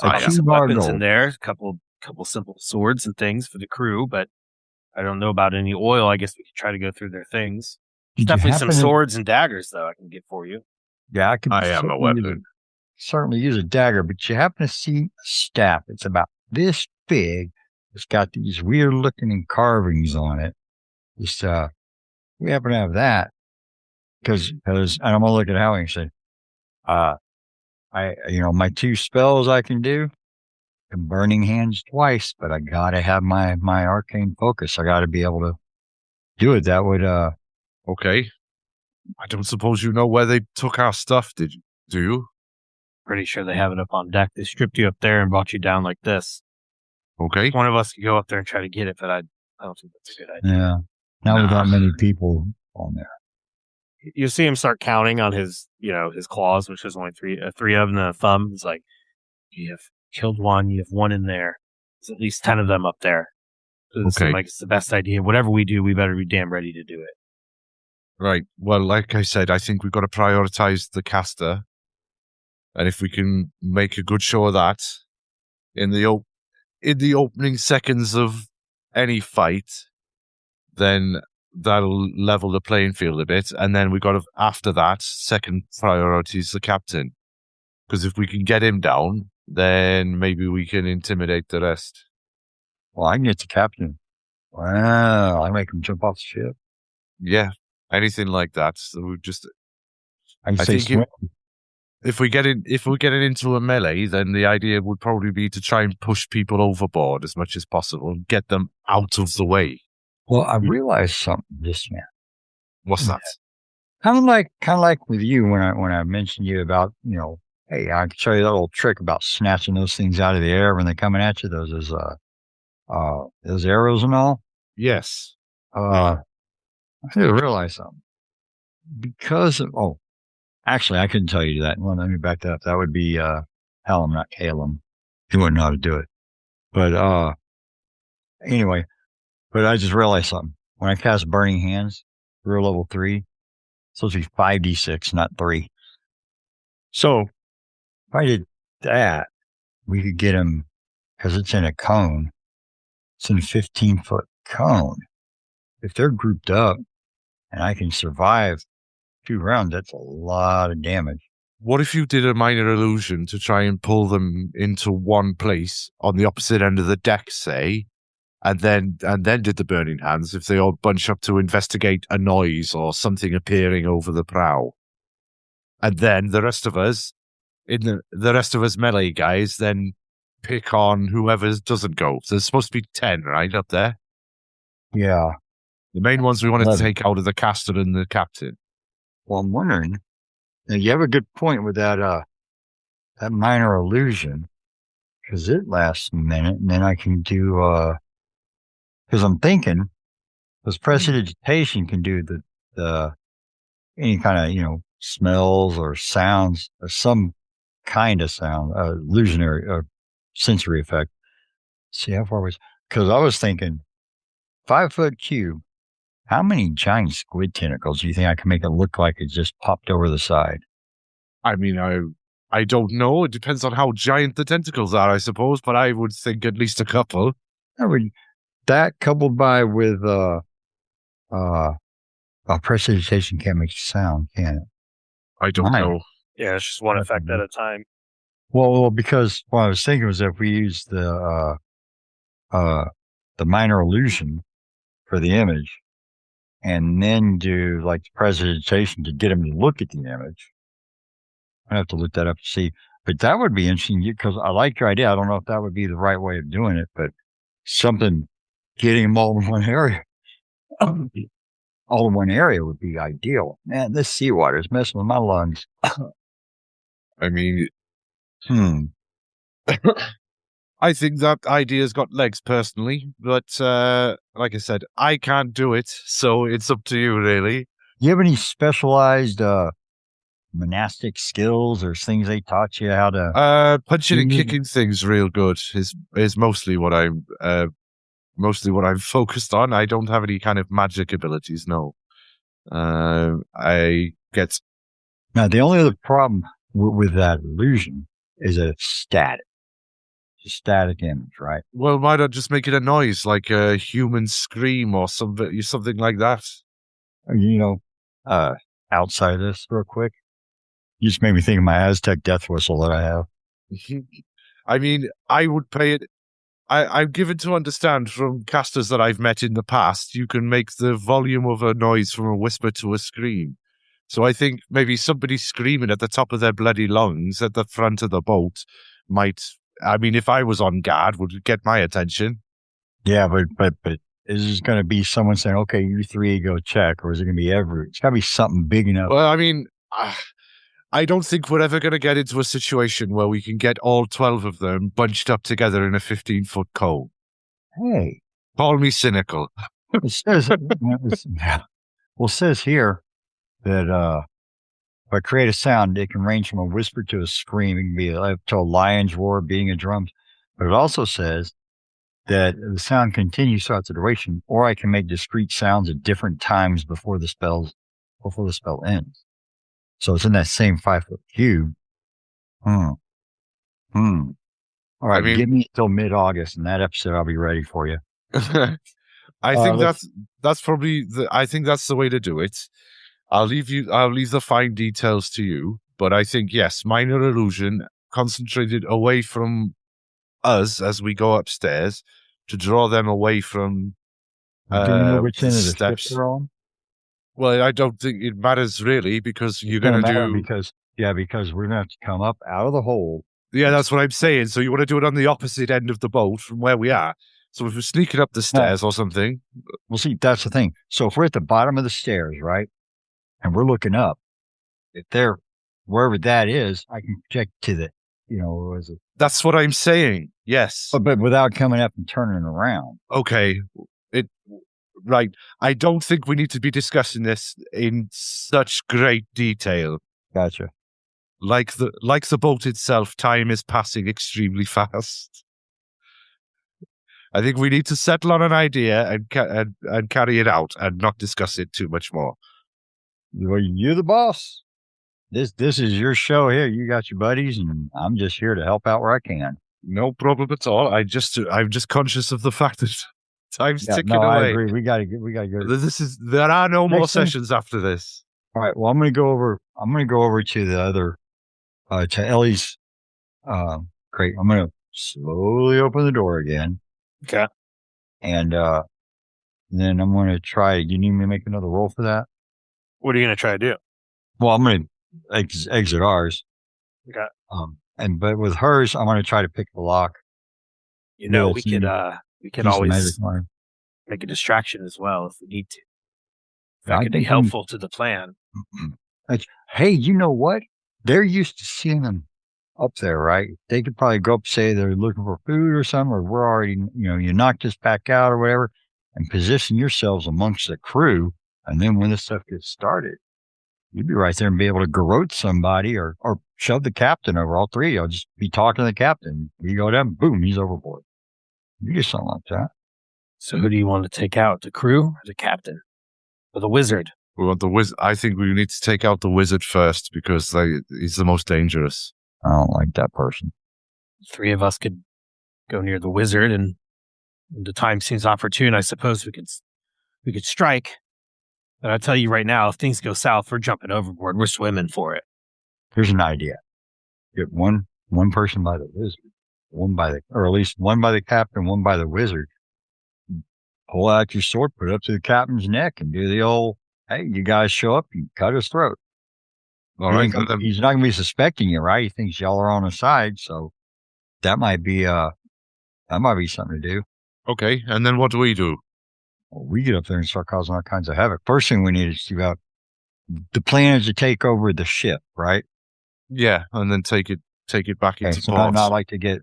I got some weapons in there. A couple simple swords and things for the crew, but I don't know about any oil. I guess we could try to go through their things. Definitely some swords and daggers, though, I can get for you. Yeah, I am a weapon. Certainly use a dagger, but you happen to see a staff. It's about this big. It's got these weird looking carvings on it. Just, we happen to have that. Because, and I'm going to look at Howie and say, my 2 spells I can do, and burning hands twice, but I got to have my arcane focus. I got to be able to do it. That would, Okay. I don't suppose you know where they took our stuff, do you? Pretty sure they have it up on deck. They stripped you up there and brought you down like this. Okay. One of us could go up there and try to get it, but I don't think that's a good idea. Yeah. Not without many people on there. You see him start counting on his claws, which is only 3 of them and a thumb. It's like, you have killed 1, you have 1 in there. There's at least 10 of them up there. It seems like it's the best idea. Whatever we do, we better be damn ready to do it. Right. Well, like I said, I think we've got to prioritize the caster. And if we can make a good show of that in the opening seconds of any fight, then that'll level the playing field a bit. And then we've got to, after that, second priority is the captain. Because if we can get him down, then maybe we can intimidate the rest. Well, I can get the captain. Wow, I make him jump off the ship. Yeah, anything like that. So we just, I think if we get it into a melee, then the idea would probably be to try and push people overboard as much as possible and get them out of the way. Well, I realized something just now. What's that? Kind of like with you when I mentioned you about, hey, I can show you that little trick about snatching those things out of the air when they're coming at you. Those arrows and all. Yes. I didn't realize something actually, I couldn't tell you that. Well, let me back that up. That would be Hallam, not Calum. He wouldn't know how to do it. But anyway, but I just realized something. When I cast Burning Hands, we're level 3. It's supposed to be 5d6, not 3. So if I did that, we could get him, because it's in a cone. It's in a 15-foot cone. If they're grouped up and I can survive 2 rounds, that's a lot of damage. What if you did a minor illusion to try and pull them into one place on the opposite end of the deck, say, and then did the Burning Hands if they all bunch up to investigate a noise or something appearing over the prow? And then the rest of us, melee guys, then pick on whoever doesn't go. So there's supposed to be 10, right, up there? Yeah. The main ones we wanted to 11. take out are the caster and the captain. Well, I'm wondering. Now, you have a good point with that minor illusion, because it lasts a minute, and then I can do because I'm thinking, because prestidigitation can do the any kind of smells or sounds or some kind of sound, illusionary or sensory effect. See how far was because I was thinking 5-foot cube. How many giant squid tentacles do you think I can make it look like it just popped over the side? I mean, I don't know. It depends on how giant the tentacles are, I suppose, but I would think at least a couple. That coupled by with prestidigitation can't make sound, can it? I don't know. Yeah, it's just one effect at a time. Well, because what I was thinking was if we use the minor illusion for the image, and then do like the prestidigitation to get him to look at the image. I have to look that up to see, but that would be interesting because I like your idea. I don't know if that would be the right way of doing it, but something getting them all in one area, all in one area would be ideal. Man, this seawater is messing with my lungs. I mean, I think that idea's got legs personally, but like I said, I can't do it, so it's up to you, really. Do you have any specialized monastic skills or things they taught you how to? Punching and kicking things real good is mostly what I'm focused on. I don't have any kind of magic abilities. No, I get. Now the only other problem with that illusion is that it's static. It's a static image, right? Well, why not just make it a noise like a human scream or something like that? Outside of this real quick, you just made me think of my Aztec death whistle that I have. I mean, I would pay it. I'm given to understand from casters that I've met in the past, you can make the volume of a noise from a whisper to a scream. So I think maybe somebody screaming at the top of their bloody lungs at the front of the boat might. I mean, if I was on guard, would get my attention. Yeah, but is this going to be someone saying, "Okay, you three go check," or is it going to be It's got to be something big enough. Well, I mean, I don't think we're ever going to get into a situation where we can get all 12 of them bunched up together in a 15-foot cone. Hey, call me cynical. It says, it says here that if I create a sound, it can range from a whisper to a scream. It can be to a lion's roar, beating a drum. But it also says that the sound continues throughout the duration, or I can make discrete sounds at different times before the spell ends. So it's in that same 5-foot cube. All right, give me till mid-August, and that episode I'll be ready for you. I think that's probably I think that's the way to do it. I'll leave the fine details to you, but I think yes, minor illusion concentrated away from us as we go upstairs to draw them away from. Do you know which end of the steps they're on? Well, I don't think it matters really because you're going to do because we're going to have to come up out of the hole. Yeah, that's what I'm saying. So you want to do it on the opposite end of the boat from where we are. So if we're sneaking up the stairs or something. Well, see, that's the thing. So if we're at the bottom of the stairs, right, and we're looking up, if they're wherever that is, I can project to the, That's what I'm saying. Yes. But without coming up and turning around. Okay. Right. I don't think we need to be discussing this in such great detail. Gotcha. Like the boat itself, time is passing extremely fast. I think we need to settle on an idea and carry it out and not discuss it too much more. Well, you're the boss. This is your show here. You got your buddies, and I'm just here to help out where I can. No problem at all. I'm just conscious of the fact that time's ticking away. I agree. We gotta go. There are no more sessions after this. All right. Well, I'm gonna go over to the other to Ellie's crate. I'm gonna slowly open the door again. Okay. And then I'm gonna try. You need me to make another roll for that? What are you gonna try to do? Well, I'm gonna exit ours. Okay. But with hers, I'm gonna try to pick the lock. We could always make a distraction as well if we need to. That I could be think helpful to the plan. like, hey, you know what? They're used to seeing them up there, right? They could probably go up, say they're looking for food or something, or we're already, you knocked us back out or whatever, and position yourselves amongst the crew. And then when this stuff gets started, you'd be right there and be able to garrote somebody or shove the captain over. All three of y'all just be talking to the captain. You go down, boom, he's overboard. You do something like that. So who do you want to take out? The crew or the captain? Or the wizard? We want the wizard. I think we need to take out the wizard first because he's the most dangerous. I don't like that person. 3 of us could go near the wizard, and when the time seems opportune, I suppose we could strike. But I'll tell you right now, if things go south, we're jumping overboard. We're swimming for it. Here's an idea. Get one person by the wizard, or at least one by the captain, one by the wizard. Pull out your sword, put it up to the captain's neck, and do the old, hey, you guys show up, you cut his throat. All right. He's not going to be suspecting you, right? He thinks y'all are on his side, so that might be something to do. Okay, and then what do we do? Well, we get up there and start causing all kinds of havoc. First thing we need is to out. The plan is to take over the ship, right? Yeah, and then take it back into so port. not like to get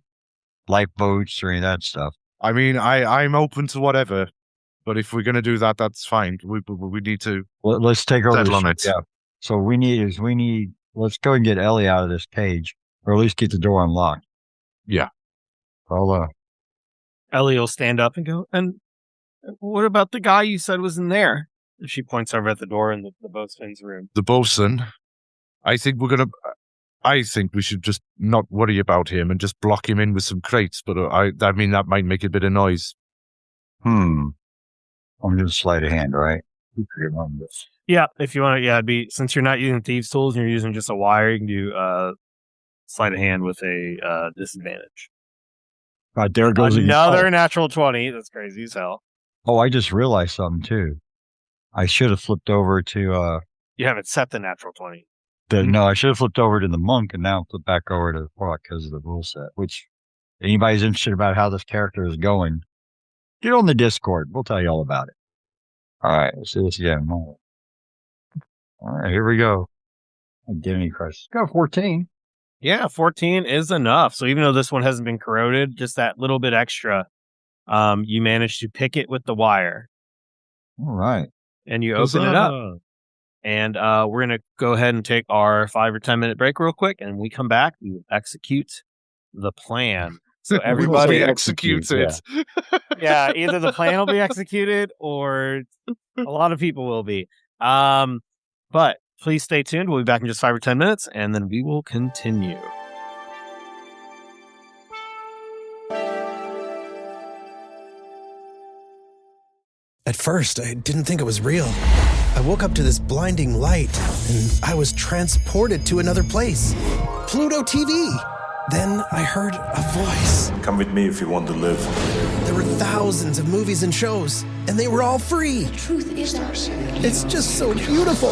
lifeboats or any of that stuff. I mean, I'm open to whatever, but if we're going to do that, that's fine. We need to Let's take over settle the on ship. it. Yeah. So let's go and get Ellie out of this cage, or at least get the door unlocked. Yeah. Ellie will stand up and go, and what about the guy you said was in there? And she points over at the door in the boatswain's room. The bosun. I think we should just not worry about him and just block him in with some crates. But I mean, that might make a bit of noise. I'm going to sleight of hand, right? Yeah, if you want to, it'd be, since you're not using thieves' tools and you're using just a wire, you can do sleight of hand with a disadvantage. God, there goes another natural 20. That's crazy as hell. Oh, I just realized something too. I should have flipped over to You haven't set the natural 20. No, I should have flipped over to the monk and now flip back over to the plot because of the rule set. Which, anybody's interested about how this character is going, get on the Discord. We'll tell you all about it. All right, let's see this again. All right, here we go. Identity crisis. Got 14. Yeah, 14 is enough. So even though this one hasn't been corroded, just that little bit extra, you managed to pick it with the wire. All right. And you open it up. And we're going to go ahead and take our 5 or 10 minute break real quick. And when we come back, we will execute the plan. So everybody executes it. Yeah, either the plan will be executed or a lot of people will be. But please stay tuned. We'll be back in just 5 or 10 minutes, and then we will continue. At first, I didn't think it was real. I woke up to this blinding light, and I was transported to another place. Pluto TV! Then I heard a voice. Come with me if you want to live. There were thousands of movies and shows, and they were all free. Truth is ours. It's just so beautiful.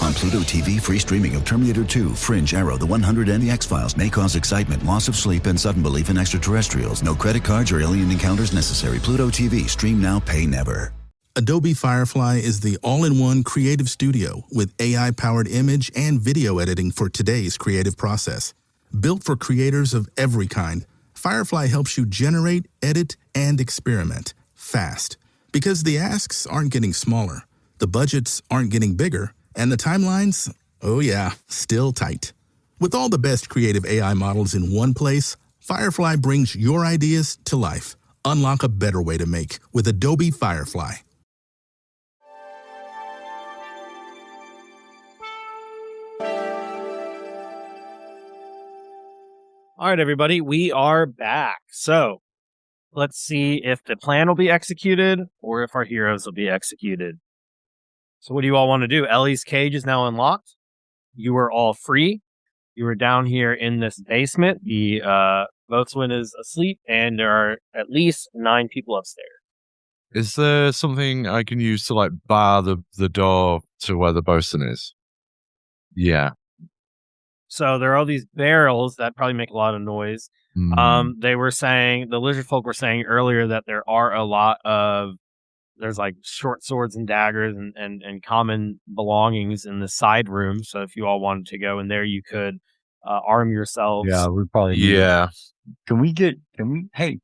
On Pluto TV, free streaming of Terminator 2, Fringe, Arrow, The 100, and The X-Files may cause excitement, loss of sleep, and sudden belief in extraterrestrials. No credit cards or alien encounters necessary. Pluto TV. Stream now, pay never. Adobe Firefly is the all-in-one creative studio with AI-powered image and video editing for today's creative process. Built for creators of every kind, Firefly helps you generate, edit, and experiment fast. Because the asks aren't getting smaller, the budgets aren't getting bigger, and the timelines, oh yeah, still tight. With all the best creative AI models in one place, Firefly brings your ideas to life. Unlock a better way to make with Adobe Firefly. All right, everybody, we are back. So let's see if the plan will be executed or if our heroes will be executed. So what do you all want to do? Ellie's cage is now unlocked. You are all free. You are down here in this basement. The boatswain is asleep, and there are at least 9 people upstairs. Is there something I can use to like bar the door to where the bosun is? Yeah. So there are all these barrels that probably make a lot of noise. They were saying, the lizard folk were saying earlier that there are a lot of there's like short swords and daggers and common belongings in the side room. So if you all wanted to go in there, you could arm yourselves. Yeah, we probably need to- Yeah. Hey,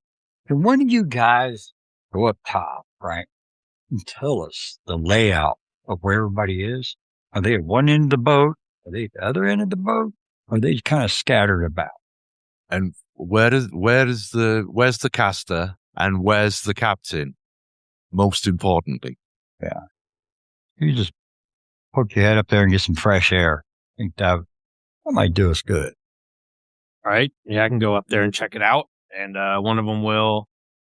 can one of you guys go up top, right, and tell us the layout of where everybody is? Are they at one end of the boat? Are they at the other end of the boat? Or are they kind of scattered about? And where's the caster and where's the captain? Most importantly. You just poke your head up there and get some fresh air. I think that might do us good. All right. Yeah, I can go up there and check it out. And one of them will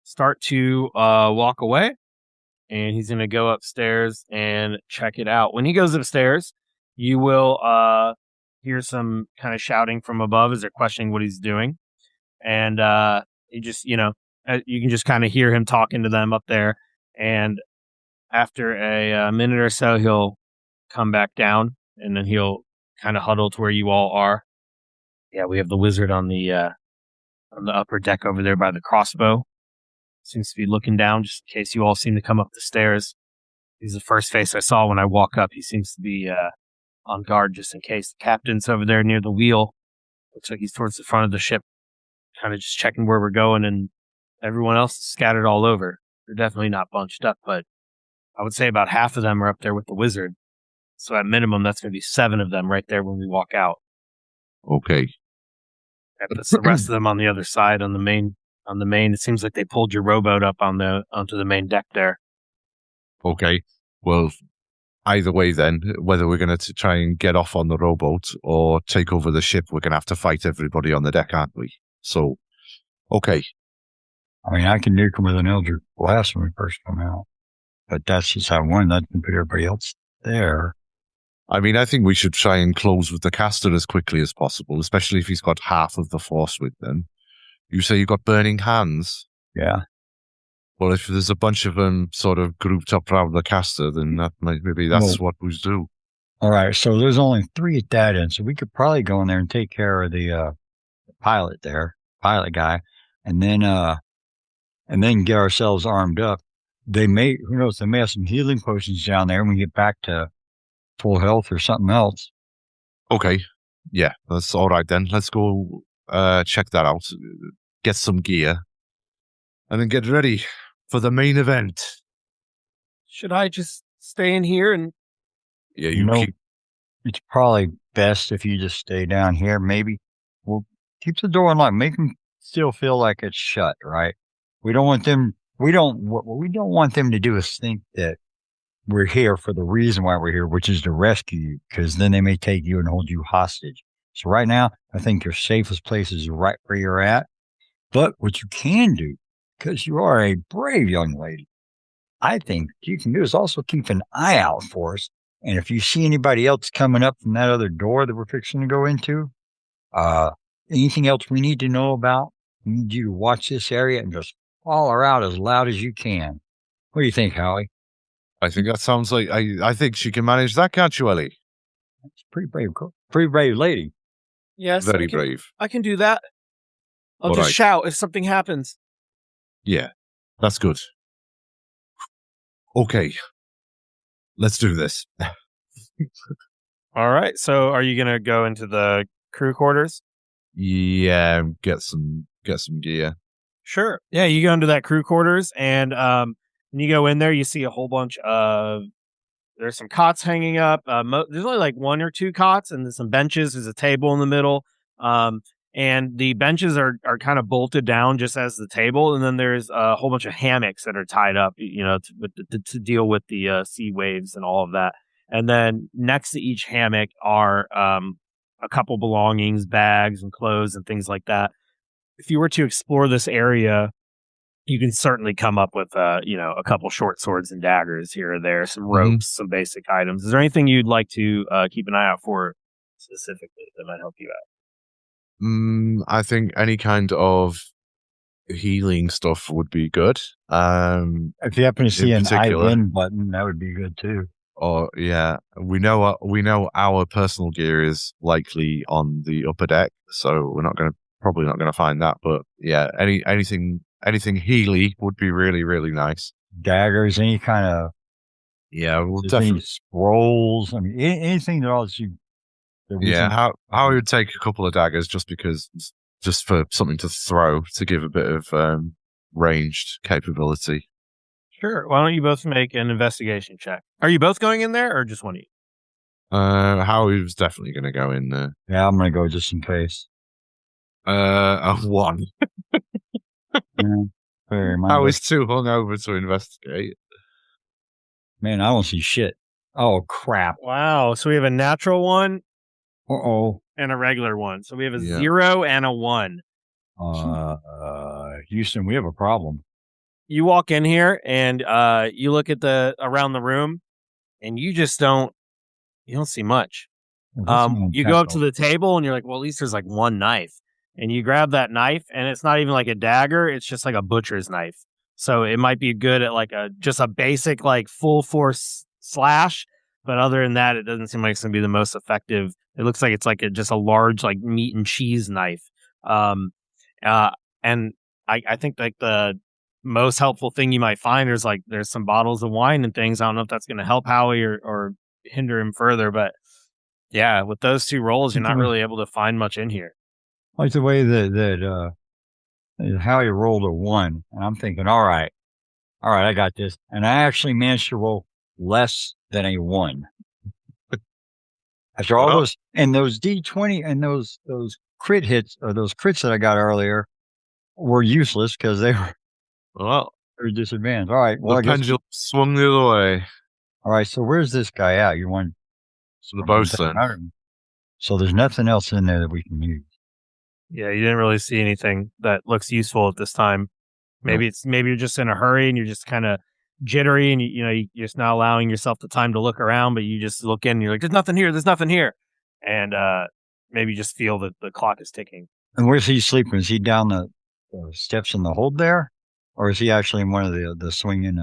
start to walk away. And he's going to go upstairs and check it out. When he goes upstairs, you will hear some kind of shouting from above as they're questioning what he's doing. And you just, you can just kind of hear him talking to them up there. And after a minute or so, he'll come back down and then he'll kind of huddle to where you all are. Yeah, we have the wizard on the upper deck over there by the crossbow. Seems to be looking down just in case you all seem to come up the stairs. He's the first face I saw when I walk up. He seems to be on guard just in case. The captain's over there near the wheel. Looks like he's towards the front of the ship, kind of just checking where we're going, and everyone else is scattered all over. They're definitely not bunched up, but I would say about half of them are up there with the wizard. So at minimum, that's going to be 7 of them right there when we walk out. Okay. That puts the rest of them on the other side on the main. It seems like they pulled your rowboat up onto the main deck there. Okay. Well, either way then, whether we're going to try and get off on the rowboat or take over the ship, we're going to have to fight everybody on the deck, aren't we? So, okay. I mean, I can nuke them with an Eldritch Blast when we first come out. But that's just how one, that can put everybody else there. I mean, I think we should try and close with the caster as quickly as possible, especially if he's got half of the force with them. You say you've got burning hands? Yeah. Well, if there's a bunch of them sort of grouped up around the caster, then maybe that's what we do. All right. So there's only 3 at that end. So we could probably go in there and take care of the pilot guy, and then get ourselves armed up. Who knows, they may have some healing potions down there when we get back to full health or something else. Okay. Yeah, that's all right then. Let's go check that out, get some gear, and then get ready for the main event. Should I just stay in here and... Yeah, It's probably best if you just stay down here. Maybe we'll keep the door unlocked. Make them still feel like it's shut, right? We don't want them... What we don't want them to do is think that we're here for the reason why we're here, which is to rescue you, because then they may take you and hold you hostage. So right now, I think your safest place is right where you're at. But what you can do, because you are a brave young lady, I think what you can do is also keep an eye out for us. And if you see anybody else coming up from that other door that we're fixing to go into, anything else we need to know about, we need you to watch this area and just holler out as loud as you can. What do you think, Howie? I think that sounds like... I think she can manage that, can't you, Ellie? That's pretty brave lady. Yes, Very brave. I can do that. I'll All just right. shout if something happens. Yeah, that's good. Okay, let's do this. All right. So are you going to go into the crew quarters? Yeah, get some gear. Sure. Yeah, you go into that crew quarters, and when you go in there, you see a whole bunch of... There's some cots hanging up. There's only like 1 or 2 cots, and there's some benches. There's a table in the middle. And the benches are kind of bolted down just as the table. And then there's a whole bunch of hammocks that are tied up, to deal with the sea waves and all of that. And then next to each hammock are a couple belongings, bags and clothes and things like that. If you were to explore this area, you can certainly come up with, a couple short swords and daggers here or there, some ropes, some basic items. Is there anything you'd like to keep an eye out for specifically that might help you out? I think any kind of healing stuff would be good. If you happen to see an I win button, that would be good too. Or yeah, we know our personal gear is likely on the upper deck, so we're probably not gonna find that. But yeah, anything Healy would be really, really nice. daggers, any kind of Yeah, we'll any definitely. scrolls. I mean, anything that else you. That we Yeah, can, how we would take a couple of daggers just for something to throw to give a bit of ranged capability. Sure. Why don't you both make an investigation check? Are you both going in there or just one of you? Howie was definitely going to go in there. Yeah, I'm gonna go just in case. A 1. Yeah, fair. Howie's too hungover to investigate. Man, I don't see shit. Oh crap! Wow. So we have a natural one Uh-oh. and a regular one. So we have a Yeah. 0 and a 1. Houston, we have a problem. You walk in here and you look at around the room and you don't see much. You go up to the table and you're like, well, at least there's like one knife. And you grab that knife and it's not even like a dagger. It's just like a butcher's knife. So it might be good at like just a basic like full force slash. But other than that, it doesn't seem like it's going to be the most effective. It looks like it's like just a large like meat and cheese knife. And I think like the most helpful thing you might find is like there's some bottles of wine and things. I don't know if that's going to help Howie or hinder him further, but yeah, with those two rolls, you're not really able to find much in here. Like the way that Howie rolled a 1, and I'm thinking, all right, I got this, and I actually managed to roll less than a 1. After all those and those D20 and those crit hits or those crits that I got earlier were useless because they were disadvantaged. All right, well, The I guess. pendulum swung the other way. All right, so where's this guy at? You want The bosun. So there's nothing else in there that we can use. Yeah, you didn't really see anything that looks useful at this time. Maybe you're just in a hurry and you're just kind of jittery and you're just not allowing yourself the time to look around, but you just look in and you're like, there's nothing here. And maybe you just feel that the clock is ticking. And where's he sleeping? Is he down the steps in the hold there? Or is he actually in one of the swinging?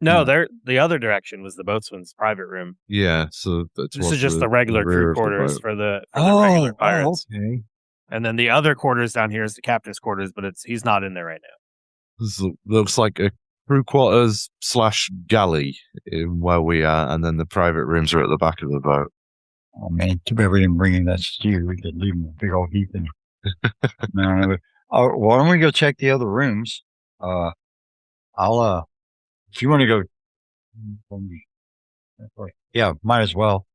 No, the other direction was the boatswain's private room. Yeah, so this is just the regular crew quarters for the regular pirates. Okay. And then the other quarters down here is the captain's quarters, but he's not in there right now. This looks like a crew quarters / galley in where we are, and then the private rooms are at the back of the boat. Oh man, too bad we didn't bring in that steer. We could leave him a big old heap. No, why don't we go check the other rooms? I'll if you want to go, yeah, might as well.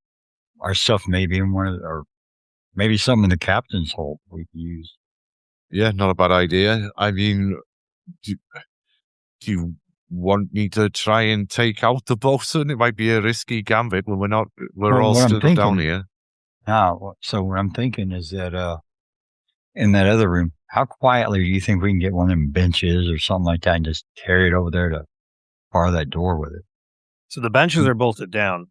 Our stuff maybe in one of or maybe some in the captain's hold we can use. Yeah, not a bad idea. I mean, do you want me to try and take out the bosun? It might be a risky gambit when we're all stood up down here. So what I'm thinking is that in that other room, how quietly do you think we can get one of them benches or something like that and just carry it over there to bar that door with it? So the benches are bolted down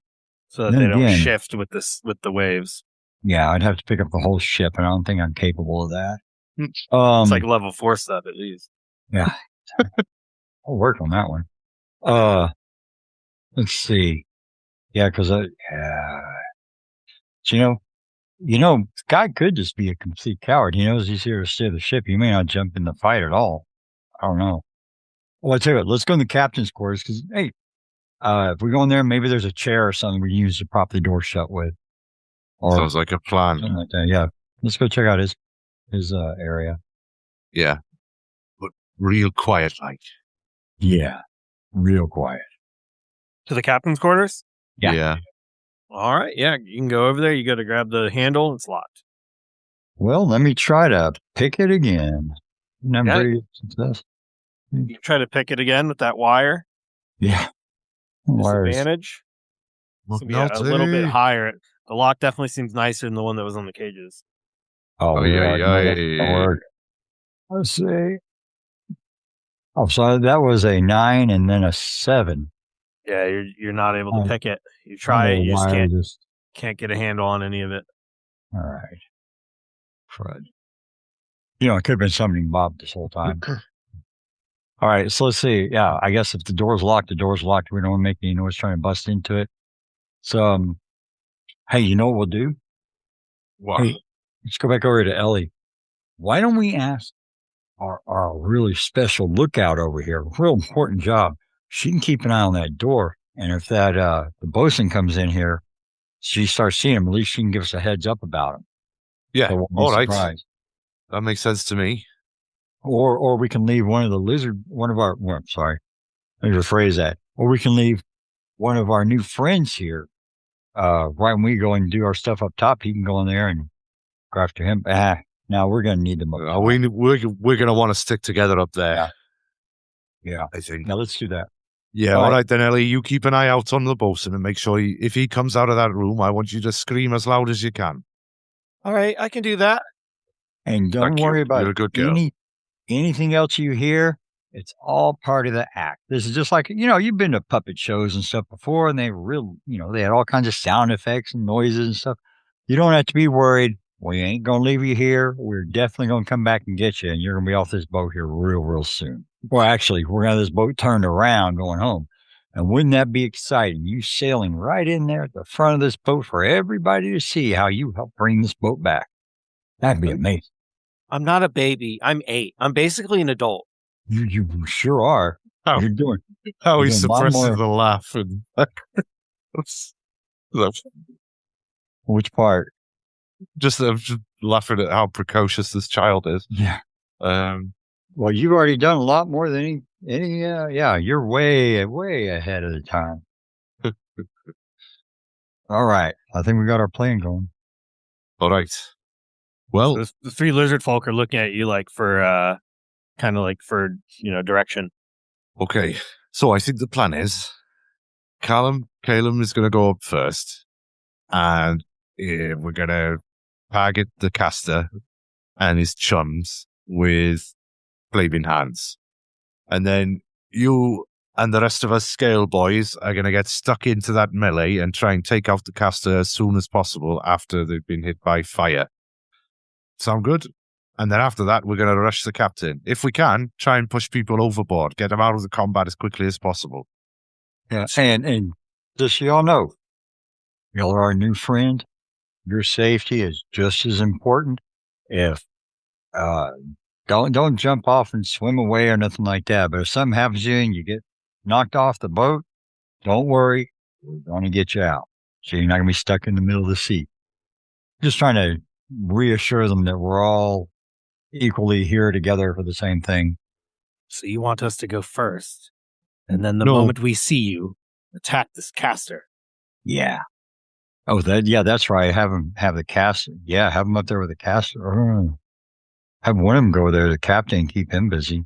so that they don't shift with the waves. Yeah, I'd have to pick up the whole ship, and I don't think I'm capable of that. It's like level 4 stuff at least. Yeah. I'll work on that one. Let's see. Yeah, because Guy could just be a complete coward. He knows he's here to steer the ship. He may not jump in the fight at all. I don't know. Well, I tell you what, let's go in the captain's quarters because, hey, if we go in there, maybe there's a chair or something we can use to prop the door shut with. Or sounds like a plan. Something like that. Yeah, let's go check out his area. Yeah, but real quiet, like. Yeah, real quiet. To the captain's quarters? Yeah. All right. Yeah, you can go over there. You got to grab the handle. It's locked. Well, let me try to pick it again. You try to pick it again with that wire. Yeah. Disadvantage. Yeah, a little bit higher. The lock definitely seems nicer than the one that was on the cages. Oh yeah. Let's see. Oh, so that was a 9 and then a 7. Yeah, you're not able to pick it. You try it, you just can't get a handle on any of it. All right. Crud. It could have been something Bob this whole time. All right, so let's see. Yeah, I guess if the door's locked, the door's locked. We don't want to make any noise trying to bust into it. So, hey, you know what we'll do? What? Hey, let's go back over to Ellie. Why don't we ask our really special lookout over here, real important job, she can keep an eye on that door. And if that the bosun comes in here, she starts seeing him, at least she can give us a heads up about him. Yeah, So we'll be all right. surprised. That makes sense to me. Or we can leave one of our, well, sorry, let me rephrase that. Or we can leave one of our new friends here. Right when we go and do our stuff up top, he can go in there and go after him. Now we're going to need them up top. We're going to want to stick together up there. Yeah. I think. Now let's do that. Yeah, all right then, Ellie. You keep an eye out on the bosun and make sure if he comes out of that room, I want you to scream as loud as you can. All right, I can do that. And don't worry about You're a good girl. anything else you hear. It's all part of the act. This is just like, you've been to puppet shows and stuff before, and they they had all kinds of sound effects and noises and stuff. You don't have to be worried. We ain't going to leave you here. We're definitely going to come back and get you, and you're going to be off this boat here real, real soon. Well, actually, we're going to have this boat turned around going home. And wouldn't that be exciting? You sailing right in there at the front of this boat for everybody to see how you help bring this boat back. That'd be amazing. I'm not a baby. I'm 8. I'm basically an adult. You sure are. How he's suppressing the laugh. And Which part? Just laughing at how precocious this child is. Yeah. Well, you've already done a lot more than any. You're way, way ahead of the time. All right. I think we got our plan going. All right. Well, so the 3 lizard folk are looking at you for direction. Okay. So I think the plan is Calum is going to go up first, and we're going to target the caster and his chums with flaming hands. And then you and the rest of us scale boys are going to get stuck into that melee and try and take out the caster as soon as possible after they've been hit by fire. Sound good? And then after that, we're going to rush the captain. If we can, try and push people overboard, get them out of the combat as quickly as possible. Yeah, and just so y'all know, y'all are our new friend. Your safety is just as important. If don't jump off and swim away or nothing like that. But if something happens to you and you get knocked off the boat, don't worry. We're going to get you out. So you're not going to be stuck in the middle of the sea. Just trying to reassure them that we're all equally here together for the same thing. So you want us to go first, and then the moment we see you, attack this caster. Yeah. Oh, that's right. Have the caster. Yeah, have them up there with the caster. Have one of them go there, the captain, keep him busy.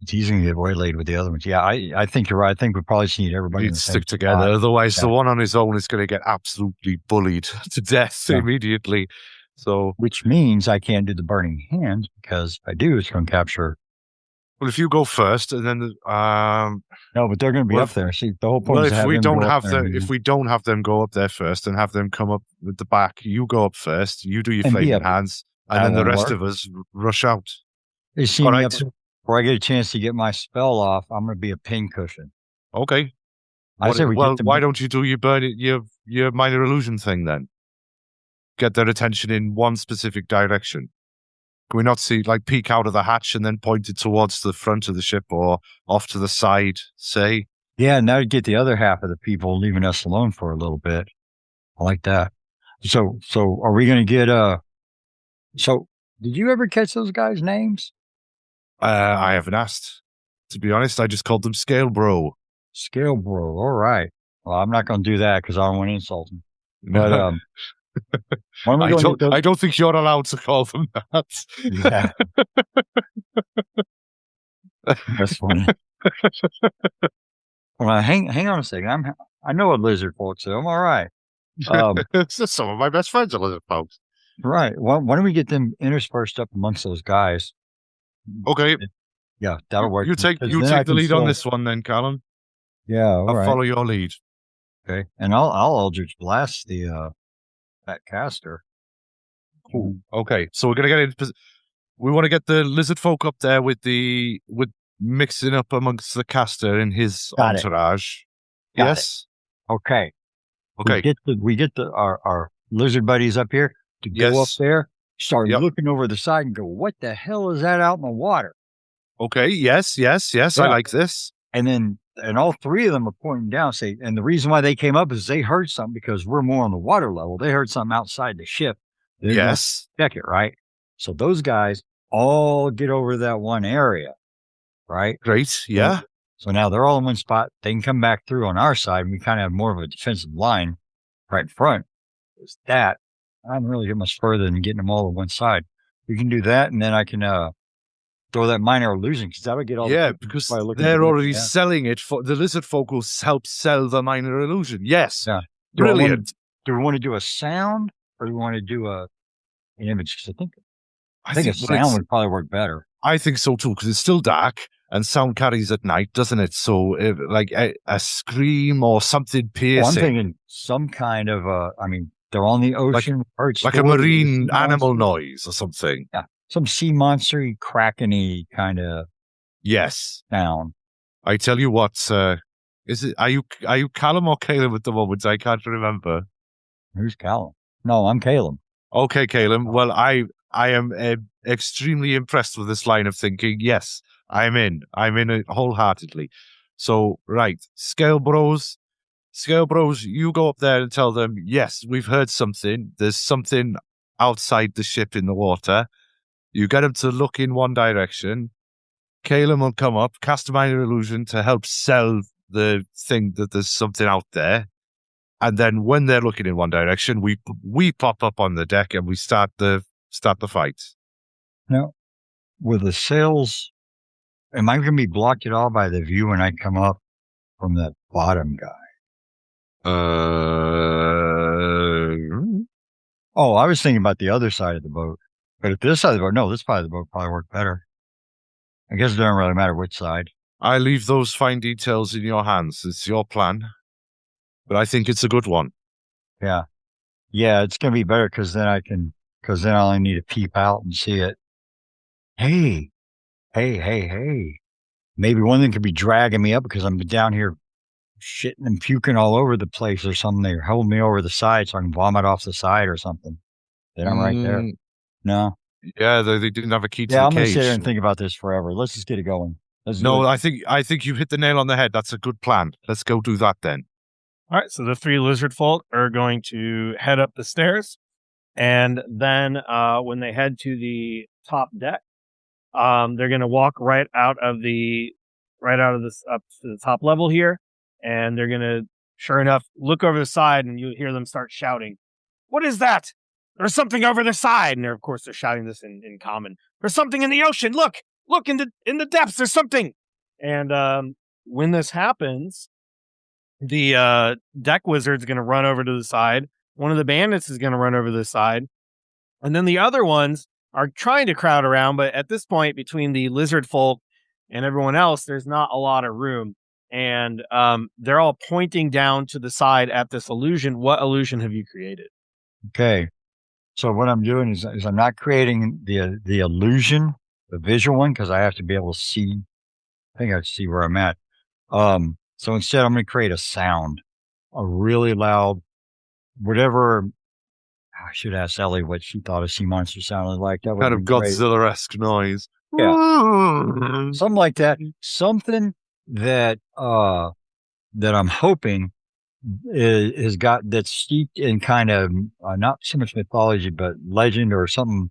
He's going to get waylaid with the other ones. Yeah, I think you're right. I think we probably just need everybody to stick together. Otherwise, the one on his own is going to get absolutely bullied to death immediately. So, which means I can't do the burning hands, because if I do, it's going to capture. Well, if you go first, and then no, but they're going to be up there. See, the whole point is if we don't have them go up there first and have them come up with the back, you go up first. You do your flaming hands, and then the rest of us rush out. They see me up before I get a chance to get my spell off. I'm going to be a pincushion. Okay. Why don't you do your minor illusion thing then? Get their attention in one specific direction. Can we not see, peek out of the hatch and then point it towards the front of the ship or off to the side, say? Yeah, and that would get the other half of the people leaving us alone for a little bit. I like that. So are we going to get, so did you ever catch those guys' names? I haven't asked. To be honest, I just called them Scale Bro. Scale Bro, all right. Well, I'm not going to do that because I don't want to insult them. But, I don't think you're allowed to call them that. Yeah. That's funny. Well, hang on a second. I know what lizard folks, so I'm all right. Some of my best friends are lizard folks. Right. Well, why don't we get them interspersed up amongst those guys? Okay. Yeah, that'll work. You take the lead on this one then, Callum. Yeah, all right. I'll follow your lead. Okay, and I'll Eldritch Blast that caster. Cool. Okay, so we're gonna get into. We want to get the lizard folk up there with mixing up amongst the caster and his entourage. Yes. Okay. Okay. We get our lizard buddies up here to go up there, start looking over the side and go, what the hell is that out in the water? Okay. Yes. Yeah. I like this. And then and all three of them are pointing down. And the reason why they came up is they heard something because we're more on the water level. They heard something outside the ship. They're gonna Yes. check it, right? So those guys all get over that one area, right? Great. Yeah. So now they're all in one spot. They can come back through on our side, and we kind of have more of a defensive line right in front. Is that I don't really get much further than getting them all on one side. We can do that, and then I can throw that minor illusion because that'll get all. Yeah, the because by looking they're at it. already Yeah. selling it. For the lizard folk will help sell the minor illusion. Yes. Yeah. Brilliant. Do we want to do a sound or do we want to do an image? Because I think a well, sound would probably work better. I think so too, because it's still dark and sound carries at night, doesn't it? So, like a scream or something piercing. Well, I'm thinking some kind of they're on the ocean, like a marine animal noise or something. Yeah, some sea monster-y, kraken-y kind of Yes. sound. I tell you what, is it? Are you Callum or Caleb at the moment? I can't remember. Who's Callum? No, I'm Caleb. Okay, Caleb. Well, I am extremely impressed with this line of thinking. Yes, I'm in it wholeheartedly. So, right, Scale Bros, you go up there and tell them, yes, we've heard something. There's something outside the ship in the water. You get them to look in one direction. Caleb will come up, cast a minor illusion to help sell the thing that there's something out there. And then when they're looking in one direction, we pop up on the deck and we start the fight. Now, with the sails, am I going to be blocked at all by the view when I come up from that bottom guy? Oh, I was thinking about the other side of the boat. But if this side of the boat, no, this side of the boat probably work better. I guess it doesn't really matter which side. I leave those fine details in your hands. It's your plan. But I think it's a good one. Yeah. Yeah, it's going to be better because then I only need to peep out and see it. Hey. Maybe one of them could be dragging me up because I'm down here shitting and puking all over the place or something. They're holding me over the side so I can vomit off the side or something. Then I'm right there. No. Yeah, they didn't have a key to the I'm cage. going to sit here and think about this forever. Let's just get it going. I think you hit the nail on the head. That's a good plan. Let's go do that then. All right, so the three lizard folk are going to head up the stairs, and then when they head to the top deck, they're going to walk right out of this up to the top level here, and they're going to, sure enough, look over the side, and you hear them start shouting, "What is that? There's something over the side!" And of course, they're shouting this in common. "There's something in the ocean! Look in the depths! There's something!" And when this happens, the deck wizard's going to run over to the side. One of the bandits is going to run over to the side. And then the other ones are trying to crowd around. But at this point, between the lizard folk and everyone else, there's not a lot of room. And they're all pointing down to the side at this illusion. What illusion have you created? Okay. So what I'm doing is I'm not creating the illusion, the visual one, because I have to be able to see. I think I see where I'm at. So instead, I'm going to create a sound, a really loud, whatever. I should ask Ellie what she thought a sea monster sounded like. That Kind of Godzilla-esque noise. Yeah. Something like that. Something that I'm hoping is got that's steeped in kind of not so much mythology, but legend or something,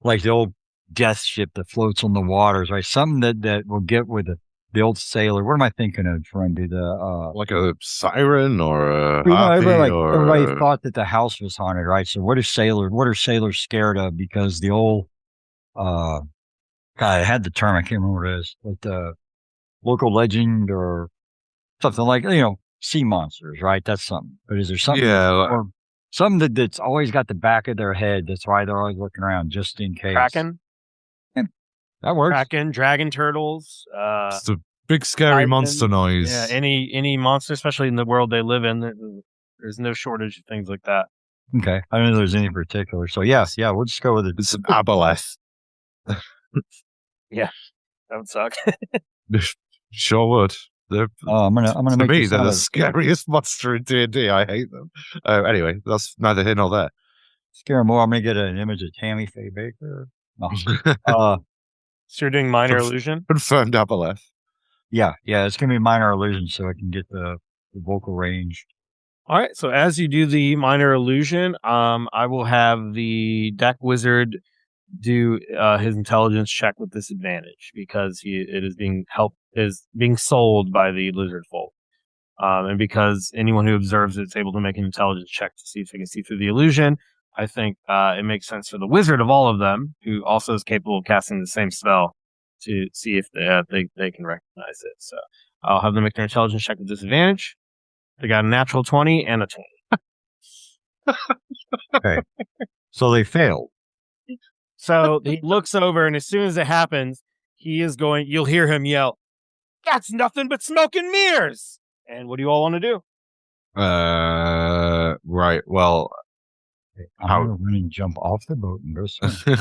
like the old death ship that floats on the waters, right? Something that will get with the old sailor. What am I thinking of trying to do? Like a siren or a harpy everybody thought that the house was haunted, right? So what are sailors scared of? Because the old God, I had the term, I can't remember what it is, but the local legend or something like, sea monsters, right? That's something. But is there something or something that's always got the back of their head? That's why they're always looking around just in case. Kraken? That works. Kraken, dragon turtles. It's the big scary monster noise. Yeah, any monster, especially in the world they live in, there's no shortage of things like that. Okay. I don't know if there's any particular. So yeah, we'll just go with it. It's an aboleth. Yeah, that would suck. Sure would. I'm gonna make me, they're the scariest monster in D&D. I hate them. Anyway, that's neither here nor there. Scare more. I'm gonna get an image of Tammy Faye Baker. No. So you're doing minor illusion? Confirmed aboleth. Yeah, it's gonna be minor illusion, so I can get the vocal range. All right. So as you do the minor illusion, I will have the deck wizard do his intelligence check with disadvantage because it is being sold by the lizard folk. And because anyone who observes it is able to make an intelligence check to see if they can see through the illusion, I think it makes sense for the wizard of all of them, who also is capable of casting the same spell, to see if they can recognize it. So I'll have them make their intelligence check with disadvantage. They got a natural 20 and a 20. Okay. So they failed. So he looks over, and as soon as it happens, you'll hear him yell, "That's nothing but smoke and mirrors!" And what do you all want to do? Right. Well, I'm gonna run and jump off the boat and go swim.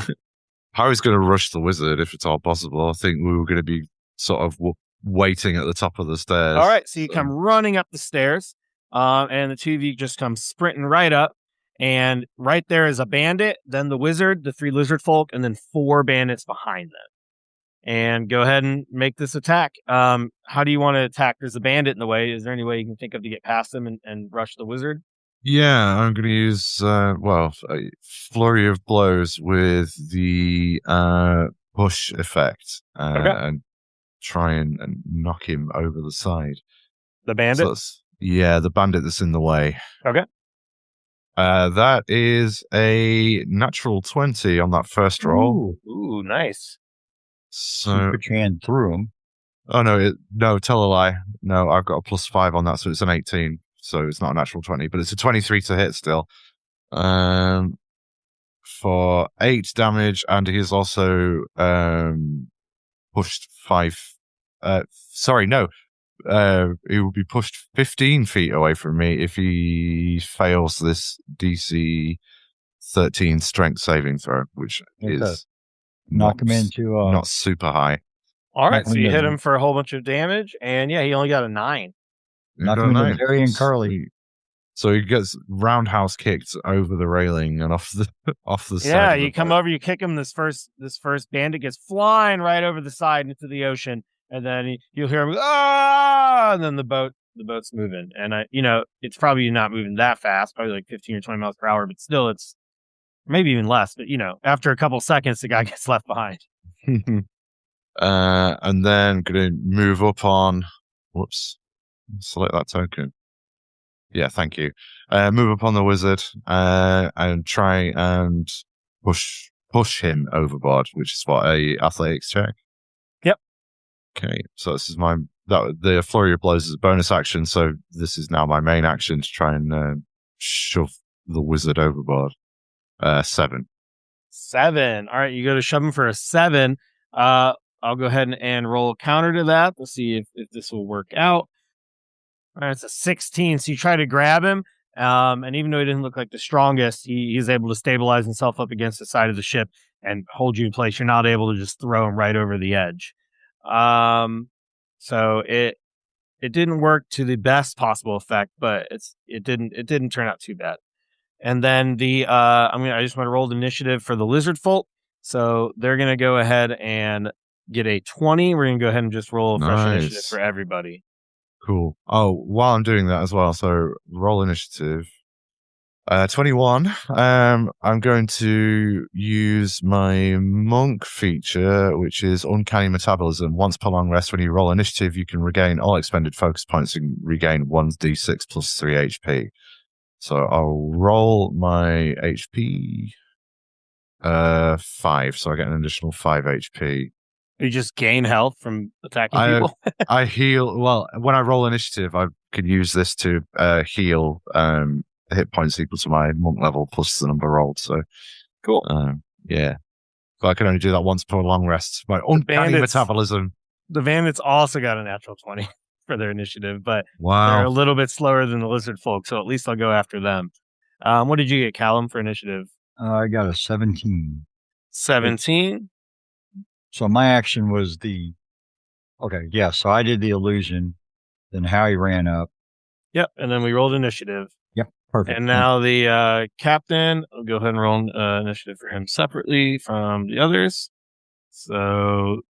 Harry's going to rush the wizard if it's all possible. I think we were going to be sort of waiting at the top of the stairs. All right, so you come running up the stairs, and the two of you just come sprinting right up, and right there is a bandit, then the wizard, the 3 lizard folk, and then 4 bandits behind them. And go ahead and make this attack. How do you want to attack? There's a bandit in the way. Is there any way you can think of to get past him and rush the wizard? Yeah, I'm going to use, a flurry of blows with the push effect and try and knock him over the side. The bandit? The bandit that's in the way. Okay. That is a natural 20 on that first roll. Ooh, nice. So put your hand through him. Oh, no, tell a lie. No, I've got a +5 on that, so it's an 18. So it's not a natural 20, but it's a 23 to hit still. For 8 damage, and he's also pushed 5. He will be pushed 15 feet away from me if he fails this DC 13 strength saving throw, which is knock him into not super high. All right, so you hit him for a whole bunch of damage, and he only got a 9. Knock him into Terry and Carly. So he gets roundhouse kicked over the railing and off the side. Yeah, you come over, you kick him. This first bandit gets flying right over the side into the ocean, and then you'll hear him, ah! And then the boat's moving, and it's probably not moving that fast, probably like 15 or 20 miles per hour, but still, it's maybe even less. But after a couple seconds, the guy gets left behind. And then going to move up on. Whoops. Select that token. Yeah, thank you. Move up on the wizard and try and push him overboard, which is what, a athletics check? Yep. Okay, so this is the flurry of blows is a bonus action, so this is now my main action to try and shove the wizard overboard. 7. 7. All right, you go to shove him for a 7. I'll go ahead and roll a counter to that. We'll see if this will work out. All right, it's a 16. So you try to grab him, and even though he didn't look like the strongest, he's able to stabilize himself up against the side of the ship and hold you in place. You're not able to just throw him right over the edge. So it didn't work to the best possible effect, but it didn't turn out too bad. And then I just want to roll the initiative for the lizard folk. So they're gonna go ahead and get a 20. We're gonna go ahead and just roll a fresh initiative for everybody. Cool. Oh, while I'm doing that as well, so roll initiative. 21. I'm going to use my monk feature, which is uncanny metabolism. Once per long rest, when you roll initiative, you can regain all expended focus points and regain 1d6 plus 3 HP. So I'll roll my HP 5, so I get an additional 5 HP. You just gain health from attacking people? I heal. Well, when I roll initiative, I can use this to heal hit points equal to my monk level plus the number rolled. So cool. Yeah. But I can only do that once per long rest. My uncanny metabolism. The bandits also got a natural 20 for their initiative, but wow, they're a little bit slower than the lizard folk, so at least I'll go after them. What did you get, Callum, for initiative? I got a 17. 17? So my action was so I did the illusion, then Howie ran up. Yep, and then we rolled initiative. Yep, perfect. And now the captain, I'll go ahead and roll initiative for him separately from the others. So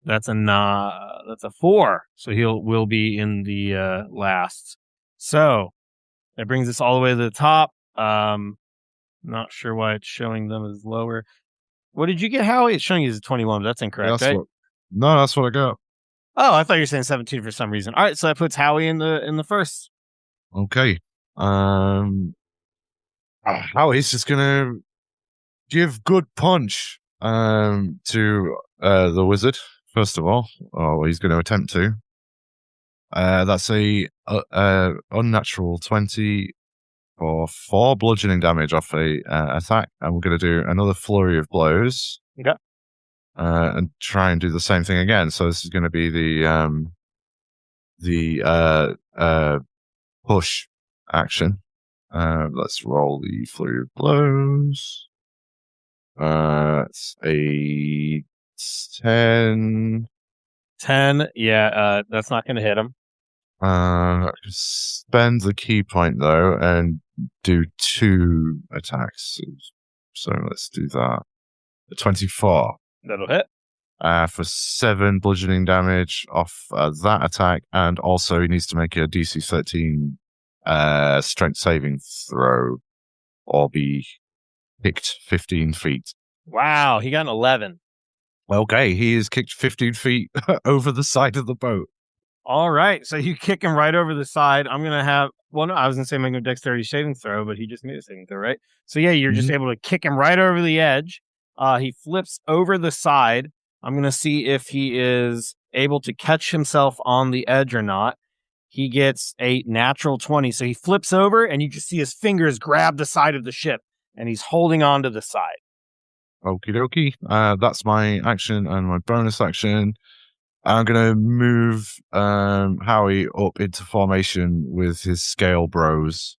that's a That's a 4. So will be in the last. So that brings us all the way to the top. Not sure why it's showing them as lower. What did you get, Howie? It's showing you as a 21, but that's incorrect, right? That's what I got. Oh, I thought you were saying 17 for some reason. All right, so that puts Howie in the first. Okay. Howie's just gonna give good punch to the wizard, first of all. Or he's going to attempt to. That's a unnatural 20 for 4 bludgeoning damage off a attack. And we're going to do another flurry of blows. Okay. And try and do the same thing again. So this is going to be the push action. Let's roll the flurry of blows. It's a 10. 10, yeah, that's not going to hit him. Spend the key point, though, and do 2 attacks. So let's do that. 24. That'll hit. For 7 bludgeoning damage off that attack, and also he needs to make a DC 13 strength saving throw, or be kicked 15 feet. Wow, he got an 11. Okay, he is kicked 15 feet over the side of the boat. All right, so you kick him right over the side. I'm going to have... Well, no, I was going to say make a dexterity saving throw, but he just made a saving throw, right? So yeah, you're just able to kick him right over the edge. He flips over the side. I'm going to see if he is able to catch himself on the edge or not. He gets a natural 20. So he flips over, and you just see his fingers grab the side of the ship, and he's holding on to the side. Okie dokie. That's my action and my bonus action. I'm going to move Howie up into formation with his scale bros.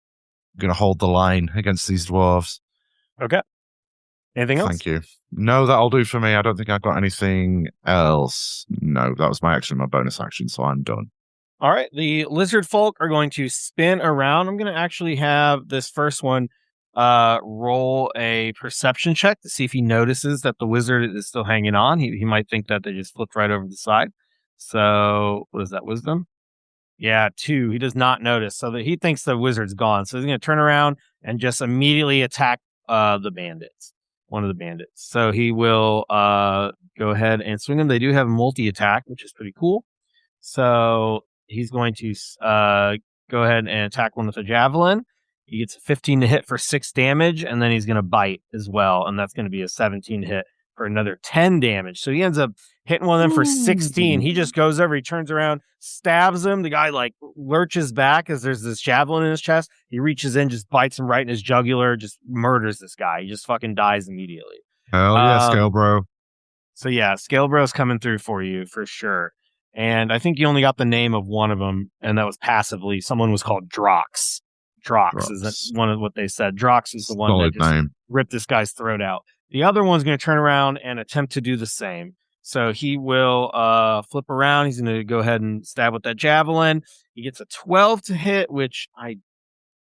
I'm going to hold the line against these dwarves. Okay. Anything else? Thank you. No, that'll do for me. I don't think I've got anything else. No, that was my action, my bonus action, so I'm done. All right. The lizard folk are going to spin around. I'm going to actually have this first one roll a perception check to see if he notices that the wizard is still hanging on. He might think that they just flipped right over the side. So what is that, wisdom? Yeah, 2. He does not notice. So that he thinks the wizard's gone. So he's going to turn around and just immediately attack the bandits. One of the bandits. So he will go ahead and swing them. They do have multi-attack, which is pretty cool. So he's going to go ahead and attack one with a javelin. He gets a 15 to hit for 6 damage, and then he's going to bite as well, and that's going to be a 17 hit for another 10 damage. So he ends up hitting one of them for 16. He just goes over, he turns around, stabs him. The guy like lurches back as there's this javelin in his chest. He reaches in, just bites him right in his jugular, just murders this guy. He just fucking dies immediately. Hell yeah, Scale Bro. So yeah, Scale Bro's coming through for you for sure. And I think you only got the name of one of them, and that was passively. Someone was called Drox. Drox is one of what they said. Drox is the one that just ripped this guy's throat out. The other one's going to turn around and attempt to do the same. So he will flip around. He's going to go ahead and stab with that javelin. He gets a 12 to hit, which I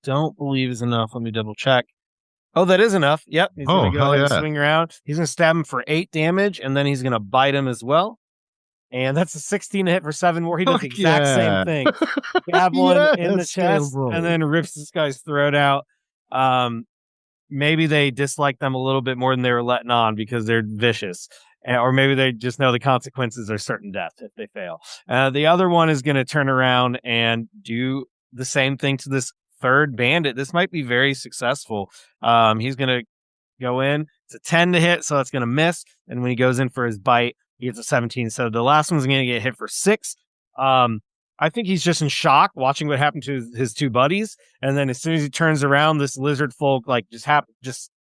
don't believe is enough. Let me double check. Oh, that is enough. Yep. He's going to go ahead and swing around. He's going to stab him for 8 damage, and then he's going to bite him as well. And that's a 16 to hit for 7 more. He does the exact same thing. Javelin in the chest, and then rips this guy's throat out. Maybe they dislike them a little bit more than they were letting on because they're vicious. Or maybe they just know the consequences are certain death if they fail. The other one is going to turn around and do the same thing to this third bandit. This might be very successful. He's going to go in. It's a 10 to hit, so it's going to miss. And when he goes in for his bite, he gets a 17. So the last one's going to get hit for 6. I think he's just in shock watching what happened to his 2 buddies. And then as soon as he turns around, this lizard folk like just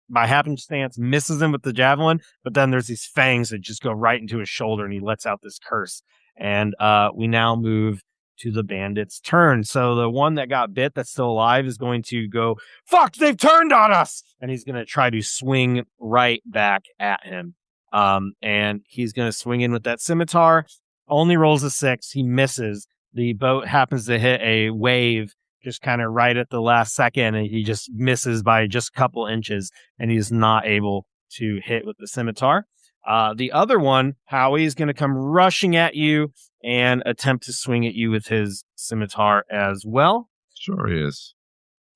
by happenstance misses him with the javelin. But then there's these fangs that just go right into his shoulder, and he lets out this curse. And we now move to the bandit's turn. So the one that got bit that's still alive is going to go, fuck, they've turned on us! And he's going to try to swing right back at him. And he's going to swing in with that scimitar. Only rolls a 6. He misses. The boat happens to hit a wave just kind of right at the last second, and he just misses by just a couple inches, and he is not able to hit with the scimitar. The other one, Howie, is going to come rushing at you and attempt to swing at you with his scimitar as well. Sure he is.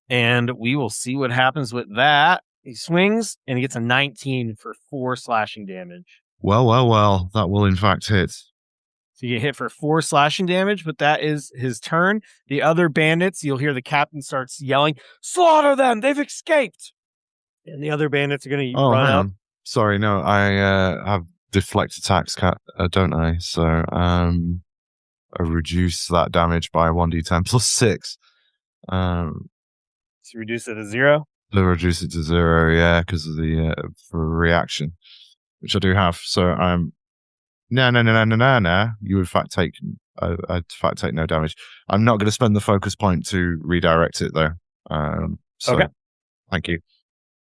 And we will see what happens with that. He swings and he gets a 19 for 4 slashing damage. Well. That will in fact hit. So you get hit for 4 slashing damage, but that is his turn. The other bandits, you'll hear the captain starts yelling, "Slaughter them! They've escaped!" And the other bandits are going to run hang up. on. Sorry, no, I have deflect attacks, don't I? So I reduce that damage by 1d10 plus 6. So reduce it to 0? They'll reduce it to 0, yeah, because of the for reaction, which I do have. So I'm no. You would in fact take no damage. I'm not going to spend the focus point to redirect it though. Okay. Thank you.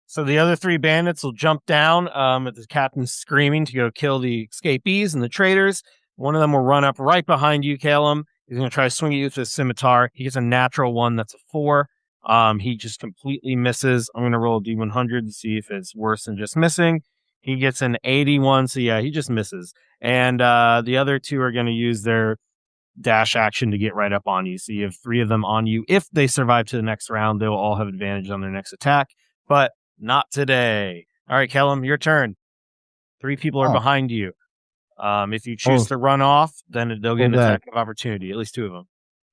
So the other 3 bandits will jump down at the captain screaming to go kill the escapees and the traitors. One of them will run up right behind you, Calum. He's going to try to swing at you with his scimitar. He gets a natural 1. That's a 4. He just completely misses. I'm going to roll a D100 to see if it's worse than just missing. He gets an 81. So yeah, he just misses. And the other 2 are going to use their dash action to get right up on you. So you have 3 of them on you. If they survive to the next round, they'll all have advantage on their next attack. But not today. All right, Kellum, your turn. 3 people are behind you. If you choose to run off, then they'll get an attack of opportunity. At least 2 of them.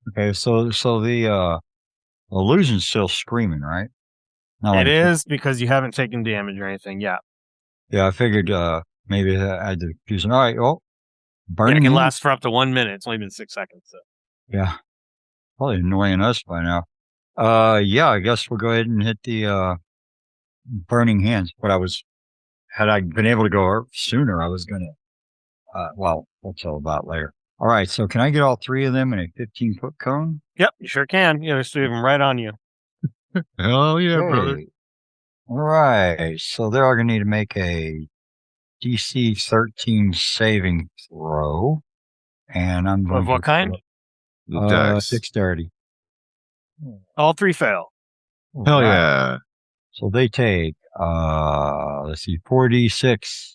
Okay, so the illusion's still screaming, right? It is because you haven't taken damage or anything yet. Yeah, I figured maybe I had to confuse. All right, burning. It can last for up to 1 minute. It's only been 6 seconds. So. Yeah, probably annoying us by now. Yeah, I guess we'll go ahead and hit the burning hands. Had I been able to go sooner, I was gonna. Well, we'll tell about later. All right, so can I get all 3 of them in a 15-foot cone? Yep, you sure can. Yeah, there's 3 of them right on you. Hell yeah, brother. All right, so they're all going to need to make a DC 13 saving throw. And I'm going Of what kind? Dexterity. All 3 fail. Hell yeah. So they take, let's see, 4d6.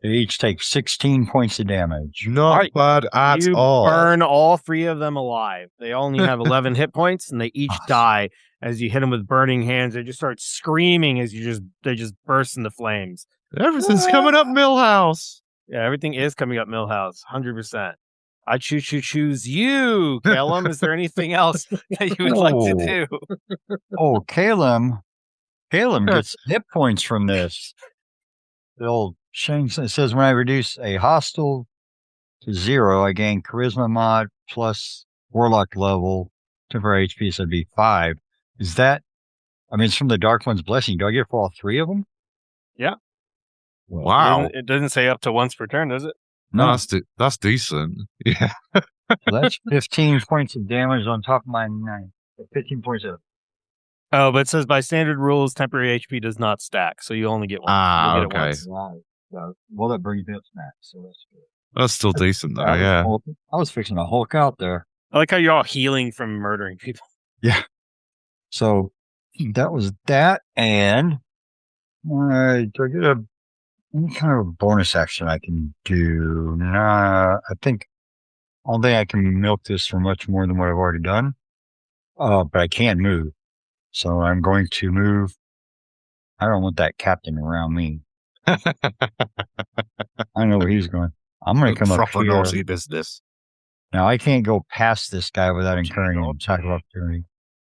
They each take 16 points of damage. Not bad at all. You burn all 3 of them alive. They only have 11 hit points, and they each die as you hit them with burning hands. They just start screaming as they just burst into flames. Everything's coming up Millhouse. Yeah, everything is coming up Millhouse, 100%. I choose you, Calum. Is there anything else that you would like to do? Oh, Calum gets hit points from this. The old Shane says, when I reduce a hostile to 0, I gain charisma mod plus warlock level, temporary HP, so it'd be 5. Is that, it's from the Dark One's Blessing. Do I get for all 3 of them? Yeah. Wow. It doesn't say up to once per turn, does it? No, that's decent. Yeah. So that's 15 points of damage on top of my 9. 15 points of. Oh, but it says by standard rules, temporary HP does not stack, so you only get 1. Okay. It once. Well, that brings me up to max, so that's good. That's still decent, though, yeah. I was fixing to Hulk out there. I like how you're all healing from murdering people. Yeah. So that was that, and do I get any kind of bonus action I can do? Nah, I think I can milk this for much more than what I've already done. But I can move. So I'm going to move. I don't want that captain around me. I know where he's going. I'm going to come up here. Naughty business. Now, I can't go past this guy without incurring an attack of opportunity.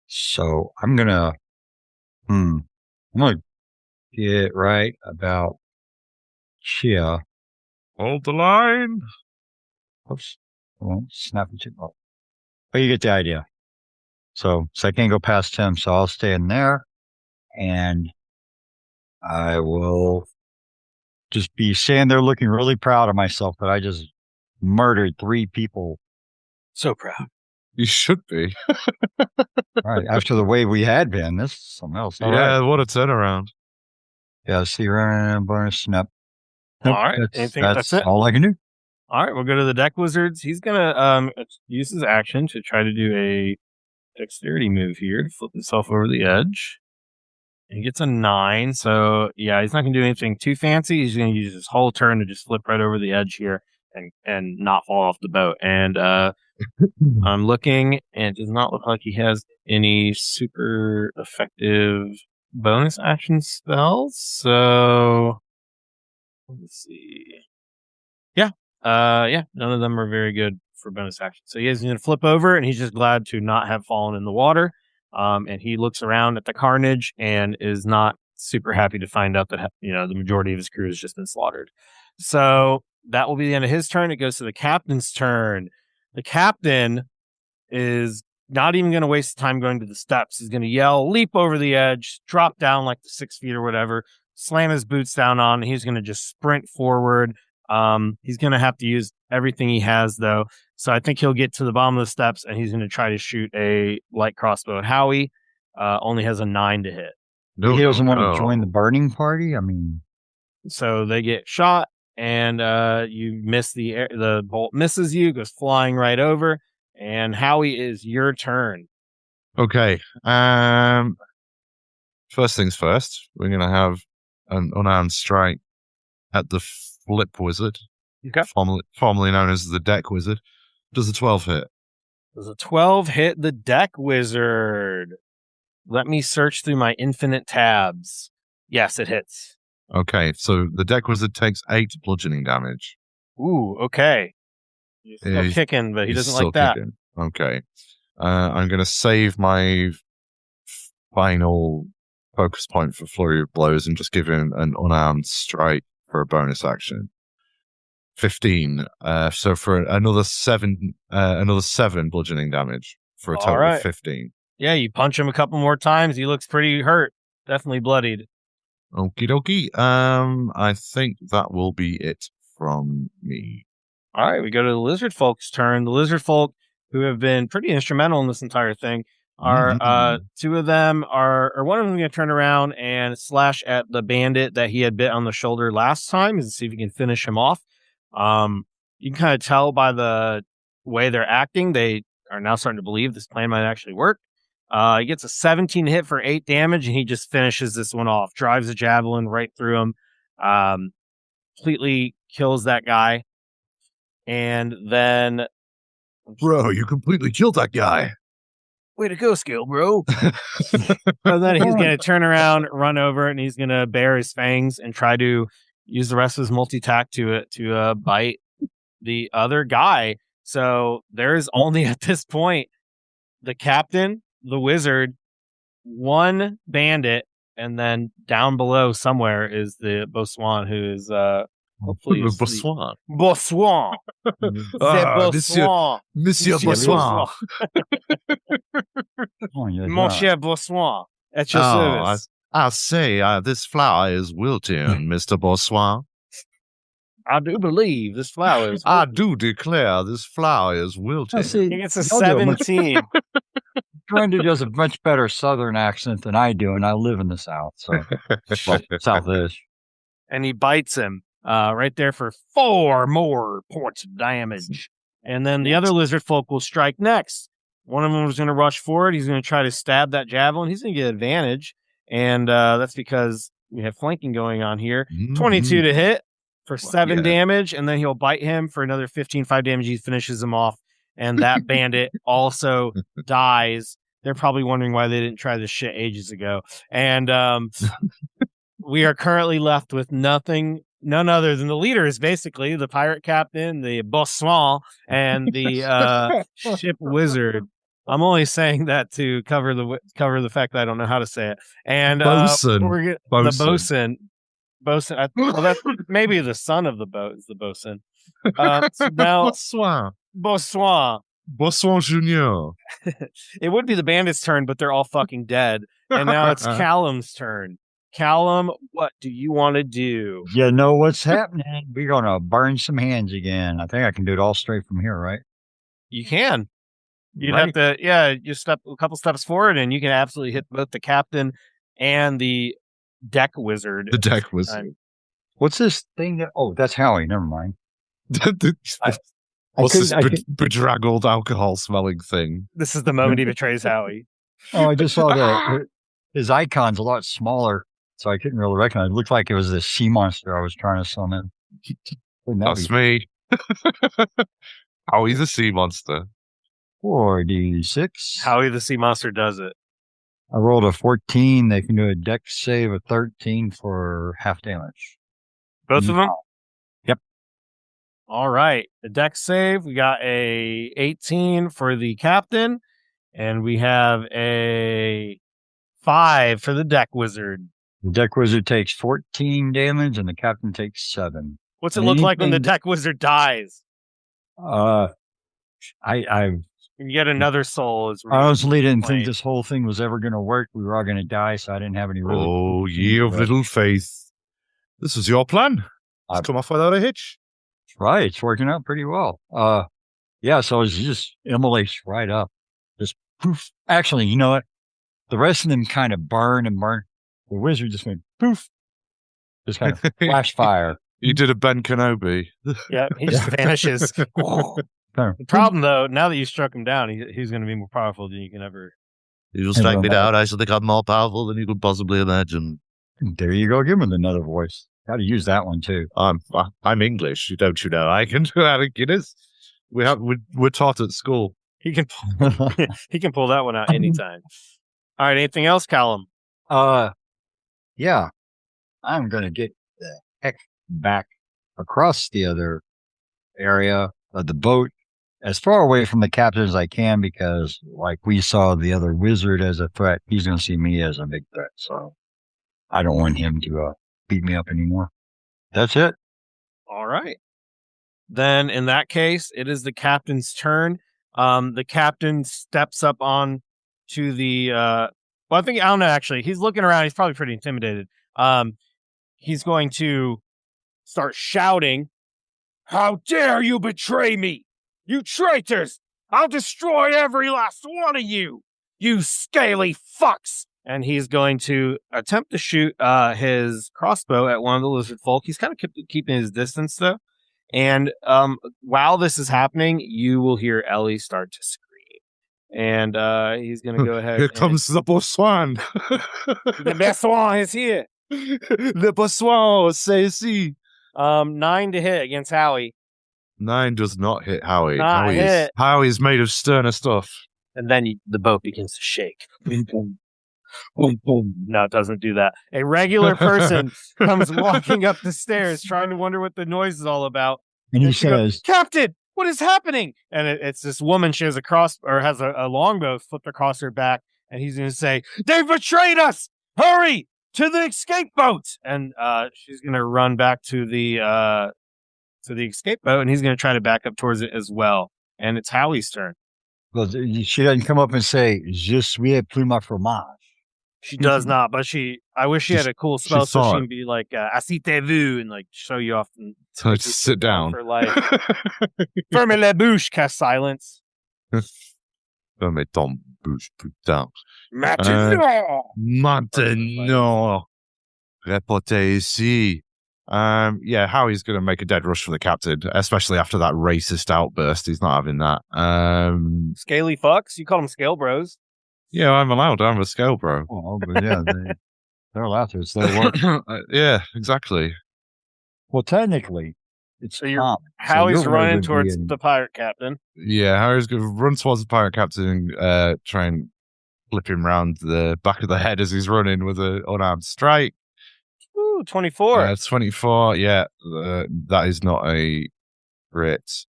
So I'm going to get right about here. Hold the line. Oops. I won't snap it too much. But you get the idea. So I can't go past him, so I'll stay in there. And I will just be standing there looking really proud of myself that I just murdered 3 people. So proud. You should be. All right. After the way we had been, this is something else. All yeah, right. What a turnaround. Yeah, see, running bonus snap. Nope, all right. That's it. All I can do. All right, we'll go to the deck wizards. He's going to use his action to try to do a dexterity move here to flip himself over the edge. He gets a 9, so yeah, he's not going to do anything too fancy. He's going to use his whole turn to just flip right over the edge here and not fall off the boat. And I'm looking, and it does not look like he has any super effective bonus action spells. So let's see. Yeah, none of them are very good for bonus action. So he's going to flip over, and he's just glad to not have fallen in the water. And he looks around at the carnage and is not super happy to find out that the majority of his crew has just been slaughtered. So that will be the end of his turn. It goes to the captain's turn. The captain is not even going to waste time going to the steps. He's going to yell, leap over the edge, drop down like the 6 feet or whatever, slam his boots down on. And he's going to just sprint forward. He's going to have to use everything he has, though. So I think he'll get to the bottom of the steps, and he's going to try to shoot a light crossbow at Howie. Only has a 9 to hit. He doesn't want to join the burning party? I mean... So they get shot, and you miss the bolt misses you, goes flying right over. And Howie, is your turn. Okay. First things first, we're going to have an unarmed strike at the Flip Wizard, okay. formerly known as the Deck Wizard. Does a 12 hit? Does a 12 hit the Deck Wizard? Let me search through my infinite tabs. Yes, it hits. Okay, so the Deck Wizard takes 8 bludgeoning damage. Ooh, okay. He's still kicking, but he doesn't like that. Kicking. Okay. I'm going to save my final focus point for Flurry of Blows and just give him an unarmed strike for a bonus action. 15. So for another 7 bludgeoning damage for a total of 15. Yeah, you punch him a couple more times. He looks pretty hurt. Definitely bloodied. Okie dokie. I think that will be it from me. All right, we go to the lizard folk's turn. The lizard folk, who have been pretty instrumental in this entire thing, are two of them are, or one of them going to turn around and slash at the bandit that he had bit on the shoulder last time and see if he can finish him off. You can kind of tell by the way they're acting, they are now starting to believe this plan might actually work. He gets a 17 hit for 8 damage, and he just finishes this one off. Drives a javelin right through him. Completely kills that guy. And then... Bro, you completely killed that guy. Way to go, skill, bro. And then he's going to turn around, run over, and he's going to bare his fangs and try to use the rest of his multi-tack to bite the other guy. So there's only, at this point, the captain, the wizard, one bandit, and then down below somewhere is the Boswan, who is hopefully Boswan. Boswan. Monsieur Boswan. Monsieur Boswan. At your service. I say, this flower is wilting, Mr. Boswan. I do believe this flower is wilting. I do declare this flower is wilting. See, he gets a 17. Brenda does a much better Southern accent than I do, and I live in the South, so South-ish. And he bites him right there for 4 more points of damage. And then the other lizard folk will strike next. One of them is going to rush forward. He's going to try to stab that javelin. He's going to get advantage, and that's because we have flanking going on here. 22 to hit for 7 damage, and then he'll bite him for another 15, 5 damage. He finishes him off. And that bandit also dies. They're probably wondering why they didn't try this shit ages ago. And we are currently left with none other than the leaders, basically, the pirate captain, the Boswan, and the ship wizard. I'm only saying that to cover the fact that I don't know how to say it. And bosun. The bosun. Bosun. Well, that's maybe the son of the boat is the bosun. So now, Boswan Junior. It would be the bandits' turn, but they're all fucking dead. And now it's Callum's turn. Callum, what do you want to do? You know what's happening. We're going to burn some hands again. I think I can do it all straight from here, right? You can. You'd have to, you step a couple steps forward, and you can absolutely hit both the captain and the deck wizard. The deck wizard. What's this thing? That's Howie. Never mind. What's this bedraggled alcohol smelling thing? This is the moment he betrays Howie. I just saw his icon's a lot smaller, so I couldn't really recognize. It looked like it was the sea monster I was trying to summon. Wouldn't that That's be me. Howie's a sea monster. 4d6? Howie the Sea Monster does it. I rolled a 14. They can do a dex save of 13 for half damage. Both of them? Yep. All right. The dex save, we got a 18 for the captain, and we have a 5 for the deck wizard. The deck wizard takes 14 damage, and the captain takes 7. What's it look like when the deck wizard dies? You get another soul. Is I honestly didn't plain. think this whole thing was ever going to work. We were all going to die, so I didn't have any really. Oh, ye of little faith. This was your plan. It's come off without a hitch. Right, it's working out pretty well. Yeah, so it's just immolates right up. Just poof. Actually, you know what? The rest of them kind of burn and burn. The wizard just went poof. Just kind of flash fire. You did a Ben Kenobi. Yeah, he just vanishes. The problem, though, now that you struck him down, he's going to be more powerful than you can ever. You will strike me down. I shall think I'm more powerful than you could possibly imagine. There you go. Give him another voice. Got to use that one too. I'm English, don't you know? I can do it. Guinness. We're taught at school. He can pull that one out anytime. All right, anything else, Callum? Yeah. I'm gonna get the heck back across the other area of the boat, as far away from the captain as I can, because like we saw the other wizard as a threat, he's gonna see me as a big threat. So I don't want him to beat me up anymore. That's it. All right. Then in that case, it is the captain's turn. The captain steps up on to the well, I don't know, actually. He's looking around, he's probably pretty intimidated. He's going to start shouting, "How dare you betray me? You traitors! I'll destroy every last one of you! You scaly fucks!" And he's going to attempt to shoot his crossbow at one of the lizard folk. He's kind of keeping his distance, though. And while this is happening, you will hear Ellie start to scream. And he's going to go ahead. Here comes the Boursoin. The Boursoin is here. Le Boursoin, c'est ici. 9 to hit against Howie. 9 does not hit Howie. Hit. Howie is made of sterner stuff. And then the boat begins to shake. No, it doesn't do that. A regular person comes walking up the stairs trying to wonder what the noise is all about. And he says, "Captain, what is happening?" And it's this woman. She has has a longbow flipped across her back. And he's going to say, "They've betrayed us! Hurry to the escape boat!" And she's going to run back to the escape boat, and he's going to try to back up towards it as well. And it's Howie's turn. Well, she doesn't come up and say, "Je suis plus ma fromage." She does not, but I wish she had a cool spell so she can be like, "Asseyez-vous," and like show you off. And so just sit down. For life. Fermez la bouche, cast silence. Fermez ton bouche, putain. Maintenant. Maintenant. Reportez ici. Yeah, Howie's going to make a dead rush for the captain, especially after that racist outburst. He's not having that. Scaly fucks? You call them scale bros? Yeah, I'm allowed. I'm a scale bro. Oh, but yeah, they're allowed to. It's their work. Yeah, exactly. Well, technically, it's Howie's running towards the pirate captain. Yeah, Howie's going to run towards the pirate captain and try and flip him round the back of the head as he's running with an unarmed strike. Ooh, 24. 24, yeah. That is not a crit,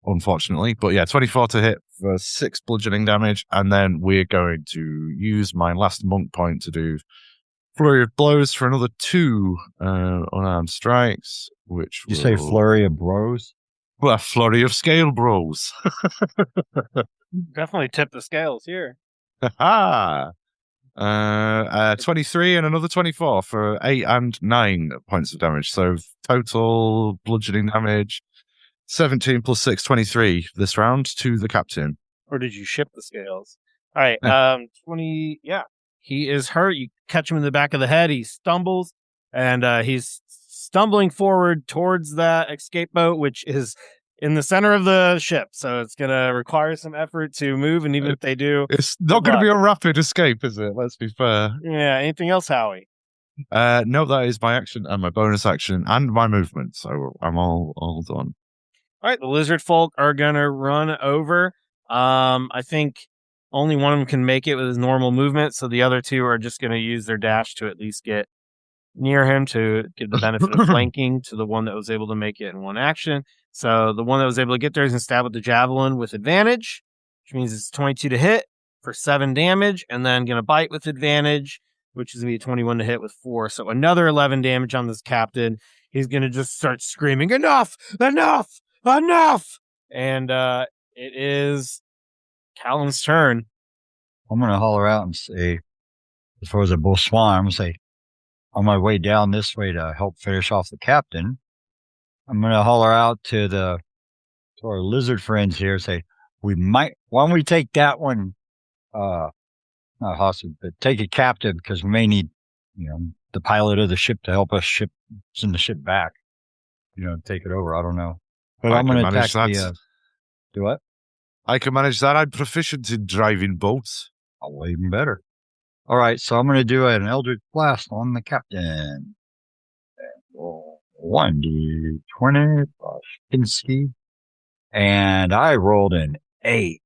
unfortunately. But yeah, 24 to hit for 6 bludgeoning damage. And then we're going to use my last monk point to do flurry of blows for another 2 unarmed strikes, which you say flurry of bros? Well, a flurry of scale bros. Definitely tip the scales here. Ha 23 and another 24 for 8 and 9 points of damage. So total bludgeoning damage 17 plus 6, 23 this round to the captain. Or did you ship the scales? All right, 20. Yeah, he is hurt. You catch him in the back of the head. He stumbles, and he's stumbling forward towards that escape boat, which is in the center of the ship, so it's going to require some effort to move, and even if they do... It's not going to be a rapid escape, is it? Let's be fair. Yeah, anything else, Howie? No, that is my action and my bonus action and my movement, so I'm all done. All right, the lizard folk are going to run over. I think only one of them can make it with his normal movement, so the other two are just going to use their dash to at least get near him to give the benefit of flanking to the one that was able to make it in one action. So the one that was able to get there is going to stab with the javelin with advantage, which means it's 22 to hit for 7 damage, and then going to bite with advantage, which is going to be 21 to hit with 4. So another 11 damage on this captain. He's going to just start screaming, enough, enough, enough. And it is Callum's turn. I'm going to holler out and say, as far as a bull swan, I'm going to say, on my way down this way to help finish off the captain, I'm going to holler out to our lizard friends here, say, why don't we take that one, not hostage, but take it captive, because we may need, the pilot of the ship to help us send the ship back, take it over. I don't know. But I'm going to attack do what? I can manage that. I'm proficient in driving boats. Oh, well, even better. All right, so I'm going to do an Eldritch Blast on the captain. 1d20 plus Pinsky. And I rolled an 8.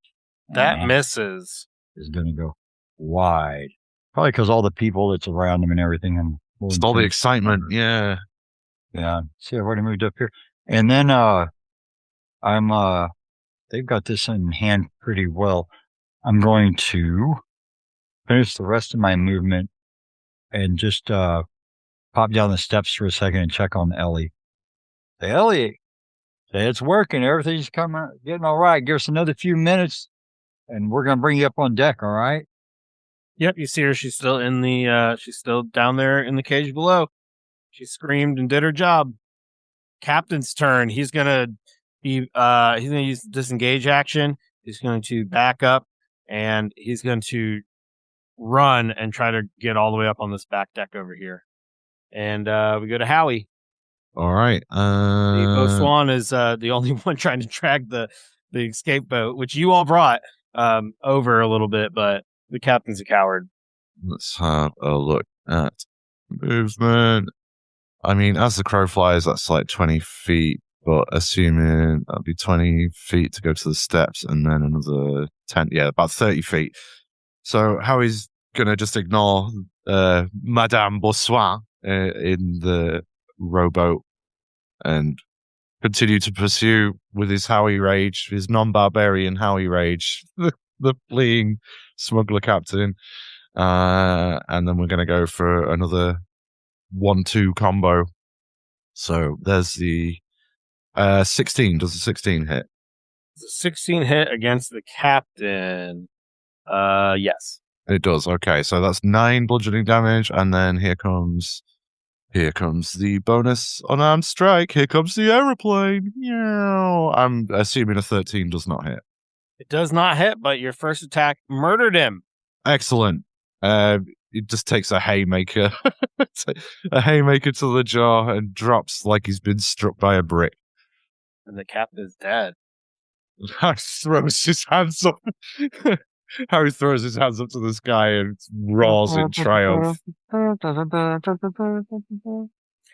That misses. Is going to go wide. Probably because all the people that's around him and everything. And just all the excitement, yeah. Yeah, see, I've already moved up here. And then they've got this in hand pretty well. I'm going to finish the rest of my movement and just pop down the steps for a second and check on Ellie. Say, Ellie, it's working. Everything's getting all right. Give us another few minutes, and we're going to bring you up on deck, all right? Yep, you see her. She's still she's still down there in the cage below. She screamed and did her job. Captain's turn. He's going to use the disengage action. He's going to back up, and he's going to run and try to get all the way up on this back deck over here. And we go to Howie. All right. The Boat Swan is the only one trying to drag the escape boat, which you all brought over a little bit, but the captain's a coward. Let's have a look at movement. I mean, as the crow flies, that's like 20 feet, but assuming that'd be 20 feet to go to the steps and then another 10, about 30 feet. So Howie's going to just ignore Madame Boursois in the rowboat and continue to pursue with his Howie rage, his non-barbarian Howie rage, the fleeing smuggler captain. And then we're going to go for another 1-2 combo. So there's the 16. Does the 16 hit? Does the 16 hit against the captain? Yes. It does. Okay, so that's 9 bludgeoning damage, and then here comes the bonus unarmed strike. Here comes the aeroplane. Yeah, I'm assuming a 13 does not hit. It does not hit, but your first attack murdered him. Excellent. It just takes a haymaker, to the jaw and drops like he's been struck by a brick. And the captain is dead. Harry throws his hands up. Harry throws his hands up to the sky and roars in triumph.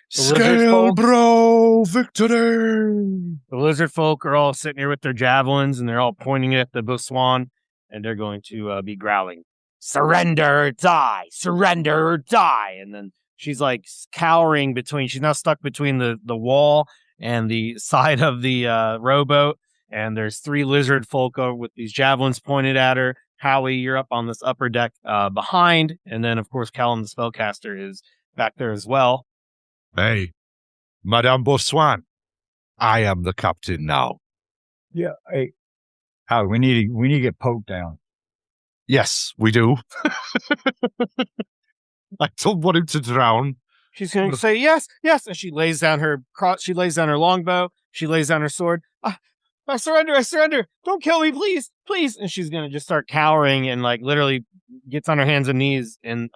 Scale bro victory! The lizard folk are all sitting here with their javelins, and they're all pointing at the Boursois, and they're going to be growling, "Surrender or die! Surrender or die!" And then she's like cowering between. She's now stuck between the wall and the side of the rowboat, and there's 3 lizard folk with these javelins pointed at her. Howie, you're up on this upper deck behind, and then of course Callum the spellcaster is back there as well. Hey, Madame Boursois, I am the captain now. Yeah, hey, Howie, we need to get poked down. Yes, we do. I don't want him to drown. She's going to say yes, yes, and she lays down her longbow. She lays down her sword. I surrender. Don't kill me, please, please. And she's going to just start cowering and like literally gets on her hands and knees in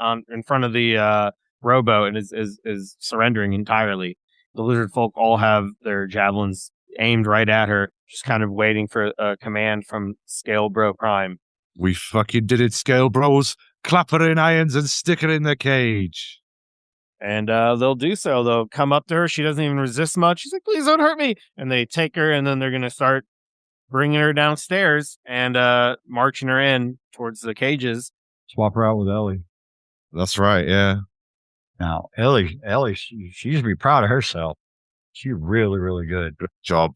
front of the rowboat and is surrendering entirely. The lizard folk all have their javelins aimed right at her, just kind of waiting for a command from Scale Bro Prime. We fucking did it, Scale Bros. Clap her in irons and stick her in the cage. And they'll do so. They'll come up to her. She doesn't even resist much. She's like, please don't hurt me. And they take her, and then they're going to start bringing her downstairs and marching her in towards the cages. Swap her out with Ellie. That's right, yeah. Now, Ellie, she should be proud of herself. She's really, really good. Good job.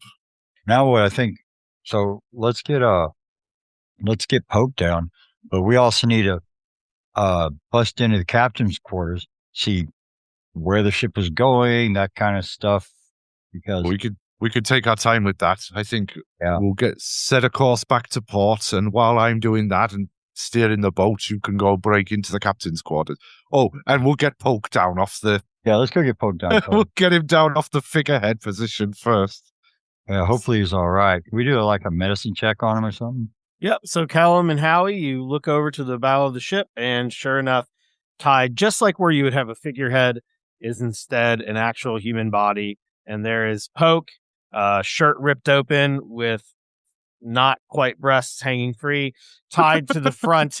Now, what I think, so let's get Pope down, but we also need to bust into the captain's quarters, see where the ship is going, that kind of stuff. Because we could take our time with that. I think Yeah. we'll set a course back to port, and while I'm doing that and steering the boat, you can go break into the captain's quarters. Oh, and we'll get Poke down off the. Yeah, let's go get Poke down. We'll get him down off the figurehead position first. Yeah, hopefully he's all right. Can we do like a medicine check on him or something? Yep. So Callum and Howie, you look over to the bow of the ship, and sure enough, tied just like where you would have a figurehead is instead an actual human body. And there is Poke, shirt ripped open with not quite breasts hanging free, tied to the front.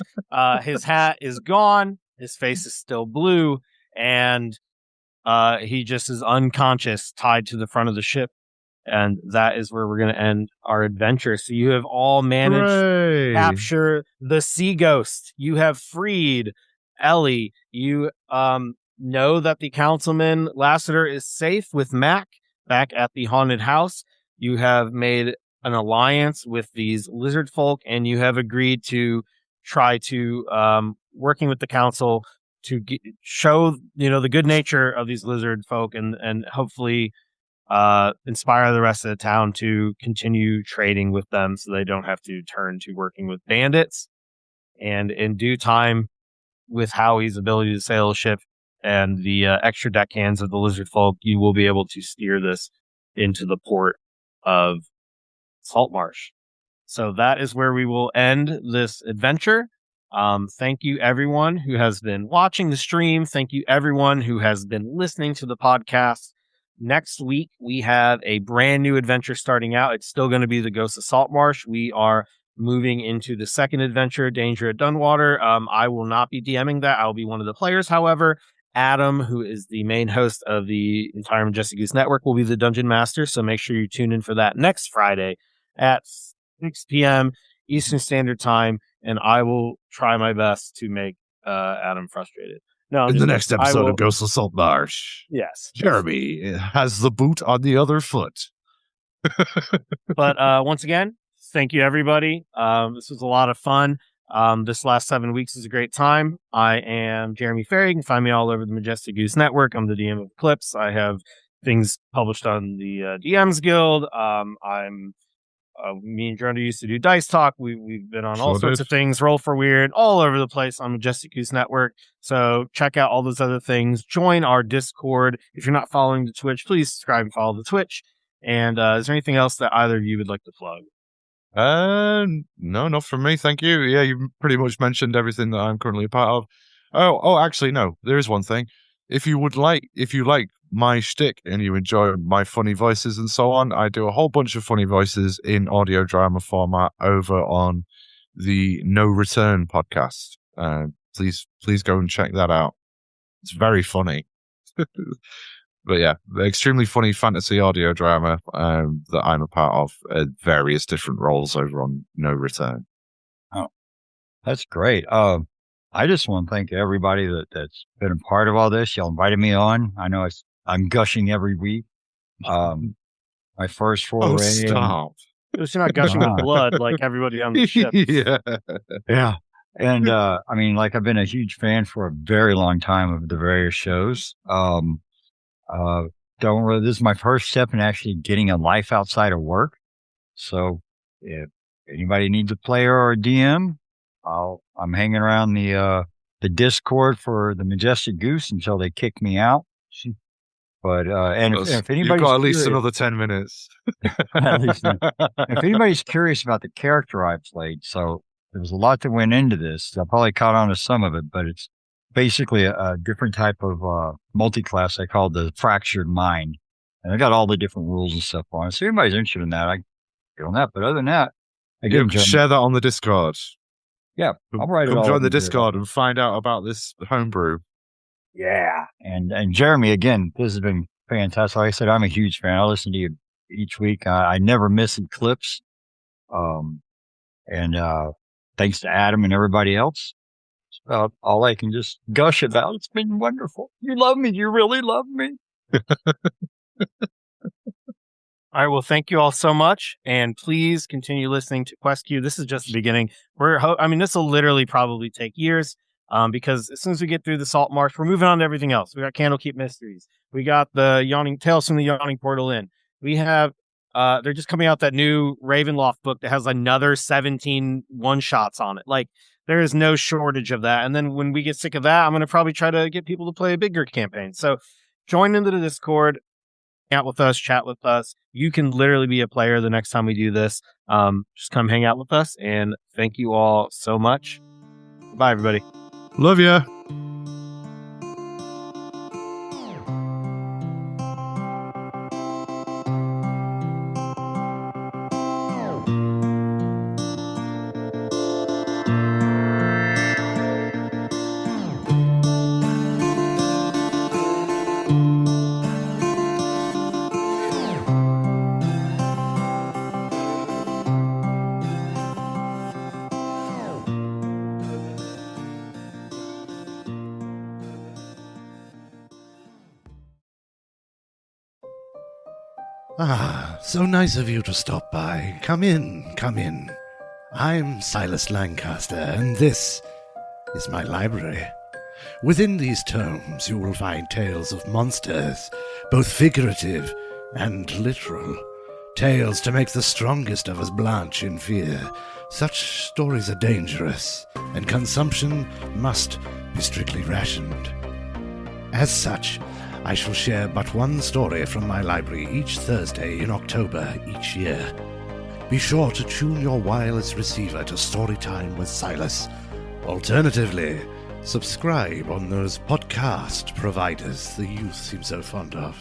His hat is gone. His face is still blue. And he just is unconscious, tied to the front of the ship. And that is where we're going to end our adventure. So you have all managed to capture the sea ghost. You have freed Ellie. You know that the councilman Lassiter is safe with Mac back at the haunted house. You have made an alliance with these lizard folk, and you have agreed to try to working with the council to show the good nature of these lizard folk, and hopefully inspire the rest of the town to continue trading with them so they don't have to turn to working with bandits. And in due time, with Howie's ability to sail a ship and the extra deckhands of the lizard folk, you will be able to steer this into the port of Saltmarsh. So that is where we will end this adventure. Thank you, everyone who has been watching the stream. Thank you, everyone who has been listening to the podcast. Next week, we have a brand new adventure starting out. It's still going to be the Ghost of Saltmarsh. We are moving into the second adventure, Danger at Dunwater. I will not be DMing that. I'll be one of the players. However, Adam, who is the main host of the entire Majestic Goose Network, will be the Dungeon Master. So make sure you tune in for that next Friday at 6 p.m. Eastern Standard Time. And I will try my best to make Adam frustrated. No, in the next episode of Ghost of Saltmarsh. Yes. Jeremy has the boot on the other foot. But once again, thank you, everybody. This was a lot of fun. This last 7 weeks is a great time. I am Jeremy Ferry. You can find me all over the Majestic Goose Network. I'm the DM of Clips. I have things published on the DMs Guild. Me and Jordan used to do Dice Talk. We've been on all sorts of things, Roll for Weird, all over the place on Majestic Goose Network. So check out all those other things. Join our Discord. If you're not following the Twitch, please subscribe and follow the Twitch. And is there anything else that either of you would like to plug? No, not from me. Thank you. Yeah, you pretty much mentioned everything that I'm currently a part of. Oh, actually, no. There is one thing. If you like my shtick and you enjoy my funny voices and so on, I do a whole bunch of funny voices in audio drama format over on the No Return podcast. Please go and check that out. It's very funny. But yeah, extremely funny fantasy audio drama that I'm a part of at various different roles over on No Return. Oh, that's great. I just want to thank everybody that's been a part of all this. Y'all invited me on. I know I'm gushing every week. My first foray. Oh, stop. You're not gushing with blood like everybody on the ship. Yeah. And I mean, like, I've been a huge fan for a very long time of the various shows. This is my first step in actually getting a life outside of work. So if anybody needs a player or a DM, I'm hanging around the Discord for the Majestic Goose until they kick me out. But if anybody's you've got at least another 10 minutes. At least if anybody's curious about the character I played, so there was a lot that went into this. I probably caught on to some of it, but it's basically a different type of multi-class I call the Fractured Mind. And I got all the different rules and stuff on it. So if anybody's interested in that, I can get on that. But other than that, again, Jeremy, share that on the Discord. yeah, I'll write it Come all join up the and do it. Discord and find out about this homebrew. Yeah. And Jeremy, again, this has been fantastic. Like I said, I'm a huge fan. I listen to you each week. I never miss Eclipse. Thanks to Adam and everybody else. It's about all I can just gush about. It's been wonderful. You love me. You really love me. All right. Well, thank you all so much. And please continue listening to QuestQ. This is just the beginning. This will literally probably take years. Because as soon as we get through the Saltmarsh, we're moving on to everything else. We got Candlekeep Mysteries. We got the Tales from the Yawning Portal Inn. We have, they're just coming out that new Ravenloft book that has another 17 one-shots on it. Like, there is no shortage of that. And then when we get sick of that, I'm going to probably try to get people to play a bigger campaign. So join into the Discord, hang out with us, chat with us. You can literally be a player the next time we do this. Just come hang out with us. And thank you all so much. Bye, everybody. Love ya. Ah, so nice of you to stop by. Come in, come in. I'm Silas Lancaster, and this is my library. Within these tomes you will find tales of monsters, both figurative and literal. Tales to make the strongest of us blanch in fear. Such stories are dangerous, and consumption must be strictly rationed. As such, I shall share but one story from my library each Thursday in October each year. Be sure to tune your wireless receiver to Storytime with Silas. Alternatively, subscribe on those podcast providers the youth seem so fond of.